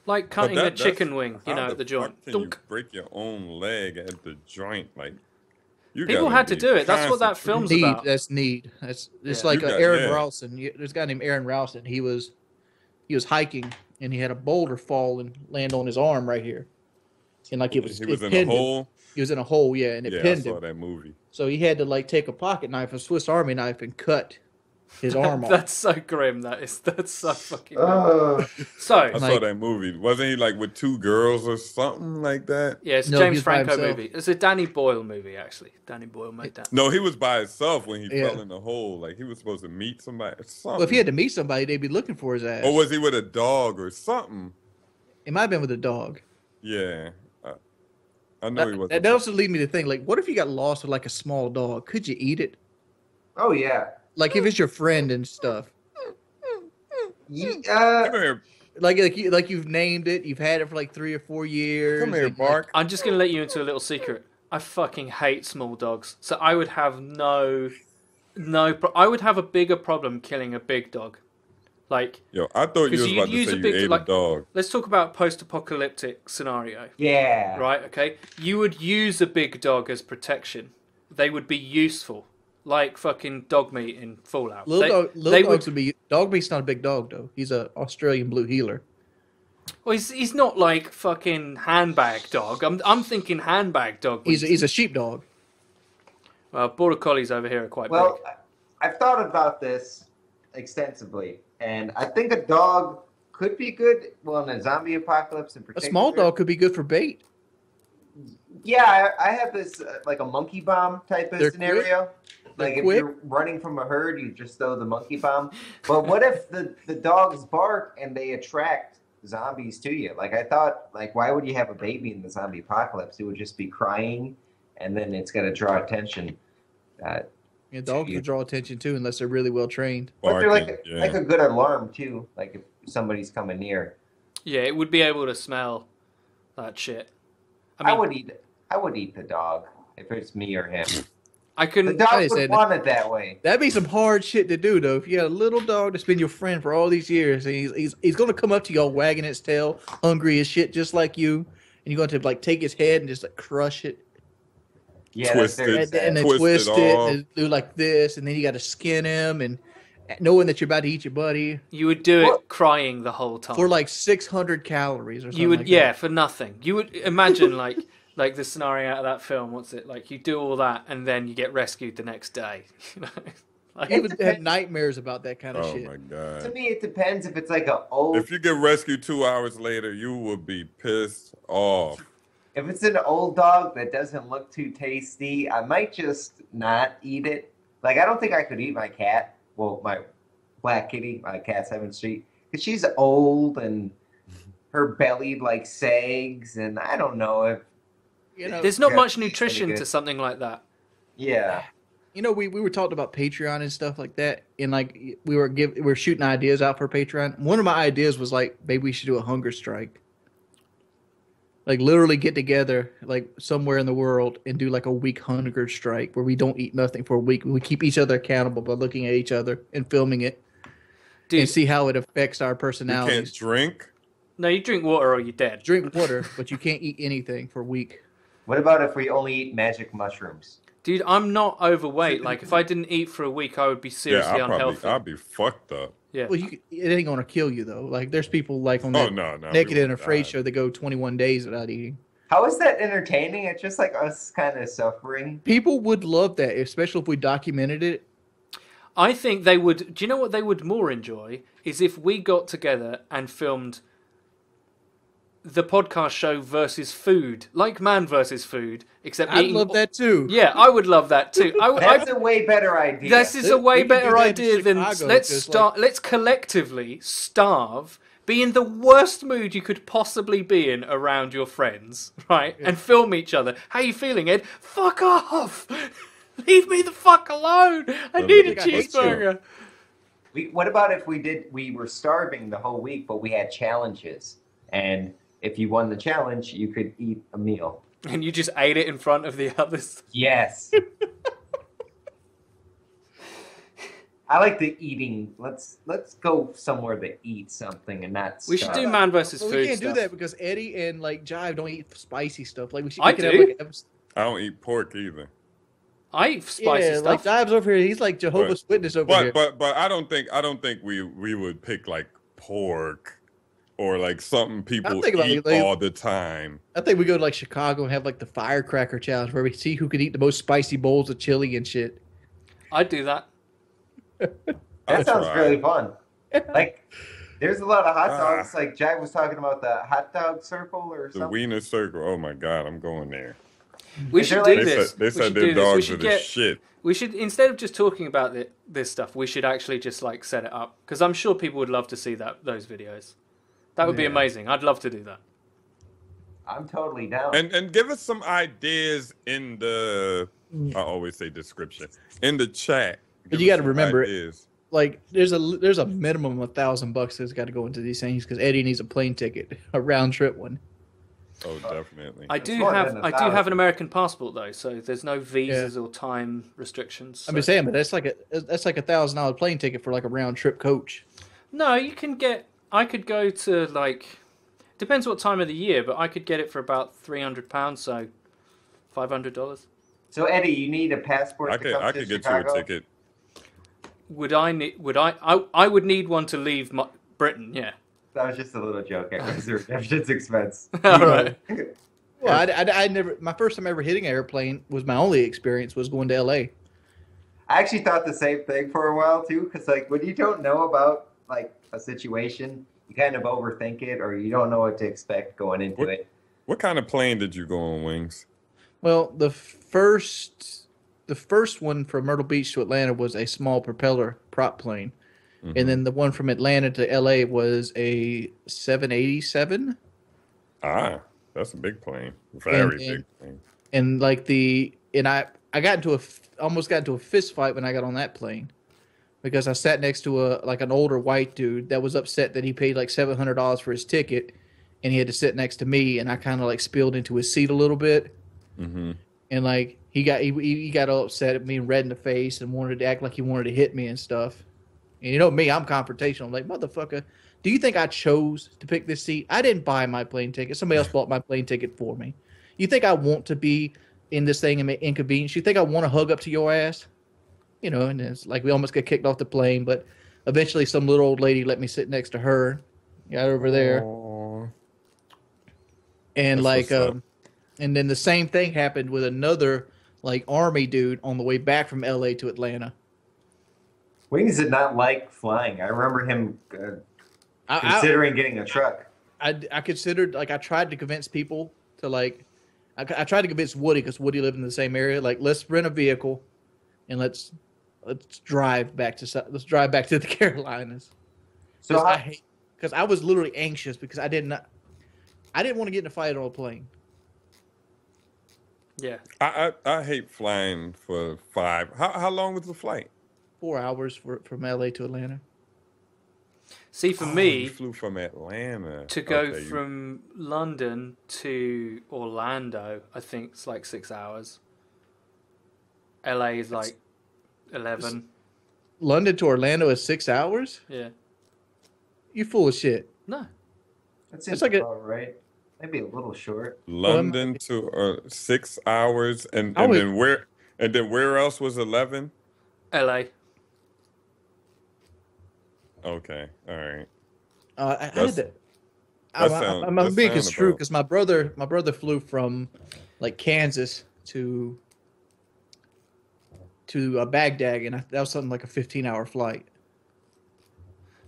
Like cutting a chicken wing, How at the joint. Fuck can you break your own leg at the joint? Like People had to do it. That's what that film's about. That's need. It's Yeah. like You got- Aaron yeah. Ralston. There's a guy named Aaron Ralston. He was hiking and he had a boulder fall and land on his arm right here, and like it was. He was it in a pinned him. hole. He was in a hole, yeah, and it Yeah, I pinned saw him. that movie. So he had to like take a pocket knife, a Swiss Army knife, and cut his arm off. That's so grim. That's so fucking grim. Oh, So, I saw that movie. Wasn't he like with 2 girls or something like that? yeah, it's a No, James he's by Franco himself. movie. It's a Danny Boyle movie, actually. Danny Boyle made that. No, he was by himself when he Yeah. fell in the hole. Like he was supposed to meet somebody or something. Well, if he had to meet somebody, they'd be looking for his ass. Or was he with a dog or something? It might have been with a dog. Yeah. I know he wasn't. That also lead me to think, like, what if you got lost with like a small dog? Could you eat it? oh yeah. Like if it's your friend and stuff. Come here. Like you've named it, you've had it for like 3 or 4 years. Come here, and, Bark. I'm just going to let you into a little secret. I fucking hate small dogs. So I would have I would have a bigger problem killing a big dog. Like, Yo, I thought you 'cause was you'd about to use say a you big- ate like- a dog. let's talk about post-apocalyptic scenario. Yeah. Right, okay? You would use a big dog as protection. They would be useful. Like fucking dog meat in Fallout. Little they dogs would be. Dog meat's not a big dog though. He's a Australian blue heeler. Well, he's not like fucking handbag dog. I'm thinking handbag dog. He's a sheepdog. Well, border collies over here are quite Well, big. I've thought about this extensively, and I think a dog could be good. Well, in a zombie apocalypse in A particular. small dog could be good for bait. Yeah, I have this like a monkey bomb type of They're scenario. They're Like if quick. you're running from a herd, you just throw the monkey bomb. But what if the dogs bark and they attract zombies to you? Like I thought, like why would you have a baby in the zombie apocalypse? It would just be crying, and then it's going to draw attention. Yeah, dogs you. will draw attention too unless they're really well trained. But they're like Barking, yeah. like a good alarm too. Like if somebody's coming near, Yeah, it would be able to smell that shit. I would eat the dog if it's me or him. I The couldn't. dog I would said- want it that way. That'd be some hard shit to do though. If you had a little dog that's been your friend for all these years, and he's gonna come up to you all wagging its tail, hungry as shit, just like you, and you're going to like take his head and just like crush it, Yeah, Twist that's very it. sad. and then Twist twist it it, off. and do like this, and then you got to skin him, and knowing that you're about to eat your buddy You would do it Well- crying the whole time. for like 600 calories or something. You would, like yeah, that. for nothing. You would imagine like the scenario out of that film. What's it like? You do all that and then you get rescued the next day. You know, like, You would have nightmares about that kind of Oh shit. my To god. me, it depends if it's like a old. If you get rescued 2 hours later, you will be pissed off. If it's an old dog that doesn't look too tasty, I might just not eat it. Like, I don't think I could eat my cat. Well, my black kitty, my cat 7th Street. Because she's old and her belly, like, sags. And I don't know if. You know, there's not Yeah, much it's pretty nutrition good. to something like that. Yeah. we were talking about Patreon and stuff like that, and like we were shooting ideas out for Patreon. One of my ideas was like, maybe we should do a hunger strike. Like literally get together like somewhere in the world and do like a week hunger strike where we don't eat nothing for a week. We keep each other accountable by looking at each other and filming it Dude, and see how it affects our You can't personalities. drink. no, you drink water or you're dead. Drink water, but you can't eat anything for a week. What about if we only eat magic mushrooms? Dude, I'm not overweight. Like, if I didn't eat for a week, I would be seriously unhealthy. I'll be fucked up. Yeah. Well, it ain't gonna kill you though. Like there's people like on Oh that no. Naked we and would Afraid die. show that go 21 days without eating. How is that entertaining? It's just like us kind of suffering. People would love that, especially if we documented it. I think they would. Do you know what they would more enjoy? Is if we got together and filmed the podcast show versus food, like Man versus Food, except I'd eating. love that too. Yeah, I would love that too. That's a way better idea. This is a way We could do better that in idea than Chicago, let's 'cause, start. Let's collectively starve, be in the worst mood you could possibly be in around your friends, right? And film each other. How you feeling, Ed? Fuck off! Leave me the fuck alone! I need a I hate you. cheeseburger. What about if we were starving the whole week, but we had challenges, and if you won the challenge, you could eat a meal. And you just ate it in front of the others. Yes. I like the eating. Let's go somewhere to eat something and not We should do starve. Man versus Well, Food we can't stuff. do that because Eddie and like Jive don't eat spicy stuff. Like we I could do. Have, like, I don't eat pork either. I eat spicy yeah, like stuff. Jive's over here. He's like Jehovah's Witness over here. But I don't think we would pick like pork or like something people think about eat it, like- all the time. I think we go to like Chicago and have like the firecracker challenge where we see who can eat the most spicy bowls of chili and shit. I'd do that. That sounds try. really fun. Like, there's a lot of hot dogs. Like Jack was talking about the hot dog circle or The something. Wiener Circle. Oh my God, I'm going there. We Is should there, do like- this. They We said should their do this. We dogs should are the get. shit. We should, instead of just talking about this stuff, we should actually just like set it up, because I'm sure people would love to see those videos. That would be Yeah. amazing. I'd love to do that. I'm totally down. And give us some ideas in the I always say description in the chat. But Give you us gotta some remember it. ideas. Like there's a minimum of $1,000 that's got to go into these things because Eddie needs a plane ticket, a round trip one. Oh, definitely. I It's do more have than I do have 1,000. an American passport though, so there's no visas or time restrictions. I'm just saying, but that's like a $1,000 plane ticket for like a round trip coach. No, you can get. I could go to like. Depends what time of the year, but I could get it for about £300, so $500. So Eddie, you need a passport I to come could to get Chicago? you a ticket. Would I need? Would I would need one to leave Britain. Yeah. That was just a little joke at Redemption's expense. All right. Well, I never. My first time ever hitting an airplane was my only experience was going to L.A. I actually thought the same thing for a while too, because like when you don't know about like a situation, you kind of overthink it, or you don't know what to expect going into it. What kind of plane did you go on, Wings? Well, the first one from Myrtle Beach to Atlanta was a small propeller prop plane, and then the one from Atlanta to L.A. was a 787. Ah, that's a big plane. Very big plane. And like I got into almost got into a fist fight when I got on that plane because I sat next to an older white dude that was upset that he paid like $700 for his ticket and he had to sit next to me, and I kind of like spilled into his seat a little bit. Mm-hmm. And like he got all upset at me and red in the face and wanted to act like he wanted to hit me and stuff. And you know me, I'm confrontational. I'm like, motherfucker, do you think I chose to pick this seat? I didn't buy my plane ticket. Somebody else bought my plane ticket for me. You think I want to be in this thing and make inconvenience? You think I want to hug up to your ass? You know, and it's like we almost got kicked off the plane, but eventually some little old lady let me sit next to her. Got over there. Aww. And That's like what's up. and then the same thing happened with another like army dude on the way back from LA to Atlanta. Wings did not like flying. I remember him considering getting a truck. I considered, like, I tried to convince people to like I tried to convince Woody, because Woody lived in the same area, like, let's rent a vehicle and let's drive back to the Carolinas. So Because I was literally anxious because I didn't want to get in a fight on a plane. Yeah. I hate flying for 5. How long was the flight? 4 hours from LA to Atlanta. See, for You me, flew from Atlanta to go Okay, from London to Orlando, I think it's like 6 hours. LA is like 11. London to Orlando is 6 hours? Yeah. You full of shit. No. That's It's like a- about right. Maybe a little short. London to 6 hours, and I was- then where else was 11? LA. Okay, all right. I did that. sound- I'm that being sound construed about- because my brother flew from like Kansas to to Baghdad, and that was something like a 15-hour flight.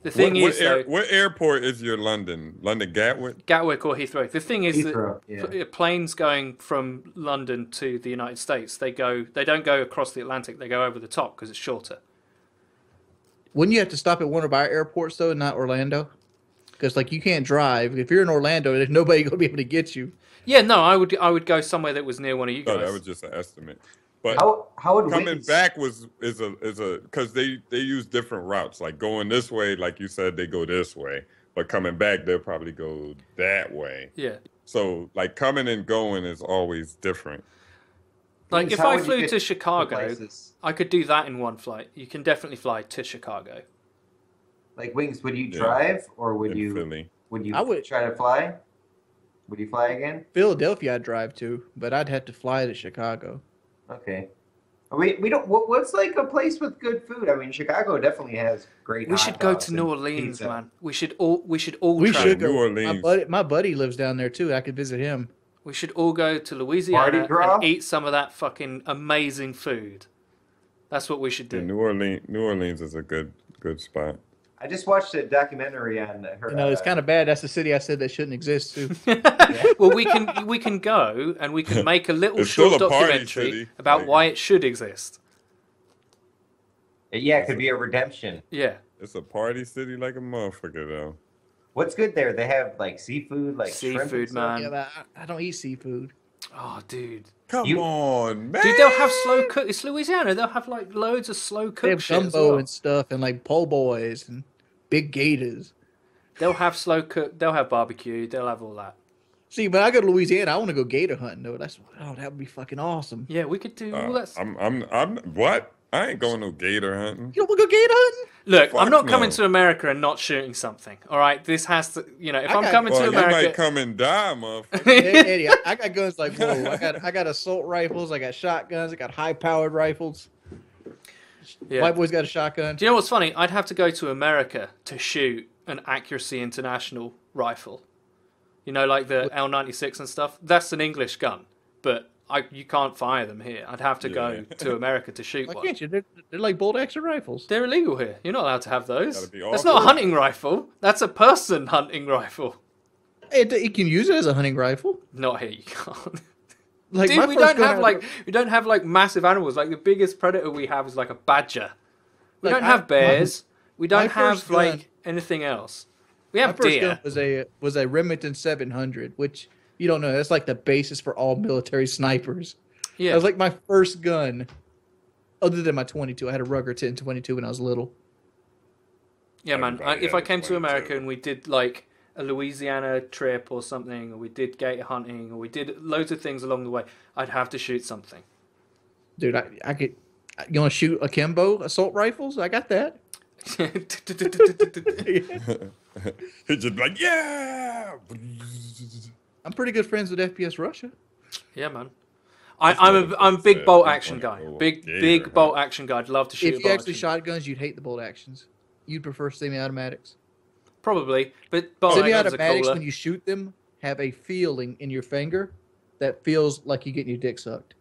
The thing is, though, what airport is your London? London Gatwick? Gatwick or Heathrow. The thing is Heathrow, that planes going from London to the United States, they don't go across the Atlantic. They go over the top because it's shorter. Wouldn't you have to stop at one of our airports though, not Orlando? Because like you can't drive. If you're in Orlando, there's nobody gonna be able to get you. Yeah, no, I would go somewhere that was near one of you guys. Oh, that was just an estimate. But how would coming Wings... back is a because they use different routes. Like going this way, like you said, they go this way. But coming back, they'll probably go that way. Yeah. So like coming and going is always different. Like Wings, if how I would you flew get to Chicago, places? I could do that in one flight. You can definitely fly to Chicago. Like Wings, would you Yeah. drive or would In you Philly. I would try to fly? Would you fly again? Philadelphia, I'd drive to, but I'd have to fly to Chicago. Okay. We don't. What's like a place with good food? I mean, Chicago definitely has great. We hot should go dogs to and New Orleans, pizza. man. We should all We try. should New go. Orleans. My buddy lives down there too. I could visit him. We should all go to Louisiana Mardi Gras? and eat some of that fucking amazing food. That's what we should do. Yeah, New Orleans is a good spot. I just watched a documentary on her. You know, it's kind of bad. That's the city I said that shouldn't exist too. Well, we can go and we can make a little It's still short a party documentary city. about Like- why it should exist. Yeah, it could be a redemption. Yeah. It's a party city like a motherfucker though. What's good there? They have like seafood, like shrimp and Seafood, stuff. man. Yeah, but I don't eat seafood. Oh, dude. Come You- on, man. Dude, they'll have slow cook. It's Louisiana. They'll have like loads of slow They cook have shit as gumbo well. and stuff, and like po' boys and big gators. They'll have slow cook. They'll have barbecue. They'll have all that. See, when I go to Louisiana, I want to go gator hunting though. That would be fucking awesome. Yeah, we could do all that. I'm what? I ain't going no gator hunting. You don't want to go gator hunting? Look, I'm Fuck not coming no. to America and not shooting something. All right, this has to, if I'm got- coming Well, to you might America, come and die, motherfucker. Eddie, I got guns like whoa. I got assault rifles. I got shotguns. I got high powered rifles. yeah. White boy's got a shotgun. Do you know what's funny? I'd have to go to America to shoot an Accuracy International rifle. You know, like the L96 and stuff. That's an English gun, but you can't fire them here. I'd have to go Yeah. to America to shoot Why one. can't you? They're like bolt action rifles. They're illegal here. You're not allowed to have those. Gotta be That's not a off-road. hunting rifle. That's a person hunting rifle. You can use it as a hunting rifle. Not here. You can't. Like Dude, my we first don't gun have I- we don't have like massive animals. Like the biggest predator we have is like a badger. We Like, don't have bears. We don't my have first gun- like anything else. We My have first deer. gun was a Remington 700, which you don't know. That's like the basis for all military snipers. Yeah. That was like my first gun, other than my 22. I had a Ruger 1022 when I was little. Yeah, man. Everybody If I had a came to 22. America and we did like a Louisiana trip or something, or we did gator hunting, or we did loads of things along the way, I'd have to shoot something. Dude, I could. You want to shoot akimbo assault rifles? I got that. He's just like, yeah. I'm pretty good friends with FPS Russia. Yeah, man. I'm a big said, bolt I action guy. wanna go Big gator bolt action guy. I'd love to shoot. If a you bolt actually action. shotguns, you'd hate the bolt actions. You'd prefer semi-automatics. Probably, but bolt actions are Semi-automatics, cooler. when you shoot them, have a feeling in your finger that feels like you're getting your dick sucked.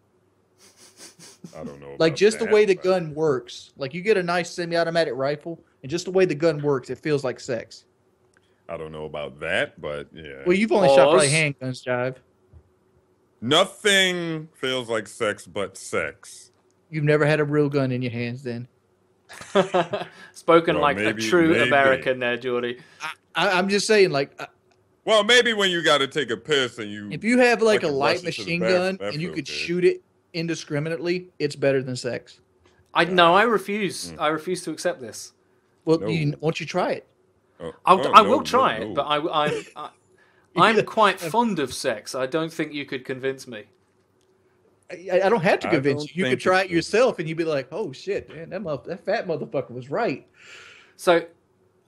I don't know. Like about just the that, way the but- gun works. Like you get a nice semi-automatic rifle, and just the way the gun works, it feels like sex. I don't know about that, but yeah. Well, you've only shot probably Pause. handguns, Jive. Nothing feels like sex but sex. You've never had a real gun in your hands, then. Spoken Well, like a maybe- true maybe. American there, Geordie. I'm just saying, like, Well, maybe when you got to take a piss and you. if you have like a Fucking light rush into the machine bathroom, gun that and you feels could good. shoot it indiscriminately, it's better than sex. I refuse. I refuse to accept this. Well, No. won't you try it? Oh, I no, will try no, it, no. but I'm quite fond of sex. I don't think you could convince me. I don't have to I convince don't you. You think could try it's it yourself, and you'd be like, "Oh shit, man, that fat motherfucker was right." So,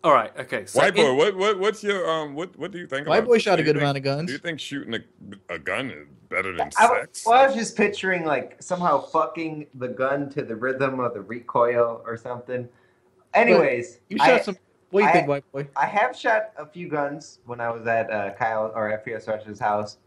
all right, okay. So White boy, what's your what do you think? White about boy shot do a you good think- amount of guns. Do you think shooting a gun is better than I sex? was just picturing like somehow fucking the gun to the rhythm of the recoil or something. Anyways, You shot some. What do you I- think, white boy? I have shot a few guns when I was at Kyle or FPS Rush's house.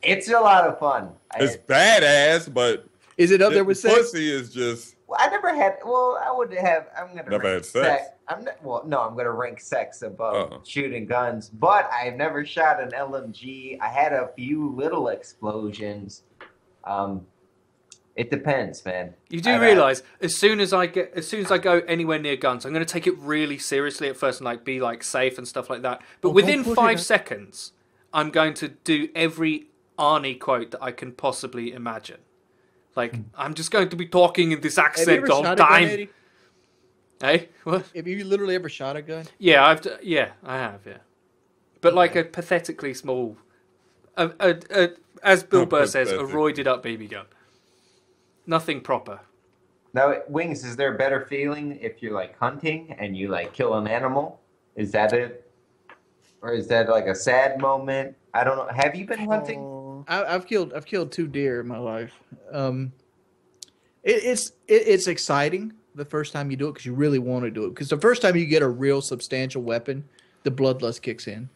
It's a lot of fun. It's badass, but Is it up there with sex? Pussy is just. Well, I never had. Well, I would have. I'm gonna Never rank had sex? I'm not. Well, no, I'm gonna rank sex above Uh-oh. shooting guns. But I've never shot an LMG. I had a few little explosions. It depends, man. You do realize as soon as I go anywhere near guns, I'm going to take it really seriously at first and like be like safe and stuff like that. But within 5 seconds, I'm going to do every Arnie quote that I can possibly imagine. Like I'm just going to be talking in this accent the whole time. Hey, what? Have you literally ever shot a gun? Yeah, I have. Yeah, but like a pathetically small, as Bill Burr says, a roided up BB gun. Nothing proper. Now, Wings, is there a better feeling if you're like hunting and you like kill an animal? Is that it? Or is that like a sad moment? I don't know. Have you been hunting? I've killed 2 deer in my life. It's exciting the first time you do it because you really want to do it. Because the first time you get a real substantial weapon, the bloodlust kicks in.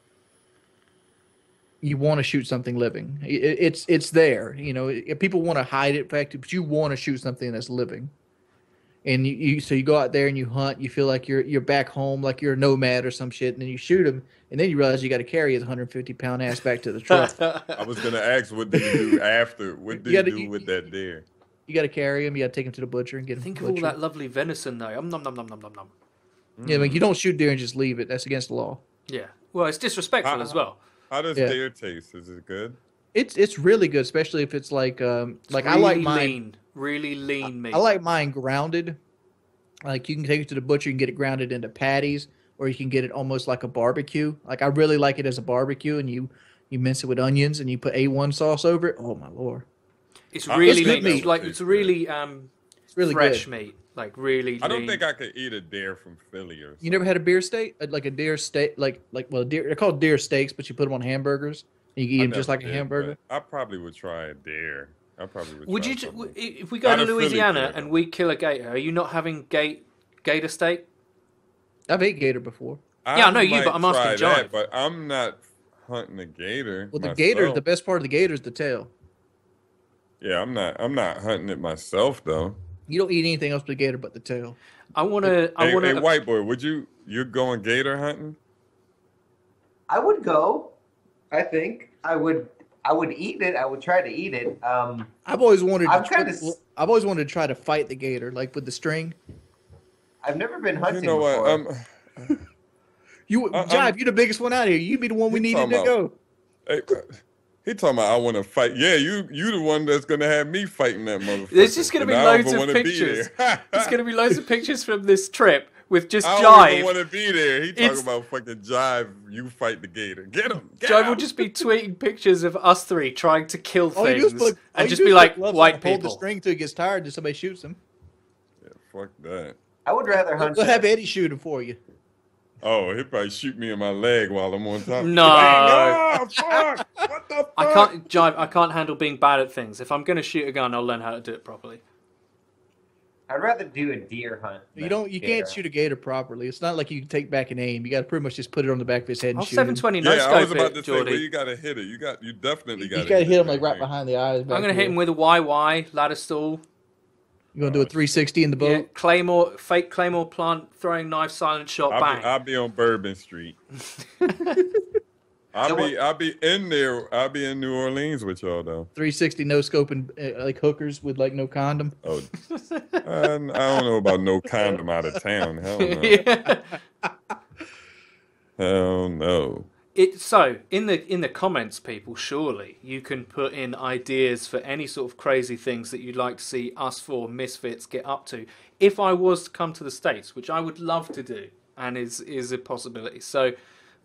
You want to shoot something living. It's there. You know, people want to hide it, but you want to shoot something that's living. And so you go out there and you hunt. You feel like you're back home, like you're a nomad or some shit, and then you shoot him, and then you realize you got to carry his 150-pound ass back to the truck. I was gonna ask, what did you do after? What did you do with that deer? You got to carry him. You got to take him to the butcher and get him. Think of all that lovely venison, though. Nom nom nom nom nom nom. Yeah, like you don't shoot deer and just leave it. That's against the law. Yeah. Well, it's disrespectful as well. How does deer taste? Is it good? It's really good, especially if it's like really I like mine really lean meat. I like mine grounded. Like you can take it to the butcher and get it grounded into patties, or you can get it almost like a barbecue. Like I really like it as a barbecue, and you mince it with onions and you put A1 sauce over it. Oh my lord! It's really good lean. meat. It's really fresh good. meat. Like really. I don't lean. think I could eat a deer from Philly or something. You never had a beer steak, like a deer steak, deer. They're called deer steaks, but you put them on hamburgers. And you can eat them just like a hamburger. I probably would try a deer. Would you? If we go to Louisiana and we kill a gator, are you not having gator steak? I've ate gator before. I know you, but I'm asking John. But I'm not hunting a gator. Well, the best part of the gator is the tail. Yeah, I'm not hunting it myself though. You don't eat anything else with gator but the tail. I want to. Hey, white boy, you're going gator hunting? I would go. I think I would eat it. I would try to eat it. I've always wanted to try to fight the gator, like with the string. I've never been hunting. You know before. what? Jive, you're the biggest one out here. You be the one we needed to go. Hey, he talking about I want to fight. Yeah, you the one that's gonna have me fighting that motherfucker. There's just gonna be loads of pictures. There's gonna be loads of pictures from this trip with just Jive. I don't even want to be there. He talking about fucking Jive. You fight the gator. Get him. Jive will just be tweeting pictures of us 3 trying to kill things and just be like white people. Hold the string till he gets tired and somebody shoots him. Yeah, fuck that. I would rather hunt. We'll have Eddie shoot him for you. Oh, he'll probably shoot me in my leg while I'm on top. No. Oh, fuck. What the fuck? I can't handle being bad at things. If I'm going to shoot a gun, I'll learn how to do it properly. I'd rather do a deer hunt. You can't shoot a gator properly. It's not like you can take back and aim. You got to pretty much just put it on the back of his head and shoot 720 him. no scope I was about to say, Jordy. well, you got to hit it. You definitely got to. You got to hit him like right behind the eyes. I'm going to hit him with a YY ladder stool. You gonna do a 360 in the boat? Yeah, fake Claymore plant, throwing knife, silent shot, bang. I'll be on Bourbon Street. I'll be in there. I'll be in New Orleans with y'all though. 360 no scoping like hookers with like no condom. Oh, I don't know about no condom out of town. Hell no. Yeah. Hell no. So in the comments, people, surely you can put in ideas for any sort of crazy things that you'd like to see us 4 misfits get up to. If I was to come to the States, which I would love to do, and is a possibility. So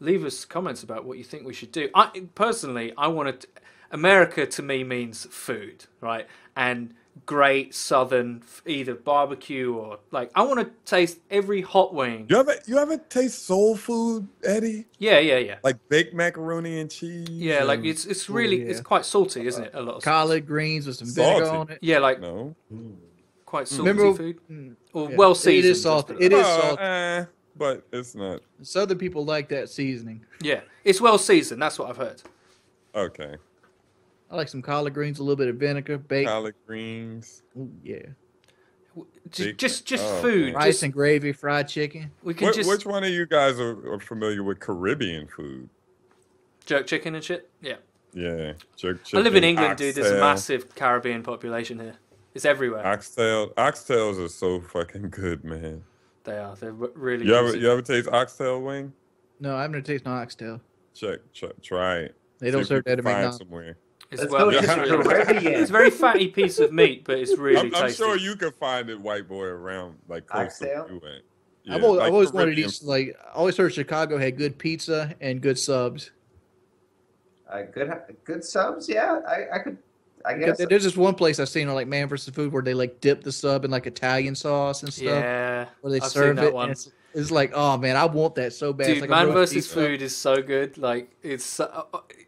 leave us comments about what you think we should do. Personally, I want to. America to me means food, right? And great southern either barbecue or like I want to taste every hot wing. You ever taste soul food, Eddie? Yeah. Like baked macaroni and cheese. Yeah, like it's really it's quite salty, isn't it? A lot of collard greens with some vinegar on it. Yeah, like no, quite salty food or well seasoned. It is salty. It is salty, but it's not. Southern people like that seasoning. Yeah, it's well seasoned. That's what I've heard. Okay. I like some collard greens, a little bit of vinegar, bacon. Collard greens. Ooh, yeah. Just Oh, food. man. Rice and gravy, fried chicken. We can just Which one of you guys are familiar with Caribbean food? jerk chicken and shit. Yeah. Yeah, jerk I chicken. live in England, dude. There's a oxtail. massive Caribbean population here. It's everywhere. Oxtails are so fucking good, man. They are. They're really You juicy. ever taste oxtail wing? No, I'm gonna taste no oxtail. Try it. They don't See if serve you that can at find McDonald's. somewhere. It's Let's well, go it's, to the really, Caribbean. it's a very fatty piece of meat, but it's really I'm tasty. sure you can find it, white boy, around like close to Oxtail? where you at. Yeah, I've always wanted to Caribbean eat, like, I always heard Chicago had good pizza and good subs. Good subs, yeah. I guess. There's this one place I've seen on like Man vs. Food where they like dip the sub in like Italian sauce and stuff. Yeah, Where they I've serve seen that it. one. And it's like, oh man, I want that so bad. Dude, It's like a Man roast vs. beef. Food is so good. Like it's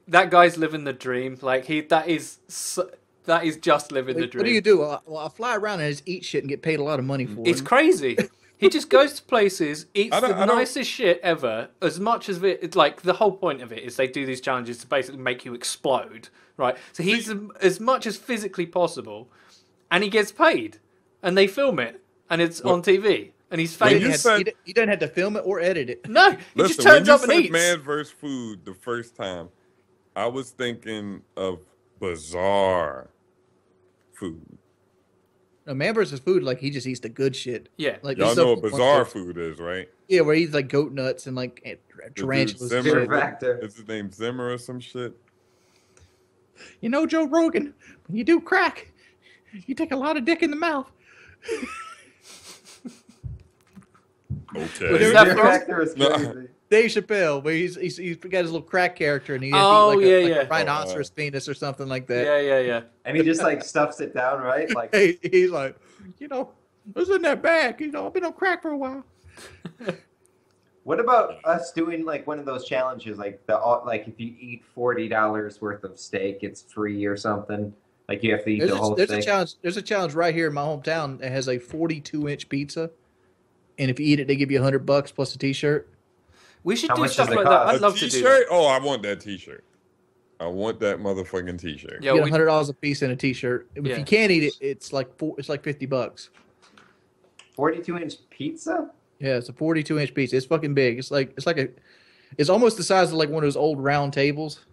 that guy's living the dream. Like that is just living the What dream. do you do? Well, I fly around and just eat shit and get paid a lot of money for It's it. crazy. He just goes to places, eats I the don't- nicest shit ever. As much as it's like the whole point of it is they do these challenges to basically make you explode, right? So he's as much as physically possible, and he gets paid, and they film it, and it's on TV, and he's When famous. He doesn't have to film it or edit it. No, he Listen, just turns when up you and said eats. Man vs. Food the first time, I was thinking of bizarre food. No, Man vs. Food, like he just eats the good shit. Yeah. Like Y'all this know what stuff- bizarre food is, right? Yeah, where he eats like goat nuts and like The dude tarantulas. And Zimmer, shit. Factor. is his name Zimmer or some shit? You know, Joe Rogan, when you do crack, you take a lot of dick in the mouth. Okay. What is that Fear from? Factor is No. crazy. Dave Chappelle, where he's got his little crack character and he has Oh, to eat yeah, like yeah. a rhinoceros penis or something like that. Yeah. And he just like stuffs it down, right? Like He's like, you know, this isn't that bad. You know, I've been on crack for a while. what about us doing like one of those challenges, like like if you eat $40 worth of steak, it's free or something. Like you have to eat the whole There's steak. a challenge. There's a challenge right here in my hometown that has a 42-inch pizza, and if you eat it, they give you $100 plus a T-shirt. We should How do much stuff does it like that. cost? I'd love to do T-shirt? that. Oh, I want that T-shirt. I want that motherfucking T-shirt. Yeah, You we, get $100 a piece in a T-shirt. If Yeah. you can't eat it, it's like $50. 42-inch pizza? Yeah, it's a 42-inch pizza. It's fucking big. It's almost the size of like one of those old round tables,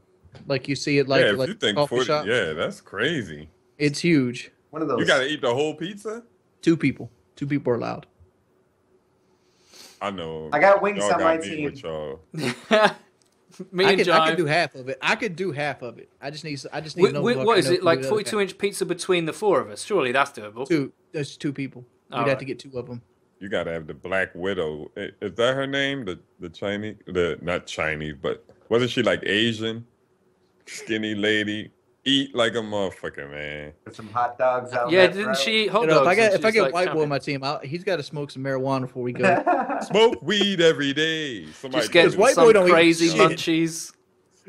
like you see it like yeah, if like you think coffee 40, shops. yeah, that's crazy. It's huge. One of those. You got to eat the whole pizza? 2 people. 2 people are allowed. I know. I got wings y'all on got my me team. with y'all. me I and could Jive. do half of it. I could do half of it. I just need no. What is it, like 42-inch pizza between the four of us? Surely that's doable. Two. There's 2 people. We'd All have right. to get 2 of them. You got to have the Black Widow. Is that her name? The Chinese, not Chinese, but wasn't she like Asian? Skinny lady. Eat like a motherfucker, man. With some hot dogs out. Yeah, that didn't route. she eat hot You know, dogs? if I and get she's, white boy champion? on my team, he's got to smoke some marijuana before we go. Smoke weed every day. Somebody Just get give me white some boy don't eat crazy shit. munchies.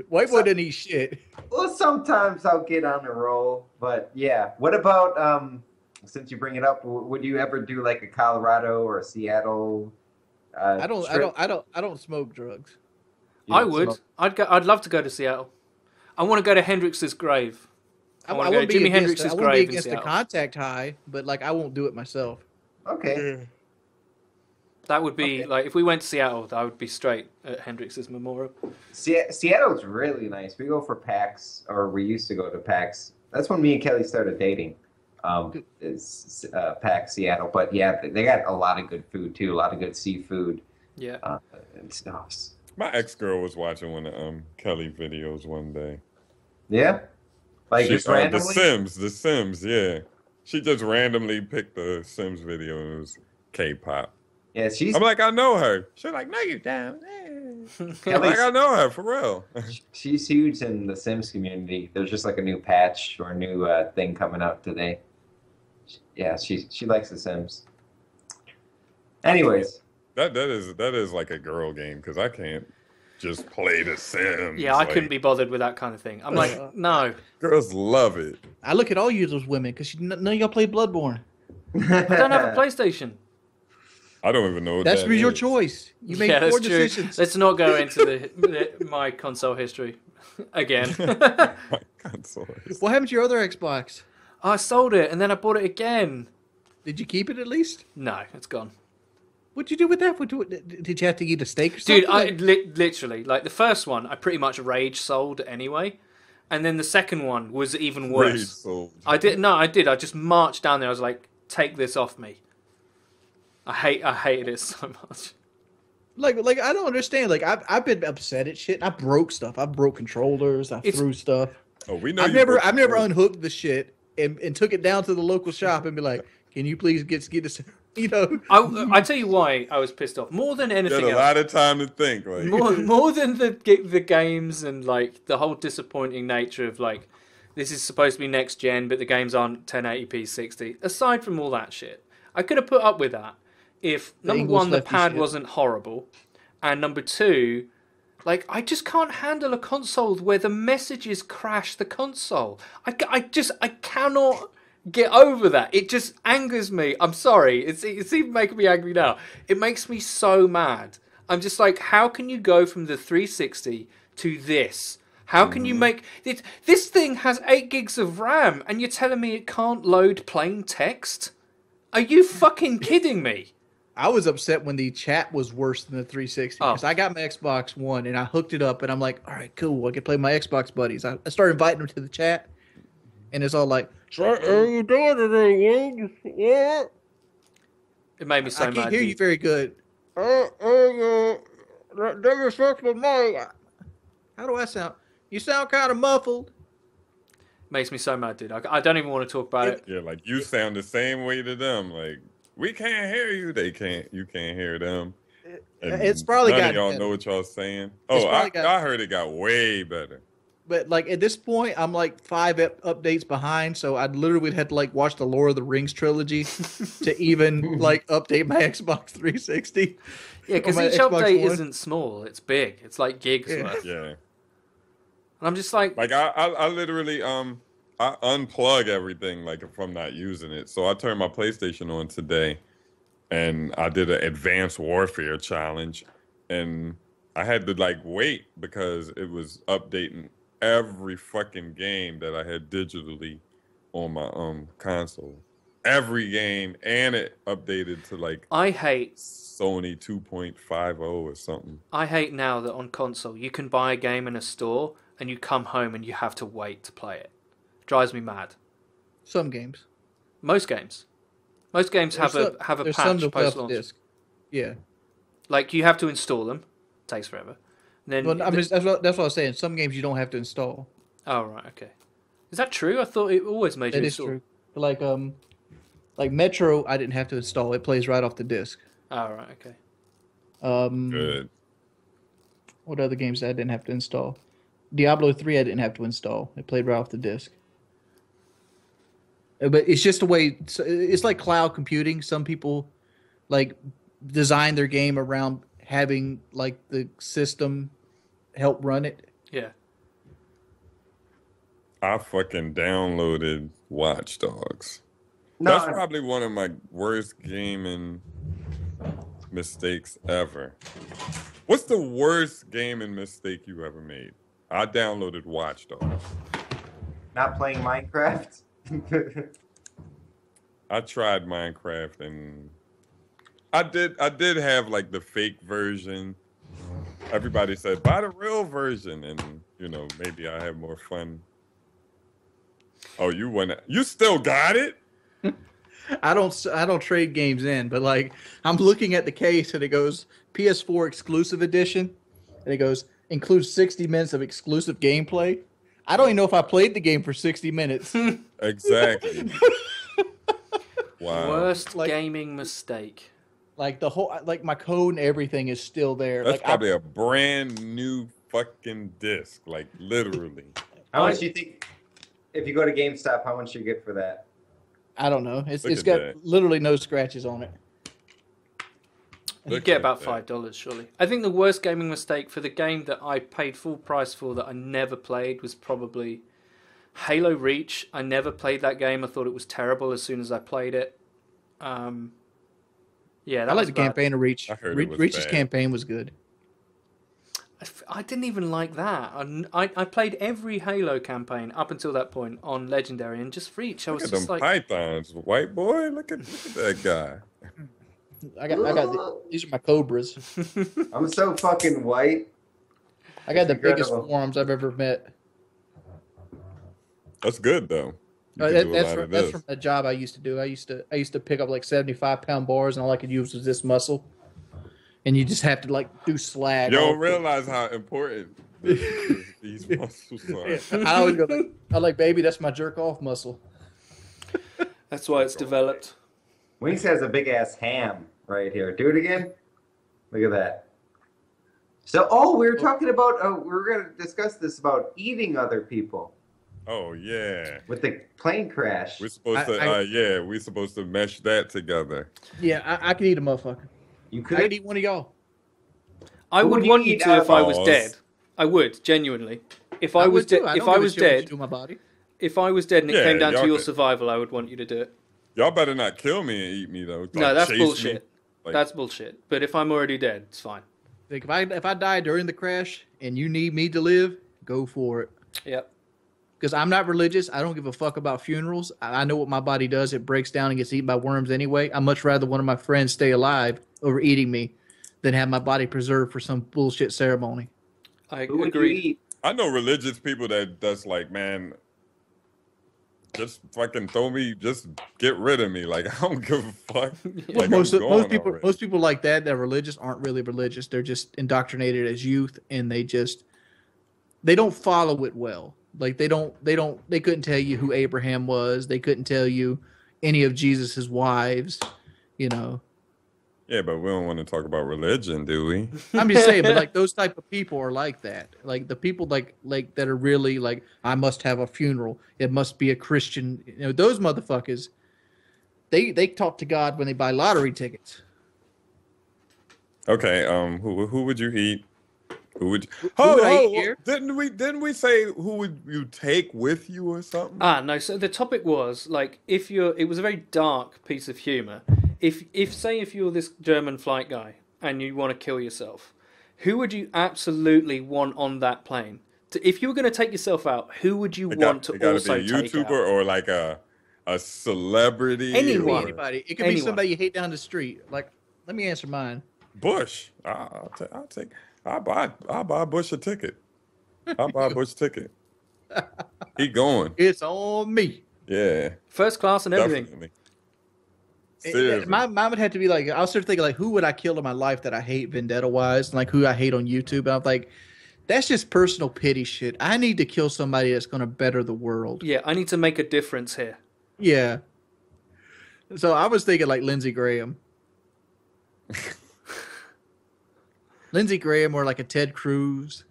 White boy didn't eat shit. Well, sometimes I'll get on a roll, but yeah. What about since you bring it up, would you ever do like a Colorado or a Seattle? I trip? don't smoke drugs. You I don't would. smoke? I'd love to go to Seattle. I want to go to Hendrix's grave. I wanna go to Jimi Hendrix's I wouldn't be grave in against the Seattle. contact high, but like I won't do it myself. Okay. That would be Okay. like if we went to Seattle, I would be straight at Hendrix's memorial. Seattle's really nice. We go for PAX, or we used to go to PAX. That's when me and Kelly started dating. Is PAX Seattle, but yeah, they got a lot of good food too. A lot of good seafood. Yeah. And stuff. My ex-girl was watching one of Kelly videos one day. Yeah. Like She, just the randomly. Sims, yeah. She just randomly picked the Sims video and it was K-pop. Yeah, she's I'm like, I know her. She's like, no, you don't. I'm like, I know her for real. she's huge in the Sims community. There's just like a new patch or a new thing coming out today. Yeah, she likes the Sims. Anyways, that is like a girl game because I can't just play the Sims. Yeah, I Like, couldn't be bothered with that kind of thing. I'm like, no. Girls love it. I look at all you those women because none of y'all play Bloodborne. I don't have a PlayStation. I don't even know what That's that your is. choice. You made Yeah, poor that's true. decisions. Let's not go into my console history. again. My console. What happened to your other Xbox? I sold it and then I bought it again. Did you keep it at least? No, it's gone. What'd you do with that? Did you have to eat a steak or something? Dude, I literally, like the first one, I pretty much rage sold anyway. And then the second one was even worse. Rage sold. I did. I just marched down there. I was like, take this off me. I hated it so much. Like I don't understand. Like I've been upset at shit. I broke stuff. I broke controllers. I threw stuff. Oh, we know. I've never unhooked the shit and took it down to the local shop and be like, can you please get this? You know. I tell you why I was pissed off more than anything Got a else. lot of time to think. Like More than the games and like the whole disappointing nature of like this is supposed to be next gen, but the games aren't 1080p 60. Aside from all that shit, I could have put up with that if number one the pad wasn't horrible, and number two, like I just can't handle a console where the messages crash the console. I cannot get over that. It just angers me. I'm sorry. It's even making me angry now. It makes me so mad. I'm just like, how can you go from the 360 to this? How can you make it? This thing has 8 gigs of RAM, and you're telling me it can't load plain text? Are you fucking kidding me? I was upset when the chat was worse than the 360 because I got my Xbox One and I hooked it up and I'm like, all right, cool. I can play my Xbox buddies. I started inviting them to the chat, and it's all like, "So, how you doing today, Wing? Yeah." It made me so mad. I can't hear you very good. How do I sound? You sound kind of muffled. Makes me so mad, dude. I don't even want to talk about it. yeah, like you sound the same way to them. Like we can't hear you. They can't. You can't hear them. And It's probably none of got y'all better. know what y'all saying. It's Oh, probably I heard it got way better. But like at this point, I'm like 5 updates behind, so I literally would have to like watch the Lord of the Rings trilogy to even like update my Xbox 360. Yeah, because my each Xbox update One. isn't small; it's big. It's like gigs worth. Yeah. And I'm just like, I literally I unplug everything like if I'm not using it. So I turned my PlayStation on today, and I did an Advanced Warfare challenge, and I had to like wait because it was updating every fucking game that I had digitally on my console. Every game, and it updated to like I hate Sony 2.50 or something. I hate now that on console you can buy a game in a store and you come home and you have to wait to play it. Drives me mad. Some games. Most games have a patch post launch. Disc. Yeah. Like you have to install them. Takes forever. And then Well, that's what I was saying. Some games you don't have to install. oh right, okay. Is that true? I thought it always made you That is install. true. Like Metro, I didn't have to install. It plays right off the disc. Oh right, okay. Good. What other games I didn't have to install? Diablo 3 I didn't have to install. It played right off the disc. But it's just a way. It's like cloud computing. Some people like design their game around having like the system help run it. Yeah. I fucking downloaded Watch Dogs. No, That's probably one of my worst gaming mistakes ever. What's the worst gaming mistake you ever made? I downloaded Watch Dogs. not playing Minecraft. I tried Minecraft and I did have like the fake version. Everybody said buy the real version, and you know maybe I have more fun. Oh, you still got it? I don't trade games in, but like I'm looking at the case and it goes PS4 exclusive edition, and it goes includes 60 minutes of exclusive gameplay. I don't even know if I played the game for 60 minutes. Exactly. Wow. Worst gaming mistake. Like the whole, like my code and everything is still there. That's like probably a brand new fucking disc, like literally. How much do you think, if you go to GameStop, how much you get for that? I don't know. It's Look at got that. literally no scratches on it. You Look get at about that. $5, surely. I think the worst gaming mistake for the game that I paid full price for that I never played was probably Halo Reach. I never played that game. I thought it was terrible as soon as I played it. Yeah, that I like was the bad. campaign of Reach. I heard it was Reach's bad. campaign was good. I didn't even like that. I played every Halo campaign up until that point on Legendary, and just for each, I Look was at just them like, pythons, white boy. Look at that guy. These are my cobras. I'm so fucking white. I got It's the biggest incredible. forearms I've ever met. That's good though. You can do a lot of That's this. from a job I used to do. I used to pick up like 75-pound bars, and all I could use was this muscle. And you just have to like do slag. You all don't realize how important these muscles are. I always go like, baby, that's my jerk off muscle. that's why it's developed. Winks has a big ass ham right here. Do it again. Look at that. So, we were talking about. We were going to discuss this about eating other people Oh yeah. with the plane crash. We're supposed to we're supposed to mesh that together. Yeah, I could eat a motherfucker. You I could. could eat one of y'all. I Who would would you want you eat to out if of I was all? dead. I would genuinely. If I was would too. dead, I if don't I give a was shit what you dead, do to my body. if I was dead and it Yeah, came down to y'all your could- survival, I would want you to do it. Y'all better not kill me and eat me though. Like, No, that's chase me. bullshit. Like- That's bullshit. But if I'm already dead, it's fine. Like if I die during the crash and you need me to live, go for it. Yep. Because I'm not religious. I don't give a fuck about funerals. I know what my body does. It breaks down and gets eaten by worms anyway. I'd much rather one of my friends stay alive over eating me than have my body preserved for some bullshit ceremony. I Who would agree. you eat? I know religious people that's like, man, just fucking throw me, just get rid of me. Like I don't give a fuck. Like, most I'm gone people already. most people like that are religious aren't really religious. They're just indoctrinated as youth, and they don't follow it well. Like they couldn't tell you who Abraham was. They couldn't tell you any of Jesus's wives. You know. Yeah, but we don't want to talk about religion, do we? I'm just saying, but like those type of people are like that. Like the people like that are really like, I must have a funeral. It must be a Christian. You know, those motherfuckers. They talk to God when they buy lottery tickets. Okay, who would you eat? Who would? Who would I eat here? Didn't we say who would you take with you or something? No. So the topic was like, it was a very dark piece of humor. If you're this German flight guy and you want to kill yourself, who would you absolutely want on that plane? If you were going to take yourself out, who would you want to also be a take YouTuber out? or like a celebrity? Anyone. or Anybody. It could be somebody you hate down the street. Like, let me answer mine. Bush. I'll buy Bush a ticket. I'll buy Bush a ticket. He going. It's on me. Yeah. First class and everything. Definitely. Seriously. Mine would have to be like, I was sort of thinking like, who would I kill in my life that I hate vendetta wise, like who I hate on YouTube. And I'm like, that's just personal pity shit. I need to kill somebody that's going to better the world. Yeah, I need to make a difference here. Yeah. So I was thinking like Lindsey Graham. Lindsey Graham or like a Ted Cruz.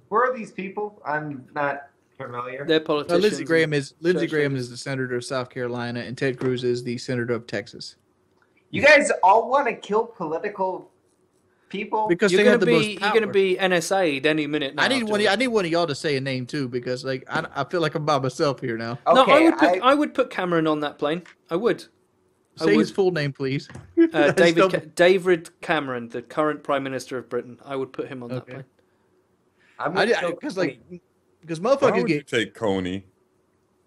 Where are these people? I'm not familiar. They're No, politicians. Lindsey Graham is Treasurers. the senator of South Carolina, and Ted Cruz is the senator of Texas. You guys all want to kill political people? Because You're they have the most you're power. gonna be NSA'd any minute now. I need one. afterwards. I need one of y'all to say a name too, because like I feel like I'm by myself here now. No, Okay, I would put Cameron on that plane. I would. Say his full name, please. David Cameron, the current Prime Minister of Britain. I would put him on that Okay. plane. I'm gonna kill Because Why motherfuckers would you get take Coney?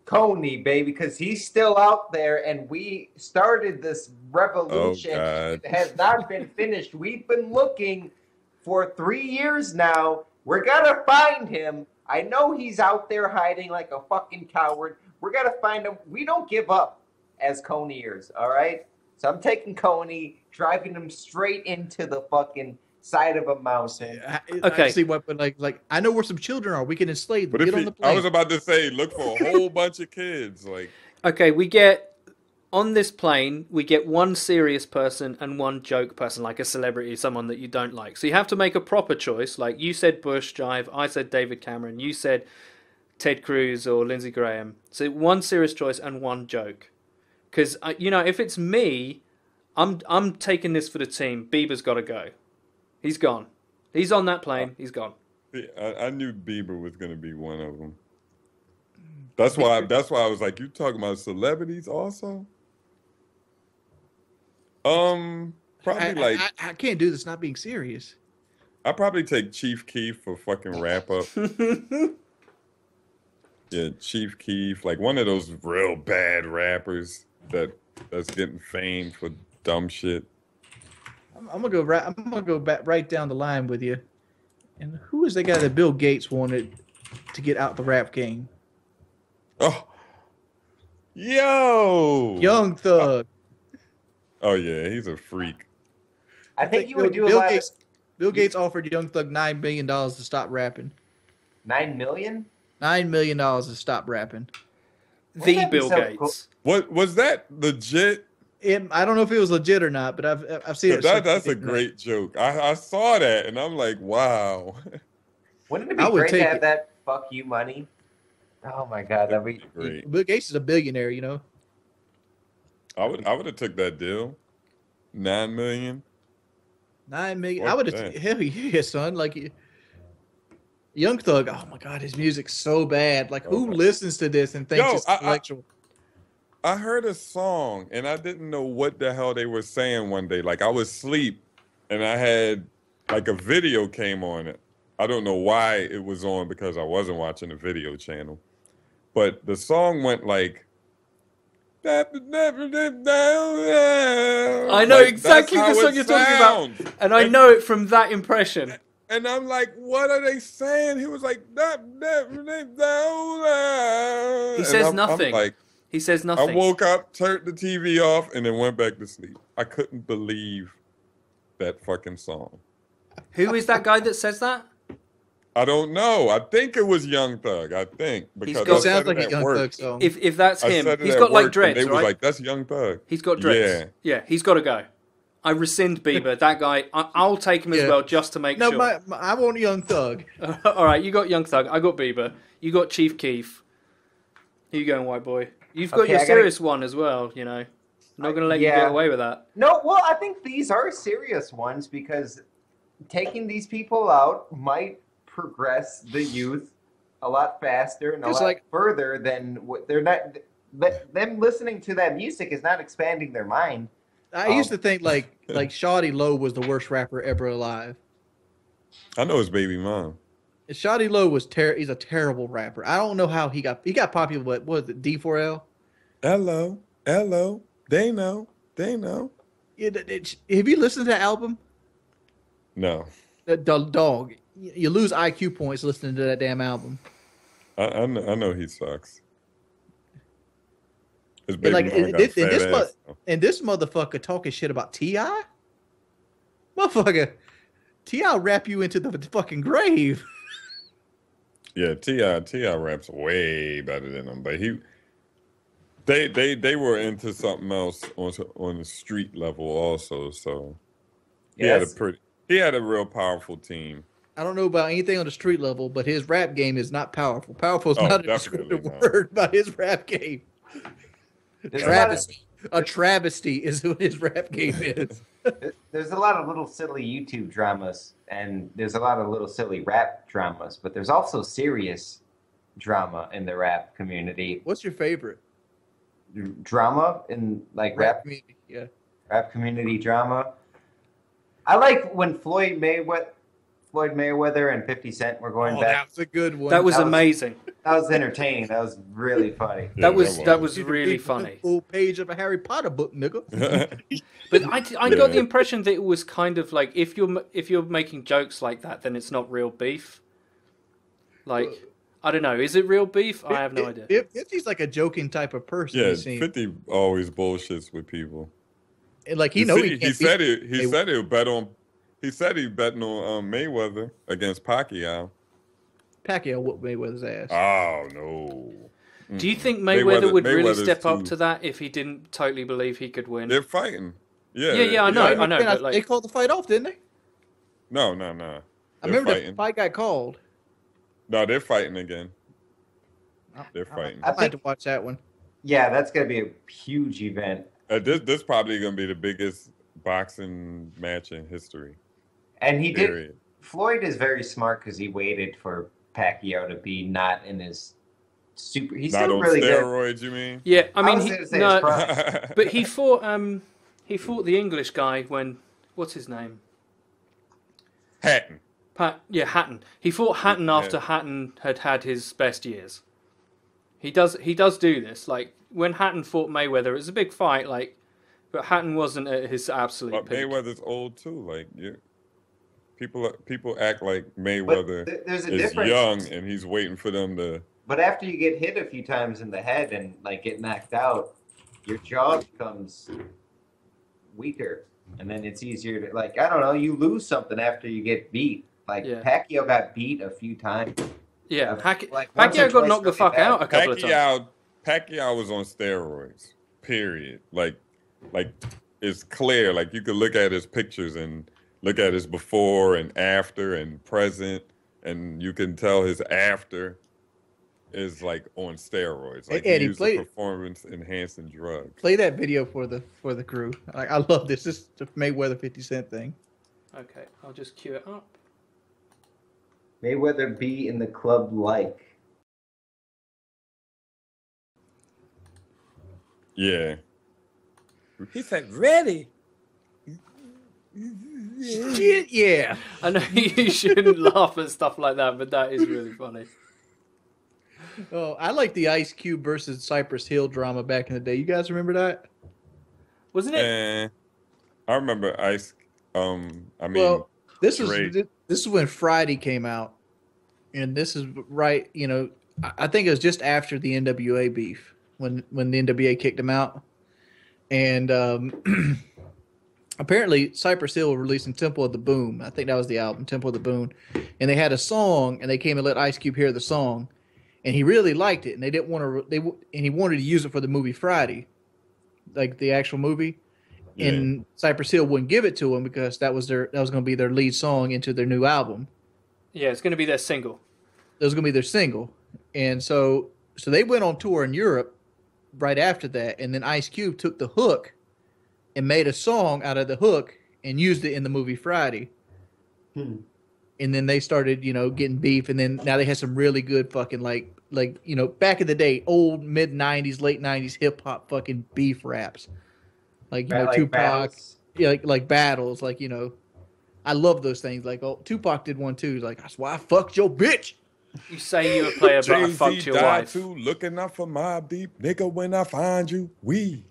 Coney, baby, because he's still out there, and we started this revolution. Oh, God. It has not been finished. We've been looking for 3 years now. We're gonna find him. I know he's out there hiding like a fucking coward. We're gonna find him. We don't give up as Coneyers, all right? So I'm taking Coney, driving him straight into the fucking side of a mountain. Okay. I see what, but like I know where some children are. We can enslave them. But Get if on the I plane. was about to say, look for a whole bunch of kids. Like, Okay, we get on this plane. We get one serious person and one joke person, like a celebrity, someone that you don't like. So you have to make a proper choice. Like you said, Bush Jive. I said David Cameron. You said Ted Cruz or Lindsey Graham. So one serious choice and one joke. Because if it's me, I'm taking this for the team. Bieber's got to go. He's gone. He's on that plane. He's gone. I knew Bieber was going to be one of them. That's why I was like, you talking about celebrities also? Probably I can't do this not being serious. I'll probably take Chief Keef for fucking wrap up. Yeah, Chief Keef, like one of those real bad rappers that's getting famed for dumb shit. I'm gonna go back right down the line with you. And who is the guy that Bill Gates wanted to get out the rap game? Oh, yo, Young Thug. Oh yeah, he's a freak. I think you Bill, would do a Bill lot. Gates. Bill Gates offered Young Thug $9 million to stop rapping. 9 million. $9 million to stop rapping. The Wouldn't that be Bill so Gates. cool? What was that legit? I don't know if it was legit or not, but I've seen it. That's a great joke. I saw that and I'm like, wow. Wouldn't it be I would great to take have it. that fuck you money? Oh my god, that'd be Great. Bill Gates is a billionaire, you know. I would have took that deal. 9 million. 9 million. Fuck I would have. that. Hell yeah, son. Like Young Thug. Oh my god, his music's so bad. Like who listens to this and thinks it's intellectual? I heard a song and I didn't know what the hell they were saying one day. Like I was asleep and I had like a video came on it. I don't know why it was on because I wasn't watching the video channel. But the song went like I know exactly the song you're talking about. And I know it from that impression. And I'm like, what are they saying? He was like, he says nothing. He says nothing. I woke up, turned the TV off, and then went back to sleep. I couldn't believe that fucking song. Who is that guy that says that? I don't know. I think it was Young Thug. I think because It sounds like a Young Thug song. If that's him, said it he's at got like work, and dreads, they right? was like, that's Young Thug. He's got dreads. Yeah, he's got to go. I rescind Bieber. That guy, I'll take him as well just to make sure. No, I want Young Thug. All right, you got Young Thug. I got Bieber. You got Chief Keef. Who you going, white boy? You've got your serious one as well, you know. I'm not going to let you get away with that. No, well, I think these are serious ones because taking these people out might progress the youth a lot faster and a lot further than what they're not. Them listening to that music is not expanding their mind. I used to think like Shawty Low was the worst rapper ever alive. I know his baby mom. Shawty Low was he's a terrible rapper. I don't know how he got popular. What was it? D4L. Hello. They know. Yeah, have you listened to that album? No. The dog. You lose IQ points listening to that damn album. I know he sucks. His And baby mom got a fat ass. and this motherfucker talking shit about T.I.? Motherfucker, T.I. rap you into the fucking grave. Yeah, T.I. raps way better than him, but they were into something else on the street level also. So he had a real powerful team. I don't know about anything on the street level, but his rap game is not powerful. Powerful is not a descriptive word about his rap game. A travesty is what his rap game is. There's a lot of little silly YouTube dramas, and there's a lot of little silly rap dramas, but there's also serious drama in the rap community. What's your favorite? Drama in like rap community? Yeah. Rap community drama. I like when Floyd Mayweather and 50 Cent were going back. That was a good one. That was amazing. That was entertaining. That was really funny. Yeah, that was really funny. Full page of a Harry Potter book, nigga. But I got the impression that it was kind of like if you're making jokes like that, then it's not real beef. Like I don't know, is it real beef? I have no idea. 50's like a joking type of person. Yeah, 50 always bullshits with people. And like he said he'd bet on Mayweather against Pacquiao. Pacquiao whooped Mayweather's ass. Oh no. Do you think Mayweather would really step up to that if he didn't totally believe he could win? They're fighting. Yeah. Yeah, I know. But like, they called the fight off, didn't they? No. I remember the fight got called. No, they're fighting again. They're fighting. I'd like to watch that one. Yeah, that's gonna be a huge event. This probably gonna be the biggest boxing match in history. And he did. Floyd is very smart because he waited for Pacquiao to be not in his super. He's not still on really steroids, good. you mean? Yeah, I mean, but he fought the English guy when what's his name? Hatton. Hatton. He fought Hatton after Hatton had had his best years. He does do this. Like when Hatton fought Mayweather, it was a big fight. Like, but Hatton wasn't at his absolute peak. Mayweather's old too. Like people act like Mayweather is young and he's waiting for them to. But after you get hit a few times in the head and like get knocked out, your jaw becomes weaker, and then it's easier to like I don't know. You lose something after you get beat. Like Pacquiao got beat a few times. Yeah, Pacquiao got knocked the fuck out a couple of times. Pacquiao was on steroids. Period. Like it's clear. Like you could look at his pictures and look at his before and after and present, and you can tell his after is like on steroids. Like Eddie, he used performance enhancing drugs. Play that video for the crew. I love this. This is the Mayweather 50 Cent thing. Okay, I'll just cue it up. Mayweather be in the club like. Yeah. He said, ready. Shit, yeah. I know you shouldn't laugh at stuff like that, but that is really funny. Oh, I like the Ice Cube versus Cypress Hill drama back in the day. You guys remember that? Wasn't it? I remember Ice. This is when Friday came out, and this is right. You know, I think it was just after the NWA beef when the NWA kicked him out, and apparently Cypress Hill releasing Temple of the Boom. I think that was the album, Temple of the Boom, and they had a song, and they came and let Ice Cube hear the song. And he really liked it, and they didn't want to. And he wanted to use it for the movie Friday, like the actual movie. Yeah. And Cypress Hill wouldn't give it to him because that was going to be their lead song into their new album. Yeah, it's going to be their single. It was going to be their single, and so they went on tour in Europe right after that, and then Ice Cube took the hook and made a song out of the hook and used it in the movie Friday. And then they started, getting beef, and then now they had some really good fucking like back in the day, old mid '90s, late '90s hip hop fucking beef raps, like Tupac, battles. Yeah, like battles, like I love those things. Like Tupac did one too. Like that's why I fucked your bitch. You say you a player, but I fucked your wife. Too, looking out for Mobb Deep, nigga. When I find you, we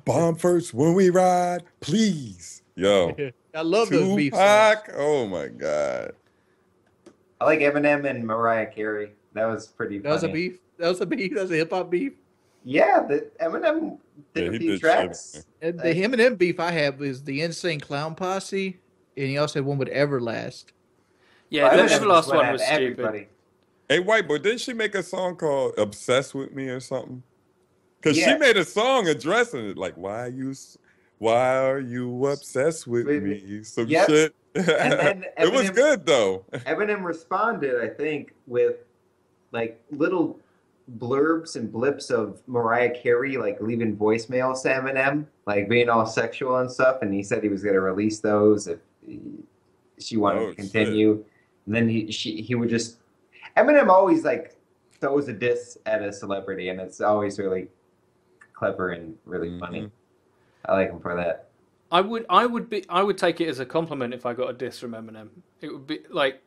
bomb first when we ride, please, yo. I love those beef songs. Oh my god. I like Eminem and Mariah Carey. That was pretty funny. That was a beef? That was a hip-hop beef? Yeah, Eminem did a few tracks. The Eminem beef I had was the Insane Clown Posse, and he also had one with Everlast. Yeah, the Everlast one was stupid. Hey, White Boy, didn't she make a song called Obsessed With Me or something? Because she made a song addressing it, like, why are you obsessed with me? Some shit. And then Eminem, it was good though. Eminem responded, I think, with like little blurbs and blips of Mariah Carey like leaving voicemails to Eminem, like being all sexual and stuff, and he said he was going to release those if she wanted to continue. Shit. And then he would just Eminem always like throws a diss at a celebrity, and it's always really clever and really funny. I like him for that. I would take it as a compliment if I got a diss from Eminem. It would be like,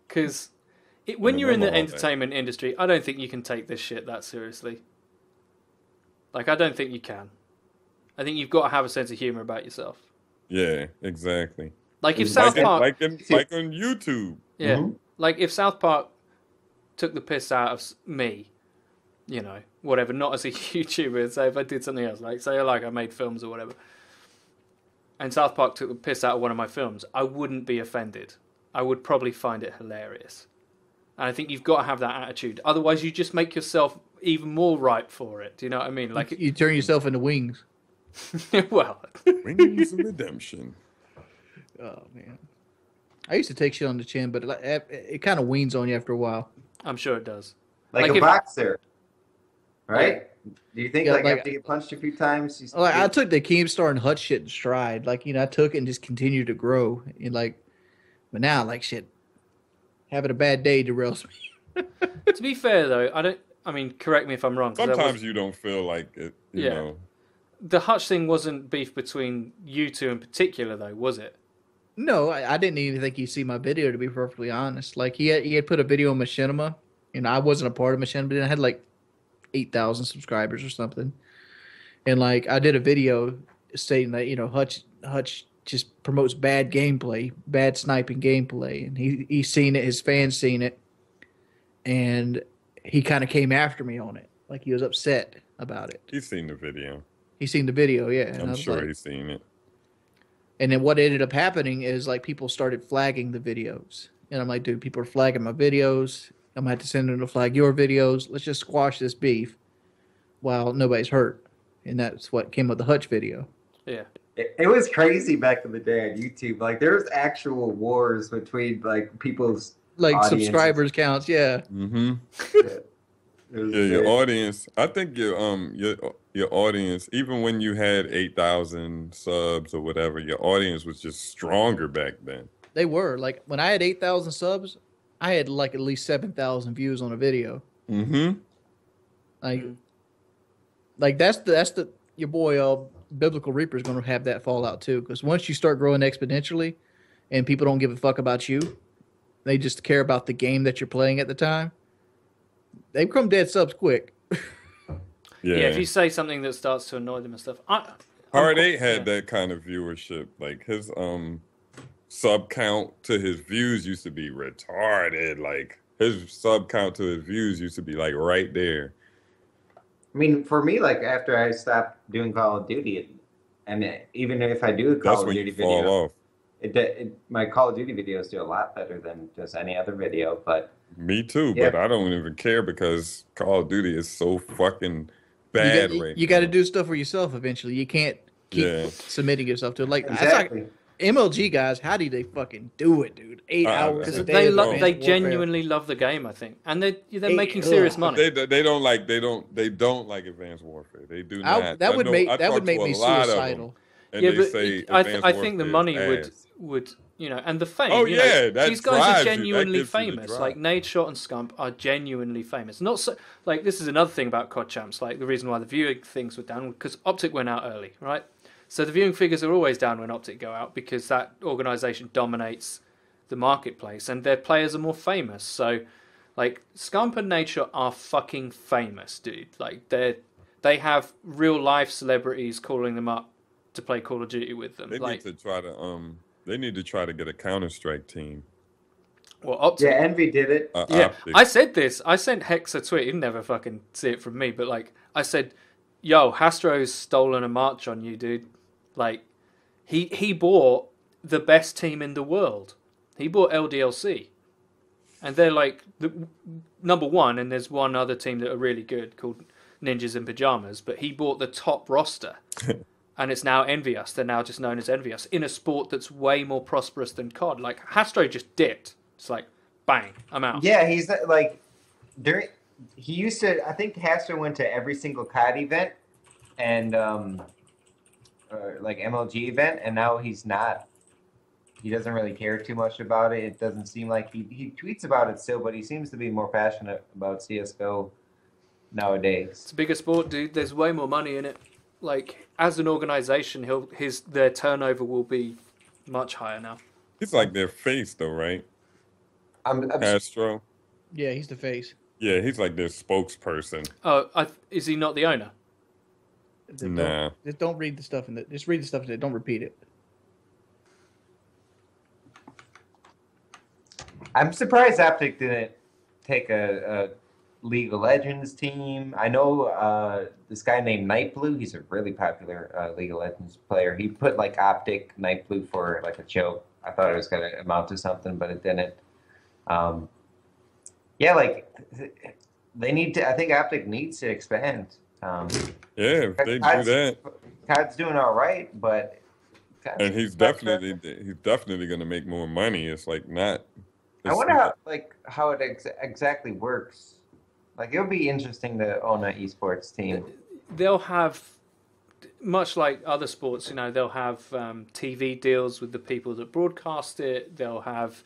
because when you're in the entertainment industry, I don't think you can take this shit that seriously. Like, I don't think you can. I think you've got to have a sense of humor about yourself. Yeah, exactly. Like if South Park, like on YouTube. Yeah, like if South Park took the piss out of me, whatever, not as a YouTuber. Say if I did something else, like say I made films or whatever. And South Park took the piss out of one of my films, I wouldn't be offended. I would probably find it hilarious. And I think you've got to have that attitude. Otherwise, you just make yourself even more ripe for it. Do you know what I mean? Like you turn yourself into Wings. Well, Wings of Redemption. Oh man, I used to take shit on the chin, but it kind of weans on you after a while. I'm sure it does. Like a boxer, right? Do you think after you get punched a few times? I took the Keemstar and Hutch shit in stride. Like, I took it and just continued to grow. And but now, shit, having a bad day derails me. To be fair, though, correct me if I'm wrong. Sometimes you don't feel like it, you know. The Hutch thing wasn't beef between you two in particular, though, was it? No, I didn't even think he'd see my video, to be perfectly honest. Like he had put a video on Machinima, and I wasn't a part of Machinima, but I had like 8,000 subscribers or something. And like I did a video stating that Hutch just promotes bad gameplay, bad sniping gameplay, and he's seen it, his fans seen it, and he kind of came after me on it. Like he was upset about it. He's seen the video. He seen the video, yeah, and I I'm was sure like, he's seen it. and then what ended up happening is like people started flagging the videos, and I'm like, dude, people are flagging my videos. I'm gonna have to send them to flag your videos. Let's just squash this beef while nobody's hurt, and that's what came with the Hutch video. Yeah. It was crazy back in the day on YouTube. Like there was actual wars between like people's Like audiences. subscribers counts, yeah. Mm-hmm. It was Yeah, your sick. audience. I think your audience, even when you had 8,000 subs or whatever, your audience was just stronger back then. They were like when I had 8,000 subs, I had like at least 7,000 views on a video. Mm-hmm. Like, like that's the your boy Biblical Reaper is going to have that fallout too. Because once you start growing exponentially, and people don't give a fuck about you, they just care about the game that you're playing at the time. They become dead subs quick. Yeah. If you say something that starts to annoy them and stuff, Hard 8 had that kind of viewership. Like his sub count to his views used to be retarded. Like his sub count to his views used to be like right there. I mean, for me, like after I stopped doing Call of Duty, even if I do a Call That's of when Duty you fall video, off. my Call of Duty videos do a lot better than just any other video. But Me too, Yeah. but I don't even care because Call of Duty is so fucking bad right You got to now. do stuff for yourself eventually. You can't keep Yeah. submitting yourself to it. Like that's exactly, like MLG guys. How do they fucking do it, dude? 8 hours because a day. of lo- Advanced they Warfare. genuinely love the game, I think, and they're making Ugh. serious But money. they don't like Advanced Warfare. They do not. That would make I that would talked to make a me lot of them, suicidal. and Yeah, they but say I Advanced think the Warfare money is ass. would and the fame. Oh, you know, yeah, that these guys drives are you. That genuinely gives you the famous. drive. Like Nade Shot and Scump are genuinely famous. Not so like this is another thing about COD Champs. Like the reason why the viewing things were down because Optic went out early, right? So the viewing figures are always down when Optic go out because that organization dominates the marketplace and their players are more famous. So like Scump and Nade Shot are fucking famous, dude. Like they have real life celebrities calling them up to play Call of Duty with them. They Like need to try to They need to try to get a Counter-Strike team. well, Optic. yeah. Envy did it. Yeah, Optic. I said this. I sent Hex a tweet. He'd never fucking see it from me, but like I said, "Yo, Hastro's stolen a march on you, dude." Like he bought the best team in the world. He bought LDLC, and they're like the number one. And there's one other team that are really good called Ninjas in Pajamas, but he bought the top roster. And it's now Envious. They're now just known as Envious in a sport that's way more prosperous than COD. Like Hastro just dipped. It's like, bang, I'm out. Yeah, he's like during. He used to. I think Haster went to every single COD event and like MLG event, and now he's not. He doesn't really care too much about it. It doesn't seem like he tweets about it still, but he seems to be more passionate about CS:GO nowadays. It's a bigger sport, dude. There's way more money in it. Like as an organization, their turnover will be much higher now. He's like their face, though, right? I'm Astro. Yeah, he's the face. Yeah, he's like their spokesperson. Oh, is he not the owner? Nah. Just don't read the stuff in the. Just read the stuff in it. Don't repeat it. I'm surprised Optic didn't take a League of Legends team. I know this guy named Nightblue. He's a really popular League of Legends player. He put like Optic Nightblue for like a joke. I thought it was gonna amount to something, but it didn't. Yeah, like they need to. I think Optic needs to expand. Yeah, if they do that, COD's doing all right, but and he's definitely going to make more money. It's like not. I wonder how it exactly works. Like it would be interesting to own an esports team. They'll have, much like other sports, you know, they'll have TV deals with the people that broadcast it. They'll have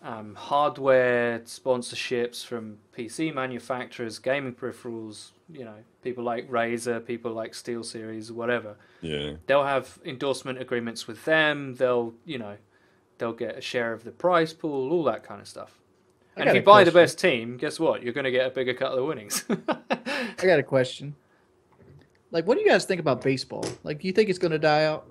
hardware sponsorships from PC manufacturers, gaming peripherals, you know, people like Razer, people like SteelSeries, whatever. Yeah. They'll have endorsement agreements with them. They'll, you know, they'll get a share of the prize pool, all that kind of stuff. I And got if you a buy the question. best team, guess what? You're going to get a bigger cut of the winnings. I got a question. Like, what do you guys think about baseball? Like, do you think it's going to die out?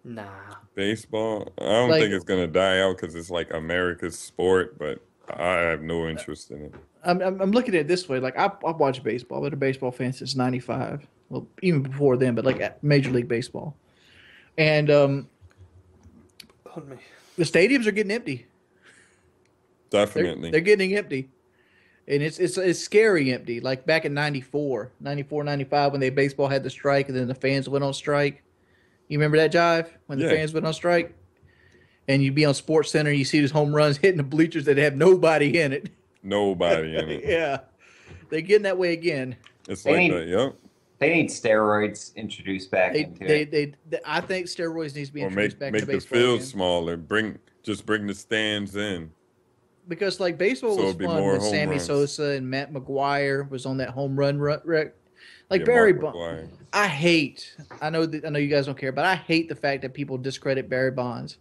Nah. Baseball, I don't Like- think it's gonna die out because it's like America's sport, but I have no interest in it. I'm looking at it this way. Like, I've watched baseball. I've been a baseball fan since '95. Well, even before then, but like at Major League Baseball. And Pardon me. the stadiums are getting empty. Definitely. They're getting empty. And it's scary empty. Like back in 94, 95, when baseball had the strike and then the fans went on strike. You remember that, Jive? When the Yeah. fans went on strike? And you'd be on Sports Center and you see these home runs hitting the bleachers that have nobody in it. Nobody in it. Yeah. They're getting that way again. It's They like need- that, yep. They need steroids introduced back into it. I think steroids needs to be Or introduced back make into the baseball field again. smaller. Bring the stands in. Because like baseball So was it'd be fun more when home Sammy runs. Sosa and Matt McGuire was on that home run wreck. Like Yeah, Barry Mark Bonds. McGwire. I know you guys don't care, but I hate the fact that people discredit Barry Bonds.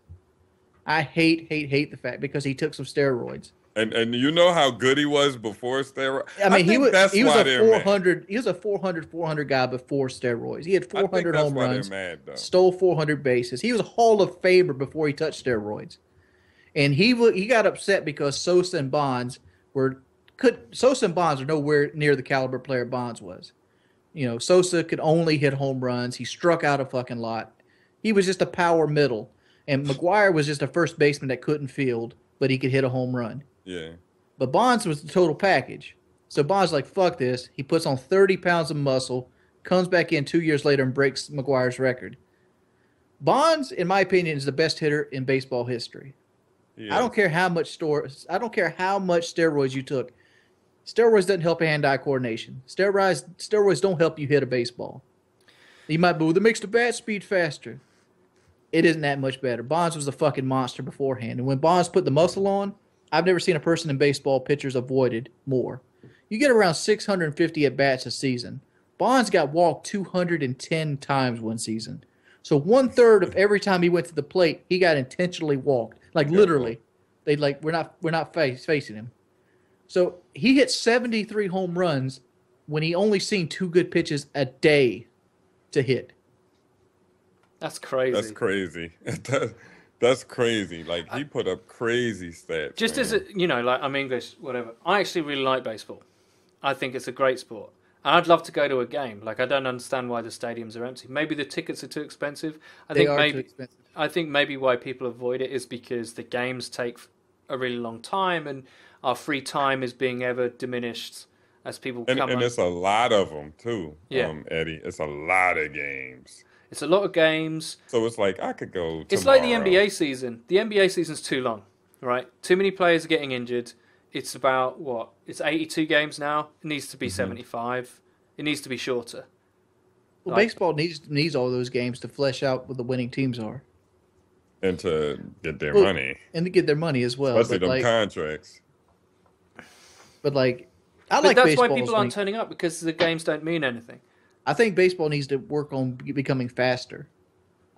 I hate the fact because he took some steroids. And you know how good he was before steroids? I mean, he was that's why a they're mad. 400. He was a 400 guy before steroids. He had I think 400 that's home why runs, they're mad, though. stole 400 bases. He was a Hall of Famer before he touched steroids, and he got upset because Sosa and Bonds are nowhere near the caliber player Bonds was. You know, Sosa could only hit home runs. He struck out a fucking lot. He was just a power middle, and McGuire was just a first baseman that couldn't field, but he could hit a home run. Yeah. But Bonds was the total package. So Bonds like, fuck this. He puts on 30 pounds of muscle, comes back in 2 years later and breaks McGuire's record. Bonds, in my opinion, is the best hitter in baseball history. Yeah. I don't care how much steroids you took. Steroids doesn't help hand-eye coordination. Steroids don't help you hit a baseball. You might be, well, that makes the bat speed faster. It isn't that much better. Bonds was a fucking monster beforehand. And when Bonds put the muscle on, I've never seen a person in baseball pitchers avoided more. You get around 650 at-bats a season. Bonds got walked 210 times one season. So 1/3 of every time he went to the plate, he got intentionally walked. Like literally. They like, we're not facing him. So he hit 73 home runs when he only seen 2 good pitches a day to hit. That's crazy. That's crazy. That's crazy. Like, he put up crazy stats. Just man. as a, like I'm English, whatever. I actually really like baseball. I think it's a great sport. And I'd love to go to a game. Like, I don't understand why the stadiums are empty. Maybe the tickets are too expensive. They are too expensive. I think maybe why people avoid it is because the games take a really long time, and our free time is being ever diminished as people come. And it's a lot of them too. Yeah. Eddie, it's a lot of games. It's a lot of games. So it's like I could go. It's like the tomorrow. NBA season. The NBA season's too long, right? Too many players are getting injured. It's about what? It's 82 games now. It needs to be 75. It needs to be shorter. Well, Like- baseball needs all those games to flesh out what the winning teams are and to get their Well, money, and to get their money as well. especially But them like, contracts. I But like that's why baseball. people aren't turning up, because the games don't mean anything. I think baseball needs to work on becoming faster.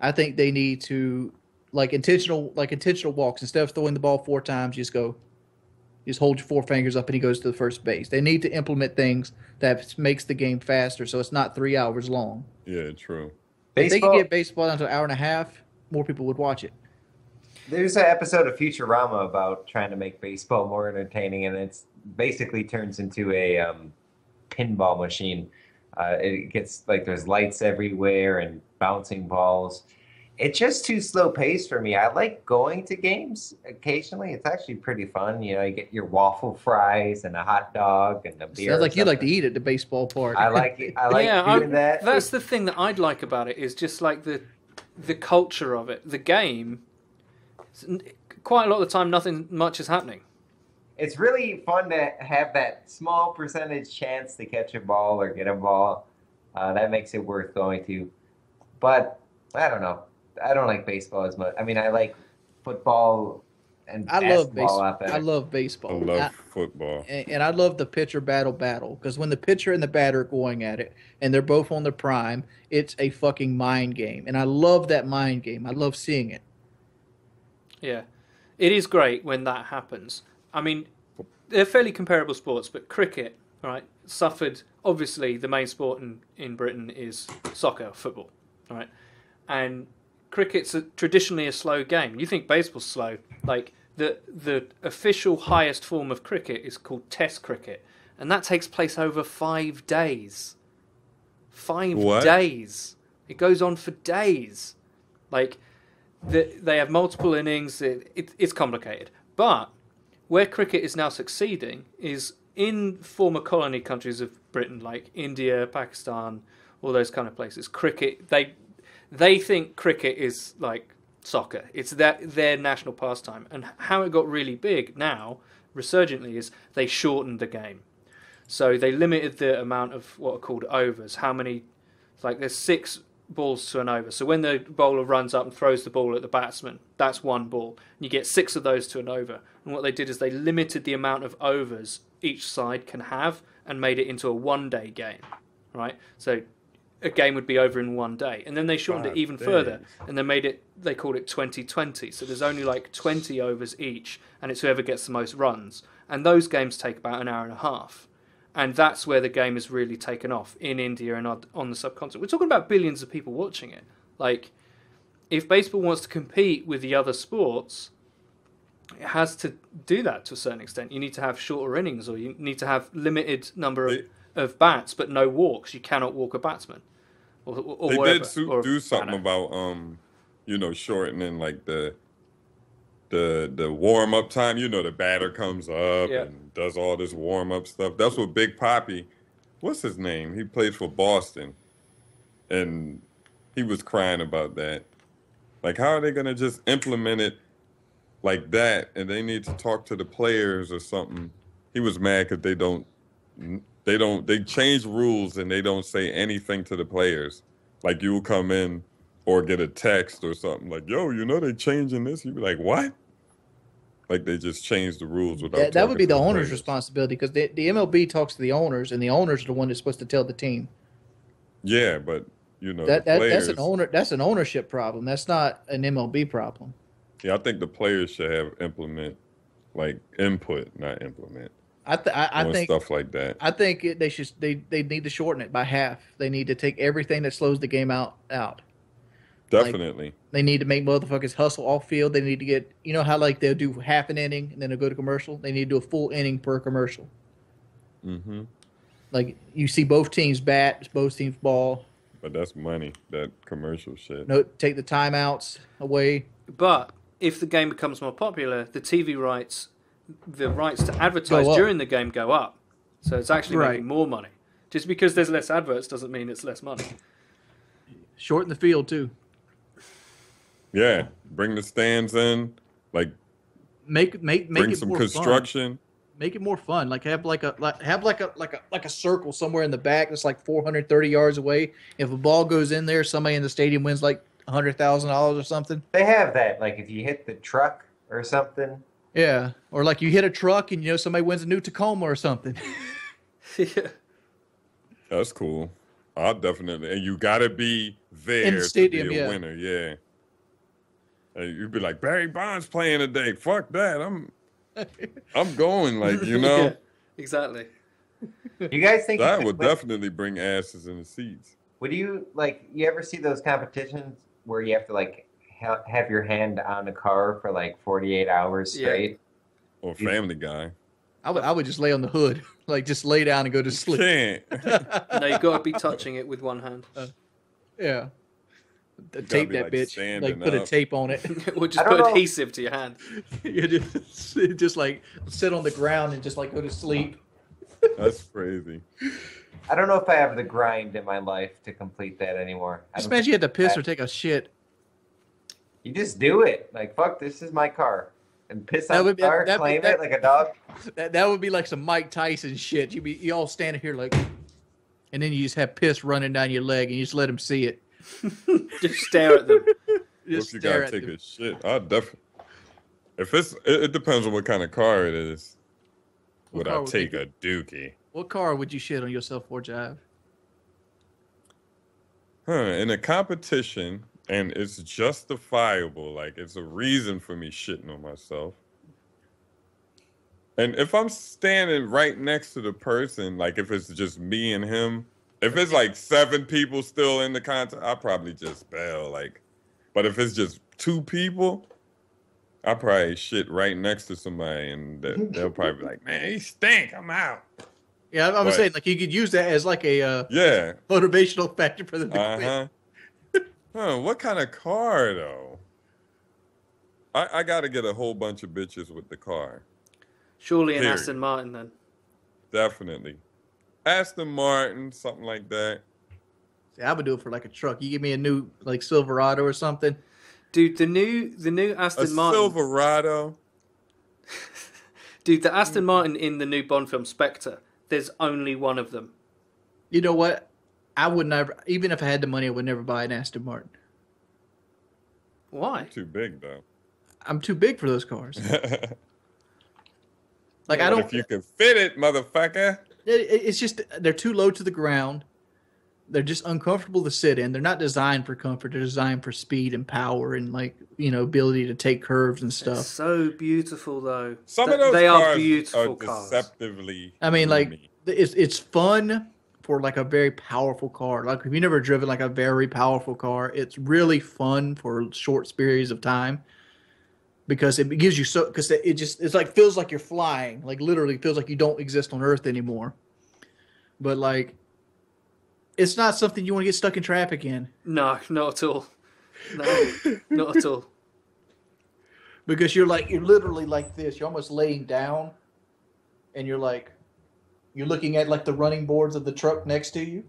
I think they need to intentional walks. Instead of throwing the ball 4 times, just hold your 4 fingers up and he goes to the first base. They need to implement things that makes the game faster, so it's not 3 hours long. Yeah, true. If they could Baseball, get baseball down to an hour and a half, more people would watch it. there's an episode of Futurama about trying to make baseball more entertaining, and it's basically turns into a pinball machine. It gets like there's lights everywhere and bouncing balls. It's just too slow paced for me. I like going to games occasionally. It's actually pretty fun. You know, you get your waffle fries and a hot dog and a beer. Sounds or like you like to something. eat at the baseball park. I like doing that. That's the thing that I'd like about it, is just like the culture of it. The game, quite a lot of the time, nothing much is happening. It's really fun to have that small percentage chance to catch a ball or get a ball. That makes it worth going to. But I don't know. I don't like baseball as much. I mean, I like football and I love basketball a baseball. lot better. I love I baseball. love football. And I love the pitcher battle because when the pitcher and the batter are going at it and they're both on their prime, it's a fucking mind game. And I love that mind game. I love seeing it. Yeah. It is great when that happens. I mean, they're fairly comparable sports, but cricket, right, suffered. Obviously, the main sport in Britain is soccer, football, right? And cricket's traditionally a slow game. You think baseball's slow. Like, the official highest form of cricket is called Test cricket, and that takes place over 5 days. 5 What? days. It goes on for days. Like, they have multiple innings. It's complicated. But where cricket is now succeeding is in former colony countries of Britain, like India, Pakistan, all those kind of places. Cricket, they think cricket is like soccer. It's their national pastime. And how it got really big now, resurgently, is they shortened the game. So they limited the amount of what are called overs. How many? Like there's 6 balls to an over. So when the bowler runs up and throws the ball at the batsman, that's 1 ball. And you get 6 of those to an over. And what they did is they limited the amount of overs each side can have and made it into a 1-day game. Right? So a game would be over in 1 day. And then they shortened it even further. And they called it 20-20. So there's only like 20 overs each. And it's whoever gets the most runs. And those games take about an hour and a half. And that's where the game has really taken off in India and on the subcontinent. We're talking about billions of people watching it. Like, if baseball wants to compete with the other sports, it has to do that to a certain extent. You need to have shorter innings, or you need to have limited number of bats, but no walks. You cannot walk a batsman. Or they whatever, did do something about shortening like the warm up time. The batter comes up and does all this warm up stuff. That's what Big Papi, what's his name? He played for Boston, and he was crying about that. Like, how are they gonna just implement it like that? And they need to talk to the players or something. He was mad because they change rules and they don't say anything to the players. Like, you'll come in or get a text or something like, yo, they're changing this. You'd be like, what? Like, they just changed the rules without that would be talking the to owner's players. responsibility, because the MLB talks to the owners, and the owners are the one that's supposed to tell the team. Yeah, but the That's players, that's an ownership problem. That's not an MLB problem. yeah, I think the players should have input, not implement. I think stuff like that. I think they need to shorten it by half. They need to take everything that slows the game out. Definitely. They need to make motherfuckers hustle off field. They need to get, how like they'll do half an inning and then they'll go to commercial. They need to do a full inning per commercial. Mm-hmm. Like, you see both teams bat, both teams ball. But that's money, that commercial shit. No, take the timeouts away. But if the game becomes more popular, the TV rights, the rights to advertise during the game go up. So it's actually making more money. Just because there's less adverts doesn't mean it's less money. Shorten the field too. Yeah, bring the stands in, like make bring it some more construction. Fun. Make it more fun. Like, have a circle somewhere in the back that's like 430 yards away. If a ball goes in there, somebody in the stadium wins like $100,000 or something. They have that. Like, if you hit the truck or something. Yeah, or like you hit a truck and somebody wins a new Tacoma or something. Yeah, that's cool. I'll definitely, and you gotta be there in the stadium, to be a winner. Yeah. You'd be like, Barry Bonds playing today. Fuck that. I'm going, Yeah, exactly. You guys think that would definitely bring asses in the seats. Would you you ever see those competitions where you have to have your hand on the car for 48 hours straight? Or Family Guy. I would just lay on the hood, just lay down and go to sleep. Can't. No, you've got to be touching it with one hand. Yeah. Tape that bitch. Put a tape on it. Or just put adhesive to your hand. You just sit on the ground and just go to sleep. That's crazy. I don't know if I have the grind in my life to complete that anymore. Just imagine you had to piss or take a shit. You just do it. Fuck, this is my car. And piss on the car, claim it like a dog. That would be like some Mike Tyson shit. You all standing here and then you just have piss running down your leg and you just let him see it. Just stare at them. If you gotta take a shit, I'll definitely. If it depends on what kind of car it is. Would I take a dookie? What car would you shit on yourself for, Jive? In a competition, and it's justifiable. Like, it's a reason for me shitting on myself. And if I'm standing right next to the person, like if it's just me and him, if it's like 7 people still in the contest, I'll probably just bail. Like, but if it's just 2 people, I'll probably shit right next to somebody, and they'll probably be like, "Man, he stink. I'm out." Yeah, I'm saying like you could use that as like a yeah, motivational factor for them to quit. Huh? What kind of car though? I got to get a whole bunch of bitches with the car. Surely an Period. Aston Martin then. Definitely, Aston Martin, something like that. See, I would do it for like a truck. You give me a new like Silverado or something. Dude, the new Aston Martin. Silverado. Dude, the Aston Martin in the new Bond film Spectre, there's only one of them. You know what? I would never, even if I had the money, I would never buy an Aston Martin. Why? Too big though. I'm too big for those cars. Like I don't. If you can fit it, motherfucker. It's just they're too low to the ground. They're just uncomfortable to sit in. They're not designed for comfort. They're designed for speed and power and like ability to take curves and stuff. It's so beautiful though. Some of those they cars are beautiful cars. deceptively. I mean, like roomy. it's fun for like a very powerful car. Like if you've never driven like a very powerful car, it's really fun for short periods of time because it gives you because it's like feels like you're flying. Like literally feels like you don't exist on Earth anymore. But like. It's not something you want to get stuck in traffic in. No, not at all. No, not at all. Because you're literally like this. You're almost laying down, and you're looking at like the running boards of the truck next to you.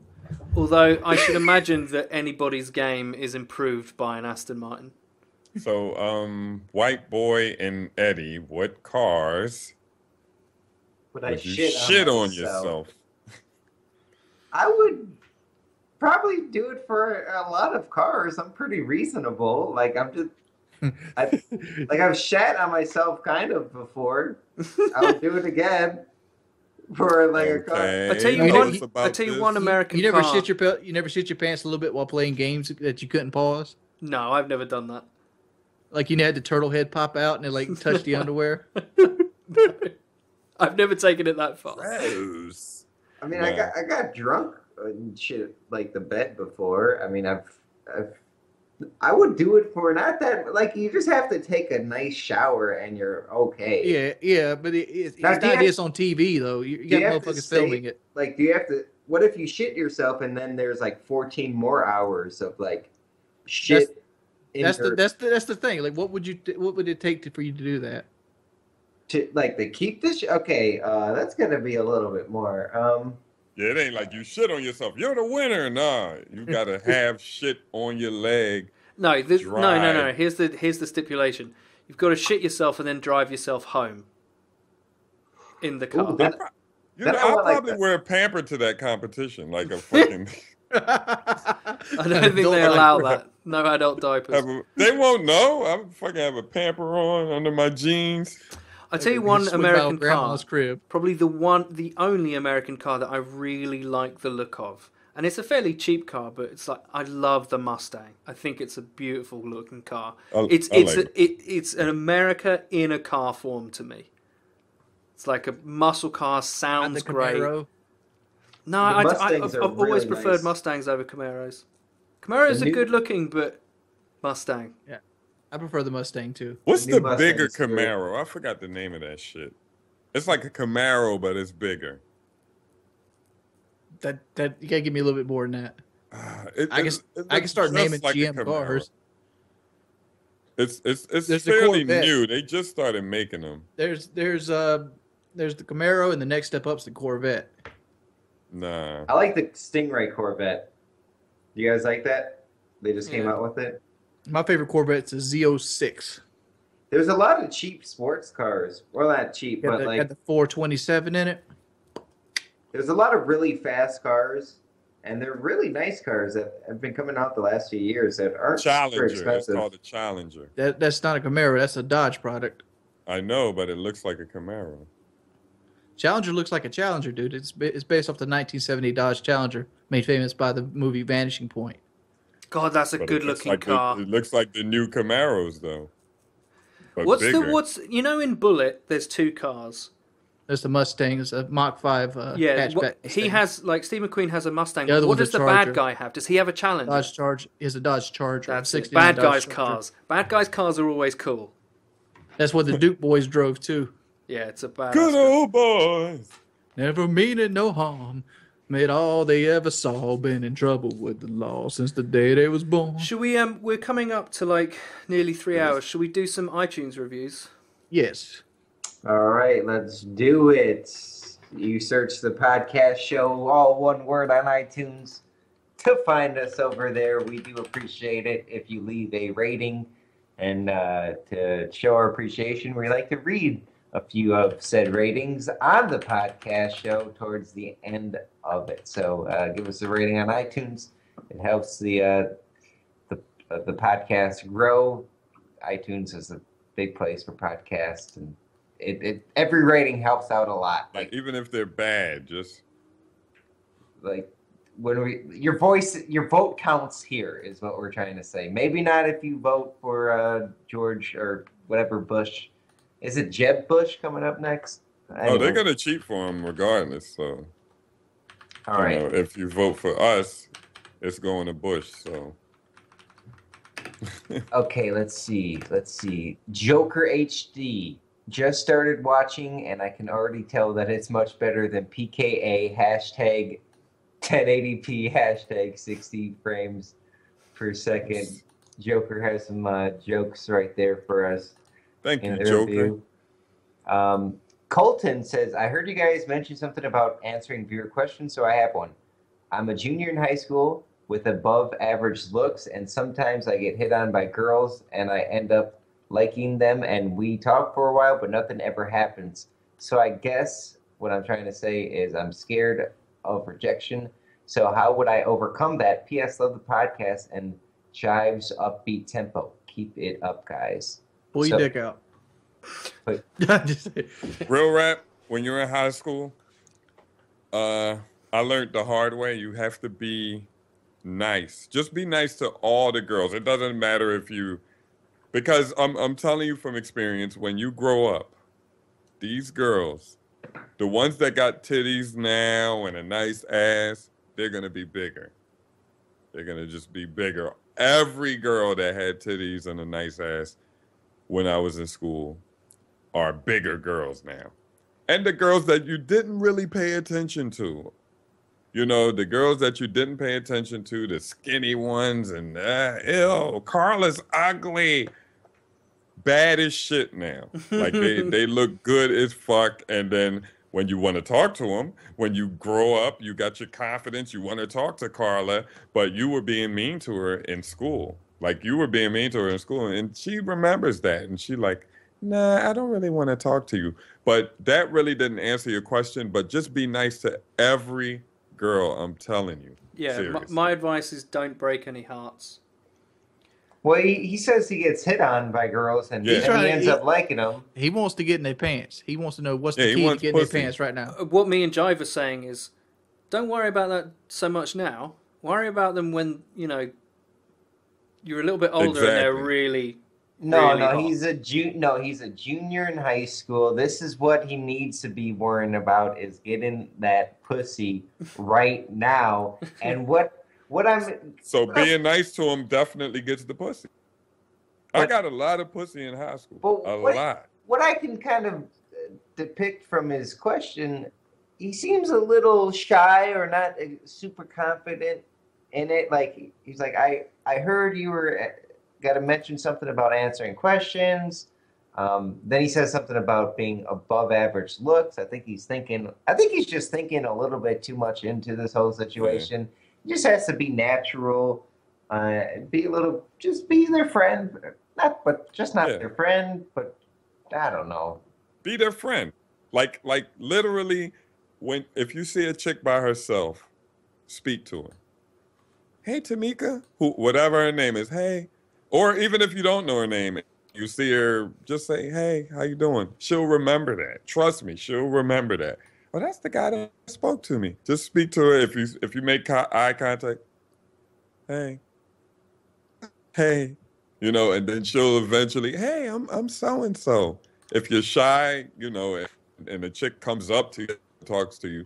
Although I should imagine that anybody's game is improved by an Aston Martin. So, White Boy and Eddie, what cars would I you shit on yourself? I would probably do it for a lot of cars. I'm pretty reasonable. Like I've shat on myself kind of before. I'll do it again for like a car. I tell you one American you never car. You never shit your pants a little bit while playing games that you couldn't pause. No, I've never done that. Like you had the turtle head pop out and it like touched the underwear. I've never taken it that far. Gross. I mean, I got drunk and shit like the bed before. I mean, I would do it for not that. Like you just have to take a nice shower and you're okay. Yeah, but it's not just on TV though. You got motherfuckers filming it. Like, do you have to? What if you shit yourself and then there's like 14 more hours of like shit? That's the thing. Like, what would it take for you to do that? To keep this? Okay, that's gonna be a little bit more. Yeah, it ain't like you shit on yourself. You're the winner. Nah, you gotta have shit on your leg. No. Here's the stipulation. You've got to shit yourself and then drive yourself home in the car. Ooh, I'll probably wear a pamper to that competition, like a fucking. I don't think they allow that. No adult diapers. They won't know. I fucking have a pamper on under my jeans. I tell you one American car, crib. probably the only American car that I really like the look of, and it's a fairly cheap car, but it's like I love the Mustang. I think it's a beautiful looking car. It's an America in a car form to me. It's like a muscle car, sounds great. Camaro. No, I've always preferred Mustangs over Camaros. Camaros are good looking, but Mustang. Yeah. I prefer the Mustang too. What's the bigger Camaro? I forgot the name of that shit. It's like a Camaro, but it's bigger. That you gotta give me a little bit more than that. I can start naming like GM cars. It's fairly new. They just started making them. There's the Camaro, and the next step up's the Corvette. Nah. I like the Stingray Corvette. You guys like that? They just came out with it. My favorite Corvette's a Z06. There's a lot of cheap sports cars. Well, not cheap, but like had the 427 in it. There's a lot of really fast cars, and they're really nice cars that have been coming out the last few years that aren't super expensive. It's called a Challenger. That's not a Camaro. That's a Dodge product. I know, but it looks like a Camaro. Challenger looks like a Challenger, dude. It's based off the 1970 Dodge Challenger, made famous by the movie Vanishing Point. God, that's a But good looking car. it looks like the new Camaros though. But What's bigger. in Bullet? There's two cars. There's the Mustang. It's a Mach 5 Yeah, hatchback he Mustang. has Steve McQueen has a Mustang. The other What one's a does the bad Charger. guy have? Does he have a Challenger? Dodge Charger. He has a Dodge Charger. That's it. 69 Bad Dodge guys' Charger. cars. Bad guys' cars are always cool. That's what the Duke boys drove too. Yeah, it's a bad. Good old boys. Never meaning no harm. Made all they ever saw. Been in trouble with the law since the day they was born. Should we? We're coming up to like nearly 3 hours. Should we do some iTunes reviews? Yes. All right, let's do it. You search the podcast show, all one word on iTunes to find us over there. We do appreciate it if you leave a rating. And to show our appreciation, we like to read a few of said ratings on the podcast show towards the end of it. So give us a rating on iTunes. It helps the podcast grow. iTunes is a big place for podcasts, and every rating helps out a lot. Like even if they're bad, just like when your vote counts here is what we're trying to say. Maybe not if you vote for George or whatever Bush. Is it Jeb Bush coming up next? oh, they're gonna cheat for him regardless. So all right. If you vote for us, it's going to Bush. So Okay, let's see. Joker HD. Just started watching, and I can already tell that it's much better than PKA hashtag 1080p hashtag 60 frames per second. Joker has some jokes right there for us. thank you, in the Joker. review. Colton says, I heard you guys mention something about answering viewer questions, so I have one. I'm a junior in high school with above average looks, and sometimes I get hit on by girls, and I end up liking them, and we talk for a while, but nothing ever happens. So I guess what I'm trying to say is I'm scared of rejection. So how would I overcome that? P.S. Love the podcast and Chive's upbeat tempo. Keep it up, guys. Pull your dick out. But, Real rap. When you're in high school, I learned the hard way. You have to be nice. Just be nice to all the girls. It doesn't matter if you. Because I'm telling you from experience, when you grow up, these girls, the ones that got titties now and a nice ass, they're going to be bigger. They're going to just be bigger. Every girl that had titties and a nice ass when I was in school are bigger girls now. And the girls that you didn't really pay attention to. You know, the girls that you didn't pay attention to, the skinny ones, and ew, Carla's ugly. Bad as shit now. Like they look good as fuck. And then when you want to talk to them, when you grow up, you got your confidence, you want to talk to Carla, but you were being mean to her in school. Like you were being mean to her in school, and she remembers that, and she like, nah, I don't really want to talk to you. But that really didn't answer your question. But just be nice to every girl. I'm telling you. Yeah, my advice is don't break any hearts. well, he says he gets hit on by girls, and, Yeah. and he ends up liking them. He wants to get in their pants. He wants to know what's Yeah, the he key to wants getting in their pussy. pants right now. What me and Jive are saying is, don't worry about that so much now. Worry about them when you're a little bit older and they're Exactly. really. No, really no, hot. he's a junior in high school. This is what he needs to be worrying about is getting that pussy right now. And what I'm So being nice to him definitely gets the pussy. I got a lot of pussy in high school. But A lot. what I can kind of depict from his question, he seems a little shy or not super confident in it. Like he's like, I heard you were got to mention something about answering questions. Then he says something about being above average looks. I think he's just thinking a little bit too much into this whole situation. He just has to be natural, just be their friend, not their friend, but I don't know. Be their friend. Like literally, if you see a chick by herself, speak to her. Hey, Tamika, whatever her name is. Hey, or even if you don't know her name, you see her, just say, hey, how you doing? She'll remember that. Trust me, she'll remember that. Oh, that's the guy that spoke to me. Just speak to her. If you make eye contact, hey, hey, and then she'll eventually, hey, I'm so and so. If you're shy, and the chick comes up to you, talks to you,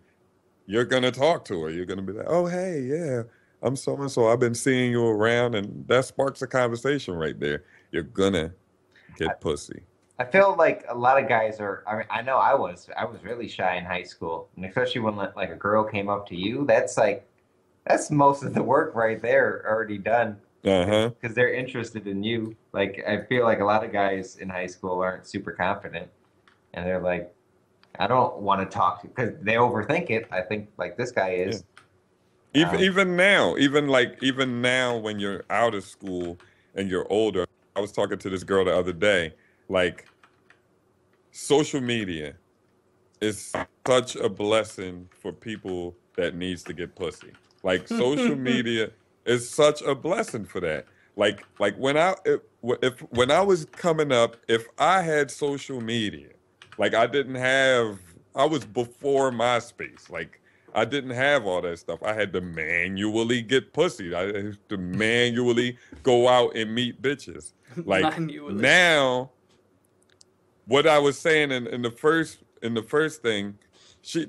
you're gonna talk to her. You're gonna be like, oh, hey, yeah, I'm so and so. I've been seeing you around, and that sparks a conversation right there. You're gonna get pussy. I feel like a lot of guys are. I mean, I know I was really shy in high school, and especially when like a girl came up to you, that's most of the work right there already done. Uh-huh. Because they're interested in you. Like I feel like a lot of guys in high school aren't super confident, and they're like, I don't want to talk to because they overthink it. I think like this guy is. Even now when you're out of school and you're older, I was talking to this girl the other day, like social media is such a blessing for people that needs to get pussy. Like social media is such a blessing for that. Like when when I was coming up, if I had social media, like I was before MySpace. Like I didn't have all that stuff. I had to manually get pussy. I had to manually go out and meet bitches. Like Manually. now, what I was saying in the first thing,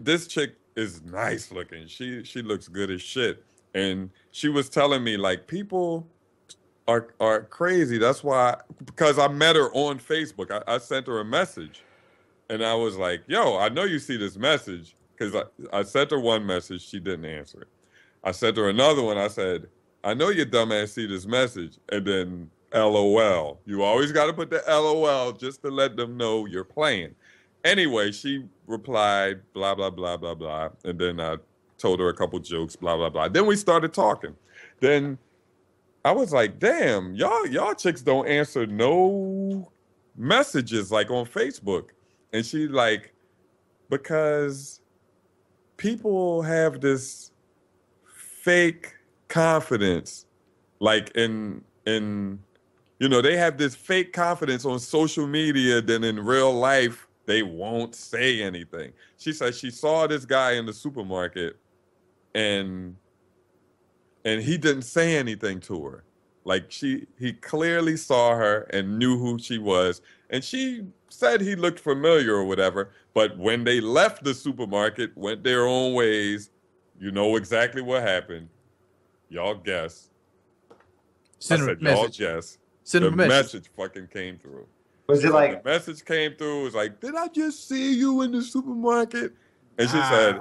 this chick is nice looking. She looks good as shit. And she was telling me like people are crazy. That's why, because I met her on Facebook. I sent her a message and I was like, yo, I know you see this message, because I sent her one message. She didn't answer it. I sent her another one. I said, I know your dumbass see this message. And then LOL. You always got to put the LOL just to let them know you're playing. Anyway, she replied, blah, blah, blah, blah, blah. And then I told her a couple jokes, blah, blah, blah. Then we started talking. Then I was like, damn, y'all chicks don't answer no messages like on Facebook. And she like, because people have this fake confidence, like they have this fake confidence on social media, then in real life they won't say anything. She said she saw this guy in the supermarket and he didn't say anything to her. Like he clearly saw her and knew who she was, and she said he looked familiar or whatever, but when they left the supermarket, went their own ways, you know exactly what happened. Y'all guess. Send I her a said, y'all message. guess. Send her The a message. message fucking came through. Was it like, The message came through, it was like, did I just see you in the supermarket? And she said,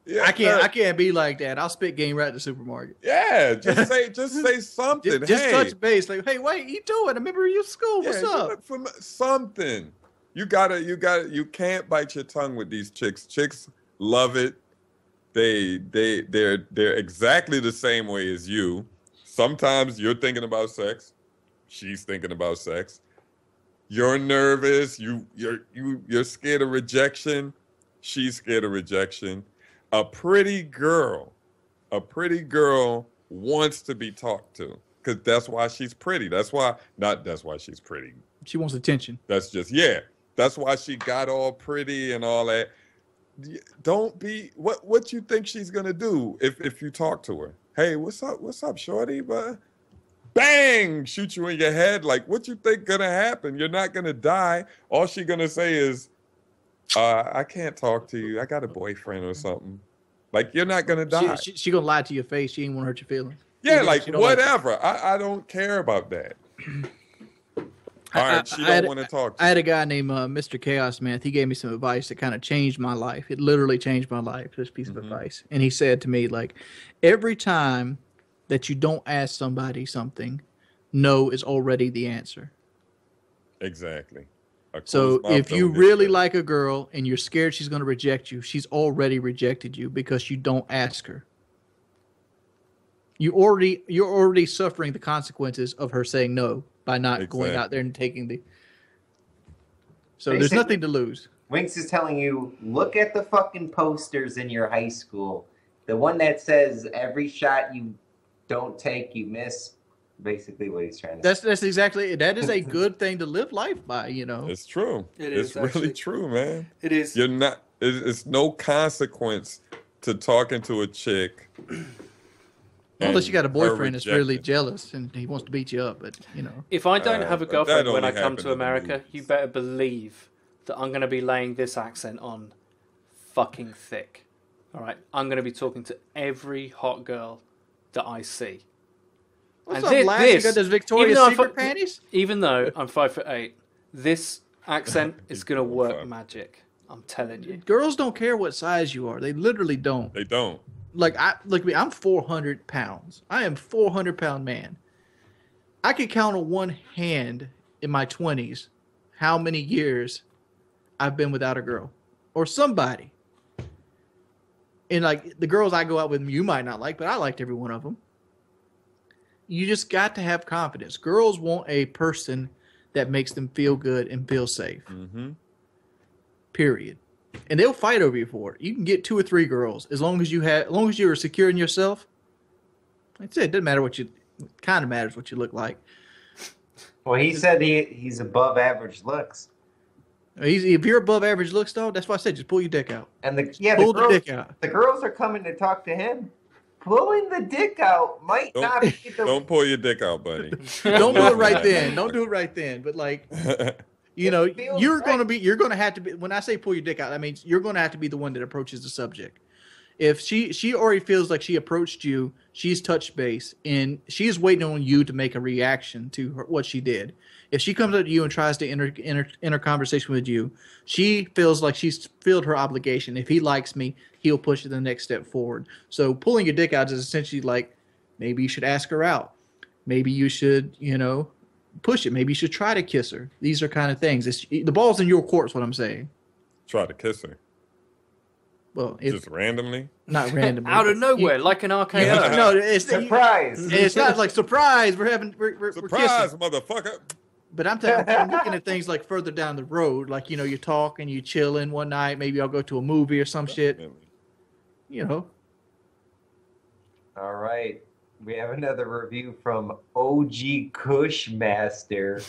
yeah, I can't be like that. I'll spit game right at the supermarket. yeah, just say something. Just hey, touch base. Like, hey, what you doing? I remember you at school. What's you up? look for something. You can't bite your tongue with these chicks. Chicks love it. They're exactly the same way as you. Sometimes you're thinking about sex. She's thinking about sex. You're nervous. You're scared of rejection. She's scared of rejection. A pretty girl wants to be talked to, because that's why she's pretty. That's why she's pretty. She wants attention. That's just, that's why she got all pretty and all that. Don't be what you think she's gonna do if you talk to her. Hey, what's up, shorty? But bang, shoot you in your head. Like, what you think gonna happen? You're not gonna die. All she gonna say is, I can't talk to you. I got a boyfriend or something. Like, you're not gonna die. She gonna lie to your face. She ain't want to hurt your feelings. Yeah, like whatever. I don't care about that. All right, she don't want to talk to you. I had a guy named Mr. Chaos Math. He gave me some advice that kind of changed my life. It literally changed my life, this piece of advice. And he said to me, like, every time that you don't ask somebody something, no is already the answer. Exactly. So if you really like a girl and you're scared she's going to reject you, she's already rejected you because you don't ask her. You're already suffering the consequences of her saying no by not going out there and taking the. So basically, there's nothing to lose. Winks is telling you, look at the fucking posters in your high school. The one that says every shot you don't take, you miss. Basically what he's trying to say. That's exactly it. That is a good thing to live life by, It's true. It's really true, man. It is. You're not. It's no consequence to talking to a chick Unless you got a her boyfriend that's really rejecting. jealous and he wants to beat you up, but you know. If I don't have a But that girlfriend when only I come happened to in the America, movies. you better believe that I'm going to be laying this accent on fucking thick. All right, I'm going to be talking to every hot girl that I see. What's And up, lads? You got those Victoria's though Secret panties? Even though I'm 5'8", this accent is going to He's work 5'. magic. I'm telling you. Girls don't care what size you are. They literally don't. They don't. Like look at me. I'm 400 pounds. I am 400-pound man. I could count on one hand in my 20s how many years I've been without a girl or somebody. And like the girls I go out with, you might not like, but I liked every one of them. You just got to have confidence. Girls want a person that makes them feel good and feel safe. Mm-hmm. Period. And they'll fight over you for it. You can get 2 or 3 girls as long as you are secure in yourself. That's it. It doesn't matter what you. It kind of matters what you look like. Well, he said he's above average looks, If you're above average looks, though, that's why I said just pull your dick out. and Pull the dick out. the girls are coming to talk to him. Pulling the dick out might not be the. Don't pull your dick out, buddy. Don't do it right then. Don't do it right then. But like, you know, It feels you're right. gonna have to be. When I say pull your dick out, that means you're gonna have to be the one that approaches the subject. If she already feels like she approached you, she's touched base, and she's waiting on you to make a reaction to what she did. If she comes up to you and tries to enter conversation with you, she feels like she's filled her obligation. If he likes me, he'll push it the next step forward. So pulling your dick out is essentially like, maybe you should ask her out. Maybe you should, push it. Maybe you should try to kiss her. These are kind of things. The ball's in your court is what I'm saying. Try to kiss her. Well, Just randomly? not randomly. Out of nowhere, like an RKO. No, it's Surprise! It's not like surprise. We're kissing. Surprise, motherfucker! But I'm looking at things like further down the road, like you talking, you chilling one night. Maybe I'll go to a movie or some shit. All right. We have another review from OG Cushmaster.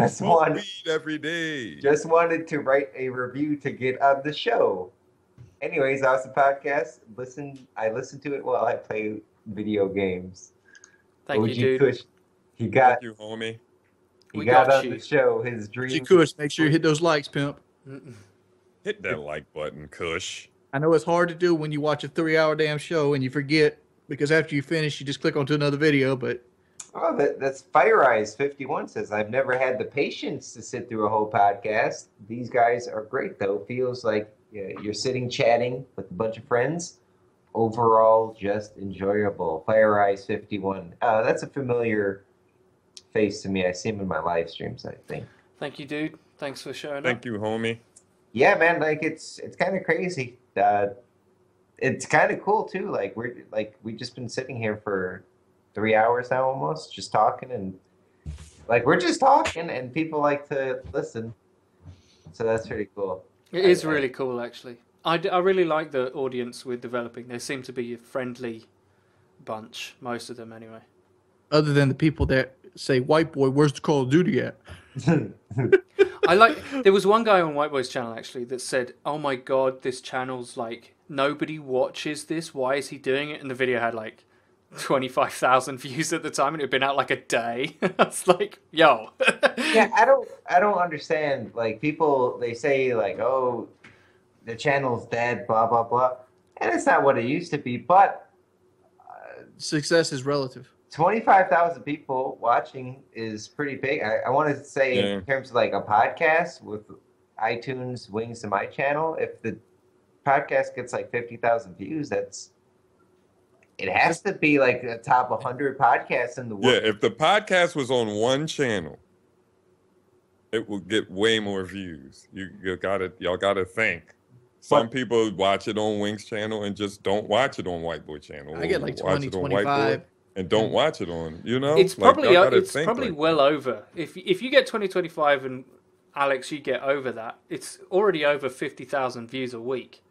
Smoke weed every day. Just wanted to write a review to get on the show. Anyways, awesome podcast. I listen to it while I play video games. Thank OG you, dude. Kush, he got Thank you, homie. We got got on you. the show. His dream. Kush, make sure you hit those likes, pimp. Hit that like button, Kush. I know it's hard to do when you watch a 3-hour damn show and you forget because after you finish, you just click onto another video. But Oh, that's Fire Eyes 51 says, I've never had the patience to sit through a whole podcast. These guys are great, though. Feels like you're sitting chatting with a bunch of friends. Overall, just enjoyable. Fire Eyes 51. That's a familiar face to me. I see him in my live streams, I think. Thank you, dude. Thanks for showing Thank up. you, homie. Yeah, man, like it's kind of crazy. It's kind of cool too. We've just been sitting here for 3 hours now, almost, just talking, and we're just talking, and people like to listen. So that's pretty cool. It is really cool, actually. I really like the audience we're developing. They seem to be a friendly bunch, most of them anyway. other than the people that say, "White boy, where's the Call of Duty at?" There was one guy on White Boy's channel actually that said, "Oh my god, this channel's like nobody watches this. Why is he doing it?" And the video had like 25,000 views at the time, and it had been out like a day. I was like, "Yo." Yeah, I don't understand. Like people, they say like, "Oh, the channel's dead," blah blah blah, and it's not what it used to be. But Success is relative. 25,000 people watching is pretty big. I want to say in terms of like a podcast with iTunes wings to my channel, if the podcast gets like 50,000 views, it has to be like a top 100 podcasts in the world. Yeah, if the podcast was on one channel, it would get way more views. Y'all gotta think. Some people watch it on Wings channel and just don't watch it on White Boy channel. I get like Watch 20, it on White 25. Boy and don't watch it on, It's probably y'all gotta it's think probably like well that. over. If you get 2025 and Alex, you get over that. It's already over 50,000 views a week.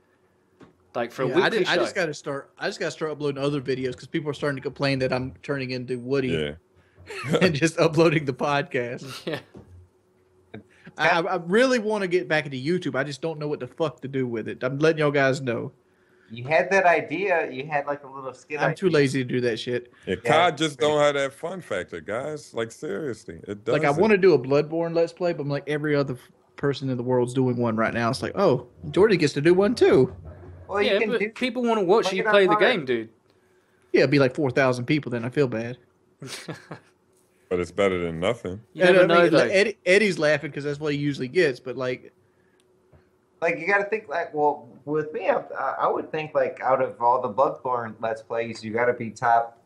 Like for a weekly show. I just got to start uploading other videos because people are starting to complain that I'm turning into Woody Yeah. and just uploading the podcast. Yeah. I really want to get back into YouTube. I just don't know what the fuck to do with it. I'm letting y'all guys know. You had that idea. You had like a little skit. I'm too lazy to do that shit. Yeah, Yeah, COD just don't have that fun factor, guys. Like seriously, it does. Like I want to do a Bloodborne Let's Play, but I'm like every other person in the world's doing one right now. It's like, oh, Jordy gets to do one too. Well, yeah, you can but do. people want to watch play you it on play the hard. game, dude. Yeah, it'd be like 4,000 people. Then I feel bad. But it's better than nothing. You never know, though. Eddie's laughing because that's what he usually gets. But like Like you got to think like, well, with me, I would think like out of all the Bloodborne Let's Plays, you got to be top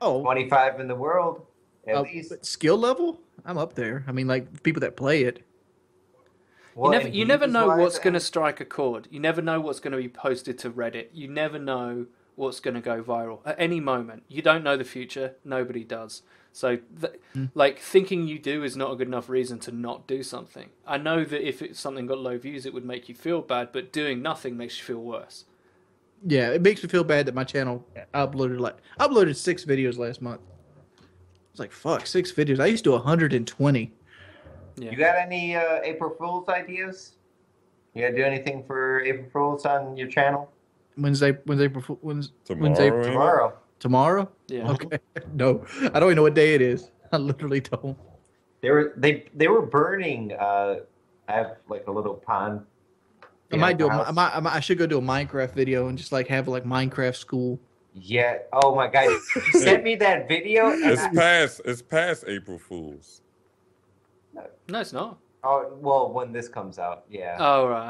25 in the world at least. But skill level, I'm up there. I mean, like people that play it. Well, You never know views-wise, what's going to strike a chord. You never know what's going to be posted to Reddit. You never know what's going to go viral at any moment. You don't know the future. Nobody does. So, like, thinking you do is not a good enough reason to not do something. I know that if something got low views, it would make you feel bad, but doing nothing makes you feel worse. Yeah, it makes me feel bad that my channel uploaded 6 videos last month. It's like, fuck, 6 videos. I used to do 120. Yeah. You got any April Fool's ideas? You got to do anything for April Fool's on your channel? Tomorrow. Tomorrow? Yeah. Okay. No, I don't even know what day it is. I literally don't. They were burning. I have like a little pond. I might do. I should go do a Minecraft video and just like have like Minecraft school. Yeah. Oh my God! You sent me that video. And It's past April Fools. No, it's not. Oh well, when this comes out, yeah. Oh, right.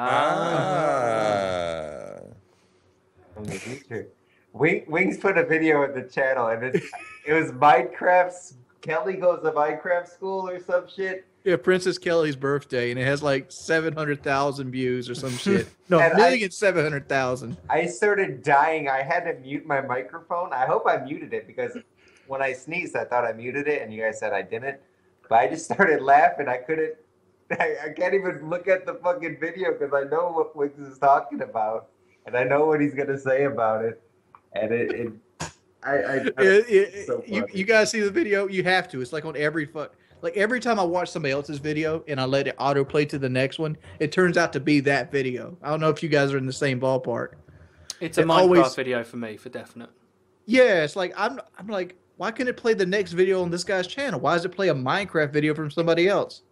From the future. Wings put a video in the channel, and it was Minecraft. Kelly goes to Minecraft school or some shit. Yeah, Princess Kelly's birthday, and it has like 700,000 views or some shit. No, And 1,700,000. I started dying. I had to mute my microphone. I hope I muted it because when I sneezed, I thought I muted it, and you guys said I didn't. But I just started laughing. I couldn't. I can't even look at the fucking video because I know what Wings is talking about, and I know what he's gonna say about it. And you guys see the video? You have to. It's like on every every time I watch somebody else's video and I let it autoplay to the next one, it turns out to be that video. I don't know if you guys are in the same ballpark. It's a Minecraft video for me, for definite. Yeah, it's like I'm like, why can't it play the next video on this guy's channel? Why does it play a Minecraft video from somebody else?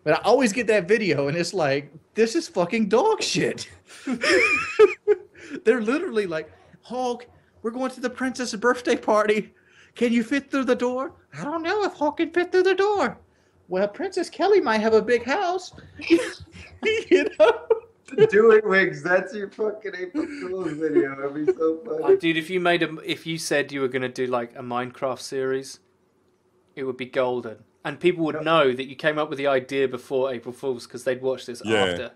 But I always get that video, and it's like, this is fucking dog shit. They're literally like, Hulk, we're going to the princess' birthday party. Can you fit through the door? I don't know if Hulk can fit through the door. Well, Princess Kelly might have a big house. You know? Do it, Wings. That's your fucking April Fool's video. That'd be so funny. Dude, if you said you were going to do like a Minecraft series, it would be golden. And people would know that you came up with the idea before April Fool's because they'd watch this after.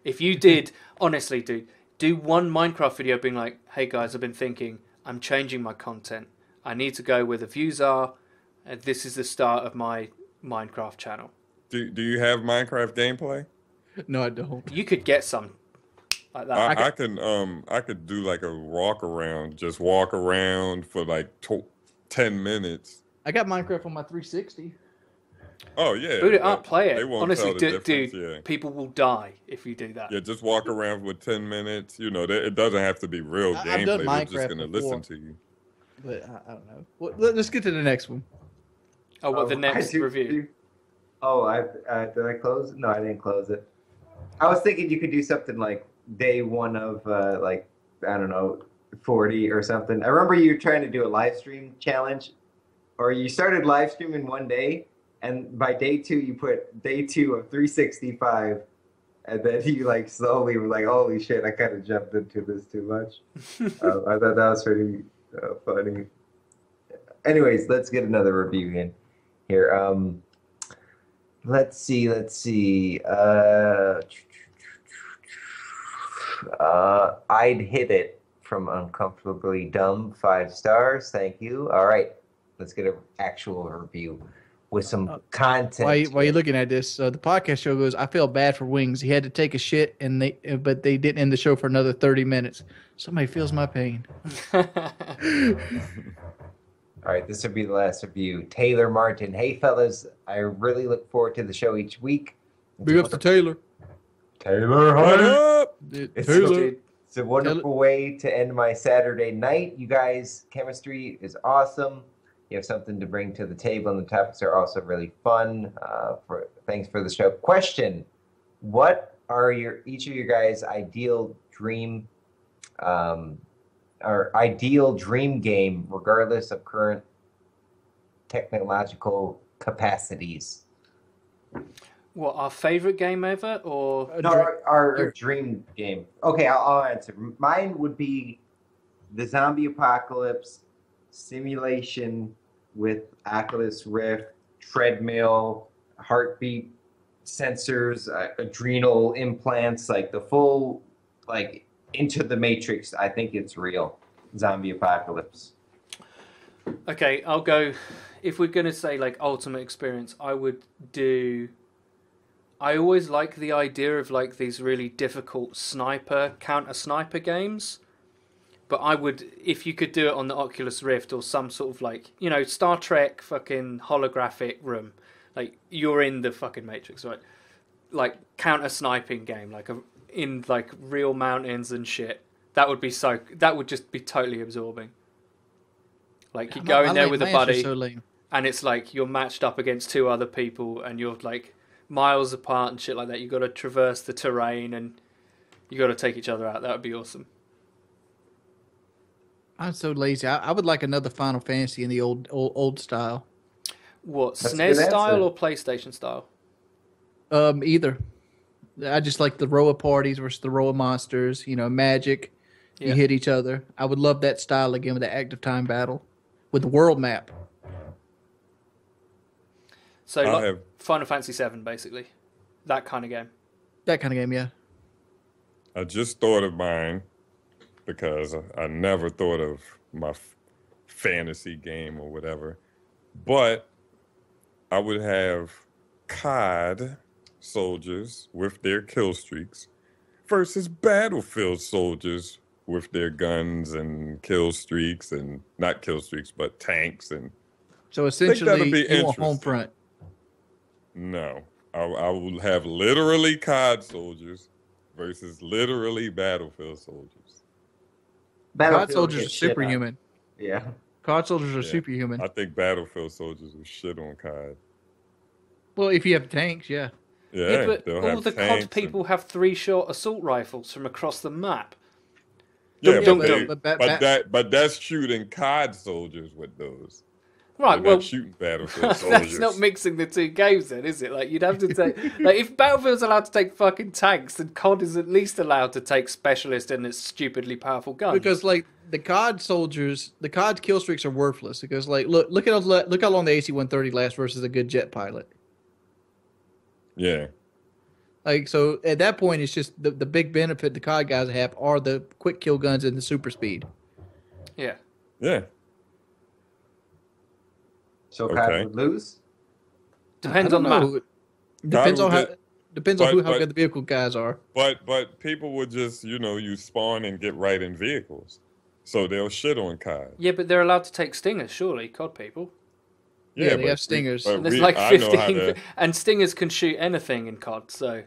If you did, honestly, dude, do one Minecraft video being like, hey guys, I've been thinking, I'm changing my content. I need to go where the views are. And this is the start of my Minecraft channel. Do you have Minecraft gameplay? No, I don't. You could get some like that. I could do like a walk around for like 10 minutes. I got Minecraft on my 360. Oh yeah. Boot it up, play it. They won't Honestly, tell the dude, difference, people will die if you do that. Yeah, just walk around for 10 minutes. You know, it doesn't have to be real I've done gameplay. Minecraft They're just going to before. listen to you. But I don't know. Well, let's get to the next one. Oh, what, the next review? Did I close it? No, I didn't close it. I was thinking you could do something like day one of like, I don't know, 40 or something. I remember you were trying to do a live stream challenge, or you started live streaming one day, and by day 2 you put day 2 of 365, and then you like slowly were like, holy shit, I kind of jumped into this too much. I thought that was pretty funny. Anyways, let's get another review in here. Let's see. I'd hit it from Uncomfortably Dumb, 5 stars. Thank you. All right, let's get an actual review with some content. While you're looking at this, the podcast show goes, I feel bad for Wings. He had to take a shit, but they didn't end the show for another 30 minutes. Somebody feels my pain. All right, this will be the last review. Taylor Martin. Hey, fellas, I really look forward to the show each week. Big ups to Taylor. Taylor, What up? Taylor. Dude, It's a wonderful way to end my Saturday night. You guys, chemistry is awesome. You have something to bring to the table, and the topics are also really fun. Thanks for the show. Question: what are each of your guys' ideal dream game, regardless of current technological capacities? What, our favorite game ever, or No, our dream game. Okay, I'll answer. Mine would be the zombie apocalypse simulation with Oculus Rift, treadmill, heartbeat sensors, adrenal implants, like the full, like into the Matrix. I think it's real. Zombie apocalypse. Okay, I'll go. If we're gonna say like ultimate experience, I always like the idea of like these really difficult counter sniper games. But I would, if you could do it on the Oculus Rift or some sort of like, Star Trek fucking holographic room, like you're in the fucking Matrix, right? Like counter sniping game, like in like real mountains and shit. That would just be totally absorbing. Like you go in there with a buddy, and it's like you're matched up against two other people, and you're like miles apart and shit like that. You got to traverse the terrain, and you got to take each other out. That would be awesome. I'm so lazy. I would like another Final Fantasy in the old style. What, That's a SNES good style answer. or PlayStation style? Either. I just like the row of parties versus the row of monsters. Magic. Yeah. You hit each other. I would love that style again with the active time battle with the world map. So I like have- Final Fantasy VII, basically. That kind of game. That kind of game, yeah. I just thought of mine because I never thought of my fantasy game or whatever. But I would have COD soldiers with their kill streaks versus Battlefield soldiers with their guns and kill streaks, and not kill streaks, but tanks. And So that'd essentially, be you want home interesting. front. no, I will have literally COD soldiers versus literally Battlefield soldiers. COD Battlefield soldiers are gets shit on. superhuman. Yeah. COD soldiers are Yeah. superhuman. I think Battlefield soldiers will shit on COD. Well, if you have tanks, yeah. Yeah, but they'll all have the tanks COD people have 3-shot assault rifles from across the map. Yeah, Dum, but, dum, but that's shooting COD soldiers with those. Right, They're well, not shooting Battlefield that's soldiers. not mixing the two games then, is it? Like, you'd have to take... like, if Battlefield's allowed to take fucking tanks, then COD is at least allowed to take specialists and its stupidly powerful guns. Because like the COD soldiers, the COD kill streaks are worthless. Because like look how long the AC-130 lasts versus a good jet pilot. Yeah, Like so, at that point, it's just the big benefit the COD guys have are the quick kill guns and the super speed. Yeah. yeah. So Okay. COD would lose? Depends I on don't the map. know. Depends on how. Depends on how but- good the vehicle guys are. But people would just, you spawn and get right in vehicles. So they'll shit on COD. Yeah, but they're allowed to take stingers, surely, COD people. Yeah, they but have stingers. but And there's we- like I know how 15... to- and stingers can shoot anything in COD, so...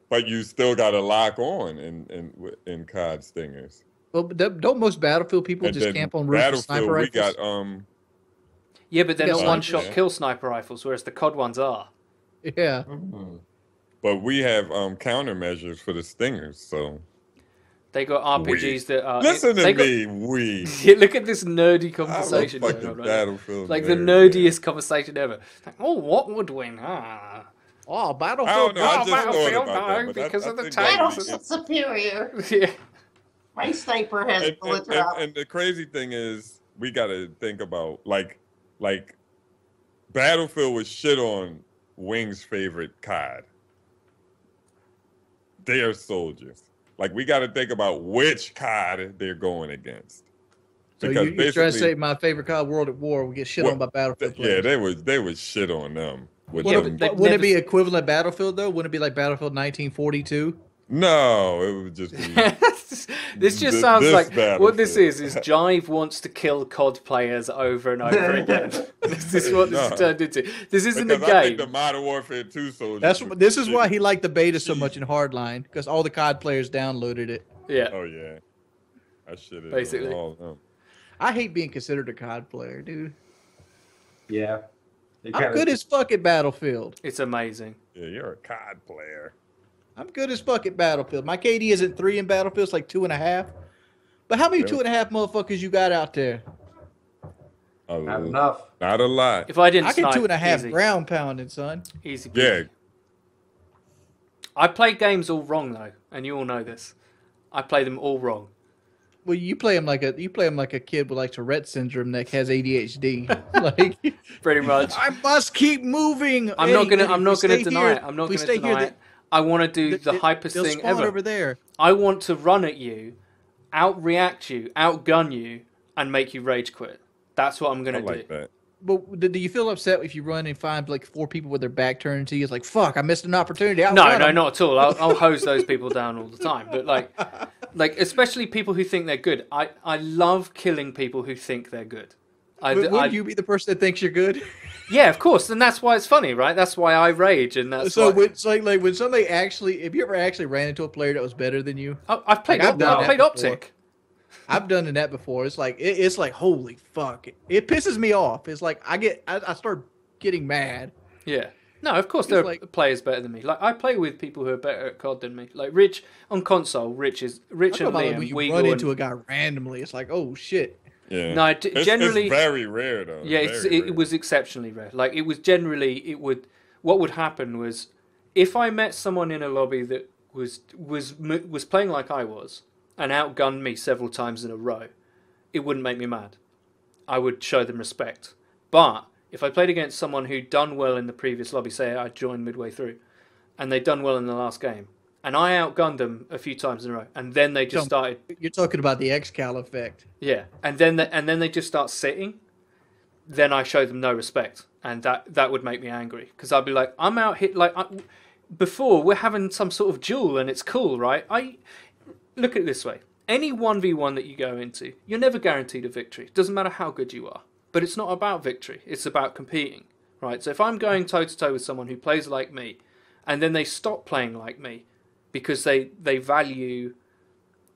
but you still got to lock on in COD stingers. Well, but don't most Battlefield people And just then camp on roofs with sniper Battlefield, we rifles? got Yeah, but they're You not got one-shot snipers. kill sniper rifles, whereas the COD ones are. Yeah. but we have countermeasures for the stingers. So They got RPGs that are... listen to they got- me, we. Yeah, look at this nerdy I love conversation going fucking on right now. Battlefield. Like the nerds, nerdiest conversation ever. Like, oh, what would win? Ah. Oh, I Battlefield. don't know. I just thought Battlefield, about no, that, but because I of the think tanks. that'd be Battle's superior. Yeah. My sniper has and, bullets and, out. and the crazy thing is, we got to think about like Battlefield was shit on Wing's favorite COD. They are soldiers. Like we got to think about which COD they're going against. So Because you're trying to basically- say my favorite COD, World at War, we get shit on by Battlefield Yeah, players. they would shit on them. With Yeah, them. but Wouldn't it be never- equivalent Battlefield though? Wouldn't it be like Battlefield 1942? No, it would just be. This just This sounds like what this Battlefield. is Jive wants to kill COD players over and over again. This is what this has No. turned into. This isn't Because a I think the game. Modern Warfare 2 soldiers. would This is shit. why he liked the beta so much in Hardline because all the COD players downloaded it. Yeah. Oh yeah, I should have Basically. done all of them. I hate being considered a COD player, dude. Yeah. You're I'm kinda- good as fuck at Battlefield. It's amazing. Yeah, you're a COD player. I'm good as fuck at Battlefield. My KD isn't 3 in Battlefield, it's like 2.5. But how many Really? 2.5 motherfuckers you got out there? Not enough. Not a lot. If I didn't I get snipe, 2.5 easy. ground pounding, son. Easy peasy. Yeah. I play games all wrong though, and you all know this. I play them all wrong. Well, you play him like a kid with like Tourette syndrome that has ADHD. Like, Pretty much. I must keep moving. I'm not gonna deny it. I'm not gonna deny it. I want to do the hypest they'll thing spawn ever. over there. I want to run at you, outreact you, outgun you, and make you rage quit. That's what I'm I gonna like do. that. But do you feel upset if you run and find like 4 people with their back turned to you? It's like, fuck, I missed an opportunity. No, not at all. I'll hose those people down all the time. But like especially people who think they're good. I love killing people who think they're good. Would you be the person that thinks you're good? Yeah, of course, and that's why it's funny, right? That's why I rage, and that's So why... it's like when somebody actually, have you ever actually ran into a player that was better than you? I've played. Like, I've done I've that played before. Optic. I've done that before. It's like it's like holy fuck. It pisses me off. It's like I start getting mad. Yeah. No, of course It's there are like- players better than me. Like I play with people who are better at COD than me. Like Rich on console. Rich I'm and talking about like Liam. when you Weagle run and- into a guy randomly. It's like, oh shit. Yeah. No, It's generally very rare though. Yeah, Very it rare. was exceptionally rare. Like it was generally what would happen was if I met someone in a lobby that was playing like I was and outgunned me several times in a row, it wouldn't make me mad. I would show them respect. But if I played against someone who'd done well in the previous lobby, say I joined midway through, and they'd done well in the last game, and I outgunned them a few times in a row, and then they just started, You're talking about the XCal effect. yeah, and then they just start sitting, then I show them no respect, and that would make me angry because I'd be like, I'm out here before we're having some sort of duel and it's cool, right? I look at it this way: any 1v1 that you go into, you're never guaranteed a victory. It doesn't matter how good you are, but it's not about victory; it's about competing, right? So if I'm going toe to toe with someone who plays like me, and then they stop playing like me because they value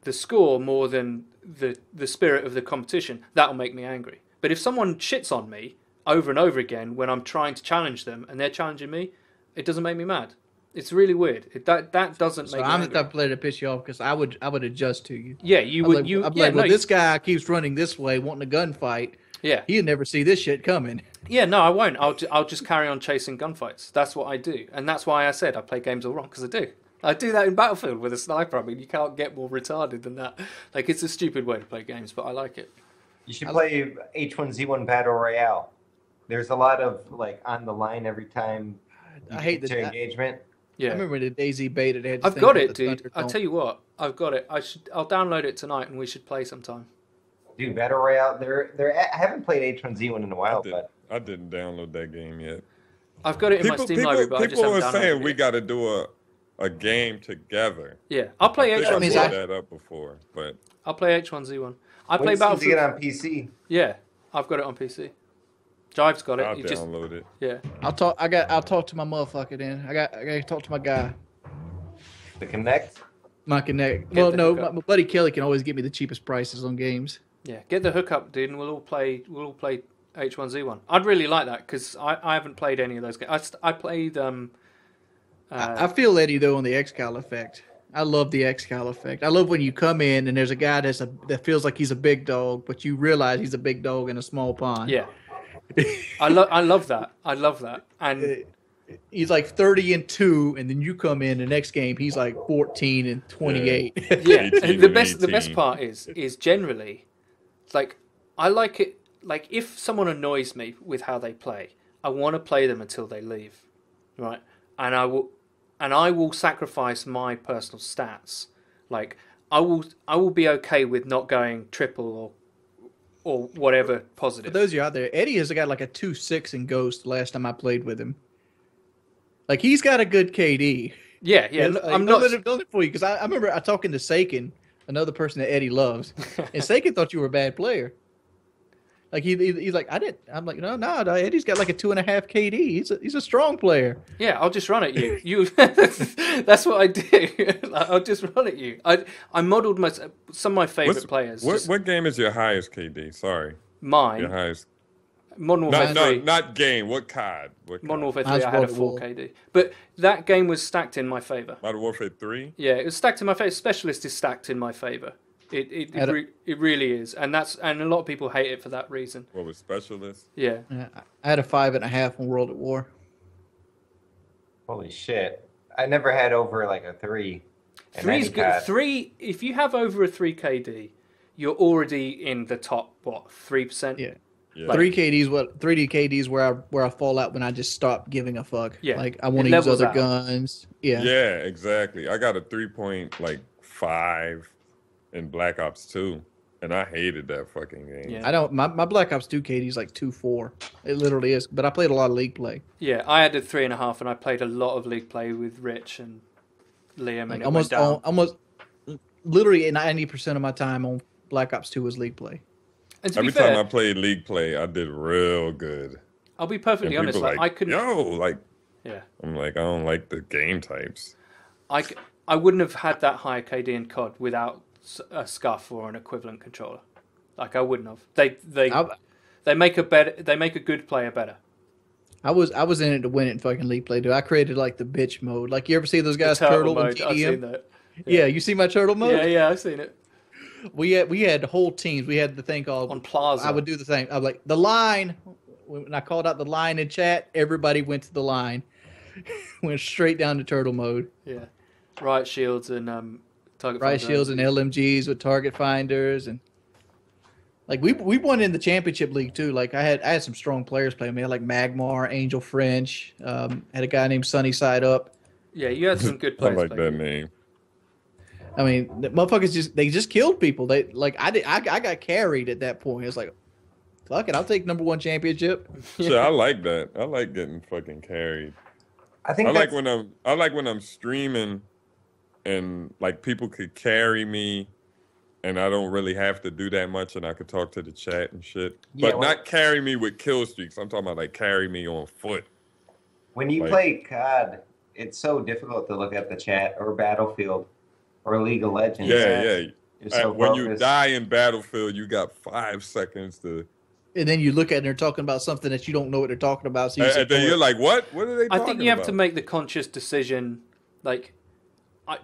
the score more than the spirit of the competition, that'll make me angry. But if someone shits on me over and over again when I'm trying to challenge them and they're challenging me, it doesn't make me mad. It's really weird. That doesn't So make me I'm the angry. type of player to piss you off because I would adjust to you. Yeah, you I'm would. like, You I'm yeah, like, no, well, this guy keeps running this way, wanting a gunfight. yeah, He'd never see this shit coming. yeah. No, I won't. I'll just carry on chasing gunfights. That's what I do, and that's why I said I play games all wrong because I do. I do that in Battlefield with a sniper. I mean, you can't get more retarded than that. Like, it's a stupid way to play games, but I like it. You should play H1Z1 Battle Royale. There's a lot of like on the line every time you I hate get that- to engagement. Yeah, I remember the DayZ beta. They had this I've thing got called it, the dude. Thunderdome. I'll tell you what, I've got it. I'll download it tonight, and we should play sometime. Dude, Battle Royale. I haven't played H1Z1 in a while, but I didn't download that game yet. I've got it in my Steam library, but I just people haven't were downloaded saying it we yet. got to do a game together. Yeah, I'll play I think I means H1Z1. brought that up before, but I'll play H1Z1. I when play it seems to get Battlefield. on PC. Yeah, I've got it on PC. Jive's got it. I'll You just download it. yeah. I'll talk to my motherfucker then. I got to talk to my guy. The Connect. My connect. Get Well, the no, hookup. my buddy Kelly can always get me the cheapest prices on games. Yeah, get the hookup, dude, and we'll all play H1Z1. I'd really like that because I haven't played any of those games. I played I feel Eddie though on the XCal effect. I love the XCal effect. I love when you come in and there's a guy that feels like he's a big dog, but you realize he's a big dog in a small pond. yeah. I love that. I love that. And He's like 30-2, and then you come in the next game, he's like 14-28. yeah, 18 and the and best 18. part is generally like I like it. Like if someone annoys me with how they play, I want to play them until they leave, right? And I will sacrifice my personal stats. Like I will be okay with not going triple or whatever For positive. those of you out there, Eddie has got like a 2.6 in Ghost last time I played with him. Like he's got a good KD. Yeah. And, I'm don't not. let him do it for you because I remember I talking to Sakin, another person that Eddie loves, and Sakin thought you were a bad player. Like he's like, I didn't. I'm like, no, Eddie's got like a 2.5 KD. He's a strong player. Yeah, I'll just run at you. That's what I do. Like, I'll just run at you. I modelled some of my favourite players. What game is your highest KD? Sorry, Mine. your highest. Modern Warfare 3. Not game. What COD? Modern Warfare 3, I had a 4 KD. But that game was stacked in my favour. Modern Warfare 3? Yeah, it was stacked in my favour. Specialist is stacked in my favour. It really is. And a lot of people hate it for that reason. What was Specialist? Yeah. I had a 5.5 on World at War. Holy shit. I never had over like a 3. 3 is good. 3, if you have over a 3 KD, you're already in the top, 3%? Yeah. Yeah. 3D KDs where I fall out when I just stop giving a fuck. Yeah. Like I want to use other guns. Yeah. Yeah, exactly. I got a 3.5 in Black Ops 2, and I hated that fucking game. Yeah. I don't. My Black Ops 2 KD is like 2.4. It literally is. But I played a lot of League play. Yeah, I had a 3.5, and I played a lot of League play with Rich and Liam, and it went down. Almost literally 90% of my time on Black Ops 2 was League play. And Every time I played League play, I did real good. I'll be perfectly honest. Like, I couldn't. Yeah. I'm like, I don't like the game types. I wouldn't have had that high KD in COD without a Scuff or an equivalent controller. Like I wouldn't have. They make a good player better. I was in it to win it in fucking League play, dude. I created like the bitch mode. Like you ever see those guys turtle mode. in TDM? I've seen that. Yeah, you see my turtle mode? Yeah, I've seen it. We had whole teams. We had the thing called on Plaza. I would do the thing. I was like the line. When I called out the line in chat, everybody went to the line. Went straight down to turtle mode. Yeah, riot shields and target. Riot shields and LMGs with target finders and like we won in the championship league too. Like I had some strong players playing me. I had like Magmar, Angel French. Had a guy named Sunny Side Up. Yeah, you had some good players. I like that name. I mean, the motherfuckers just killed people. They like I got carried at that point. It's like, fuck it, I'll take #1 championship. Sure, I like that. I like getting fucking carried. I like when I'm streaming and like people could carry me and I don't really have to do that much and I could talk to the chat and shit. Yeah, but not carry me with kill streaks. I'm talking about like carry me on foot. When you play COD, it's so difficult to look at the chat or Battlefield. Or League of Legends. Yeah. So when you die in Battlefield, you got 5 seconds to. And then you look at it and they're talking about something that you don't know what they're talking about. So and then you're like, what? What are they talking about? I think you have to make the conscious decision. Like,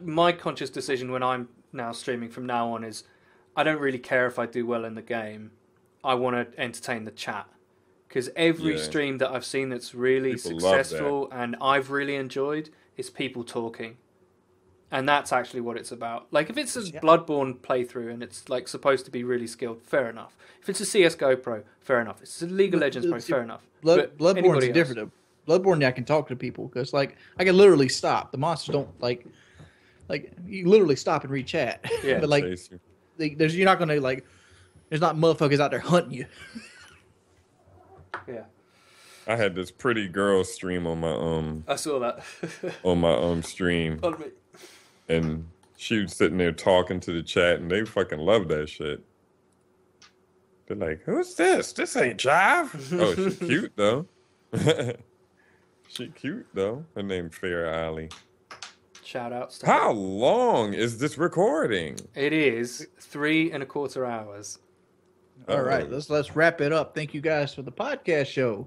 my conscious decision when I'm now streaming from now on is I don't really care if I do well in the game. I want to entertain the chat. Because every stream that I've seen that's really successful and I've really enjoyed is people talking. And that's actually what it's about. Like, if it's a Bloodborne playthrough and it's, like, supposed to be really skilled, fair enough. If it's a CSGO pro, fair enough. If it's a League of Legends pro, fair enough. Bloodborne's different. Bloodborne, I can talk to people. Because, like, I can literally stop. The monsters don't, like, you literally stop and read chat. Yeah. But, like, you're not going to, like, there's not motherfuckers out there hunting you. Yeah. I had this pretty girl stream on my, I saw that. on my, stream. And she was sitting there talking to the chat, and they fucking love that shit. They're like, "Who's this? This ain't Jive." Oh, she's cute though. She cute though. Her name's Fair Alley. Shout out. How long is this recording? It is 3.25 hours. All right, let's wrap it up. Thank you guys for the podcast show.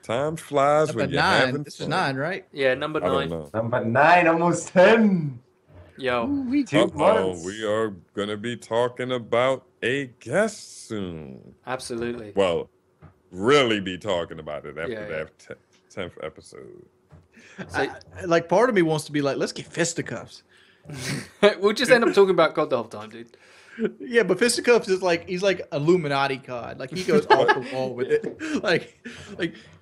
Time flies when you're having fun. This is 9, right? Yeah, number 9. Number 9, almost 10. Yo. We are going to be talking about a guest soon. Absolutely. Well, really be talking about it after that 10th episode. Like, part of me wants to be like, let's get fisticuffs. We'll just end up talking about God the whole time, dude. Yeah, but fisticuffs is like, he's like Illuminati God. Like, he goes off the wall with it. Like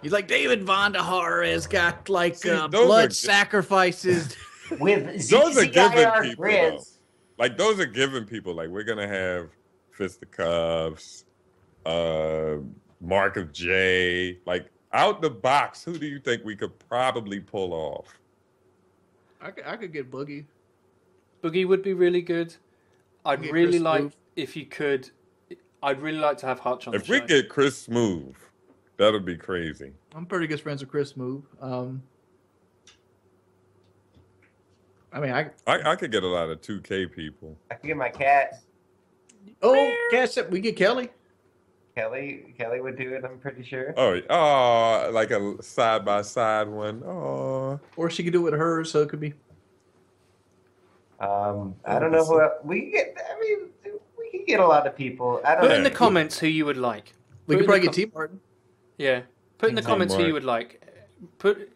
he's like, David Vonderhaar has got like blood sacrifices. With those are given people, though. Like, those are given people. Like, we're gonna have fisticuffs, Mark of J. Like, out the box, who do you think we could probably pull off? I could get Boogie. Boogie would be really good. I'd really like if you could. I'd really like to have Hutch on If the we show. get Chris Smooth, that'll be crazy. I'm pretty good friends with Chris Move. I mean, I could get a lot of 2K people. I can get my cat. Cash up. We get Kelly. Kelly would do it. I'm pretty sure. Oh, like a side by side one. Oh, Or she could do it with hers, so it could be. I don't know who else. We could get. I mean, we could get a lot of people. I don't Put know. in the comments who you would like. We Put could in probably the get T Martin. Yeah. Put in the T. comments who Martin. you would like. Put right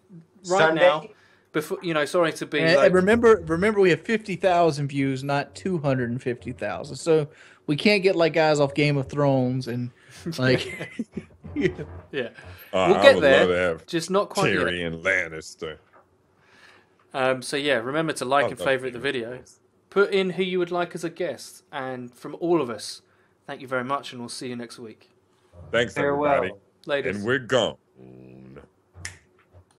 Sunday? now. Before sorry to be And like, remember, we have 50,000 views, not 250,000. So we can't get like guys off Game of Thrones and like. yeah. I We'll get would there. love to have Just not quite yet. Tyrion Lannister. So yeah, remember to like I and love favorite the Tyrion. video. Put in who you would like as a guest, and from all of us, thank you very much, and we'll see you next week. Thanks, Farewell. everybody. Later. And we're gone.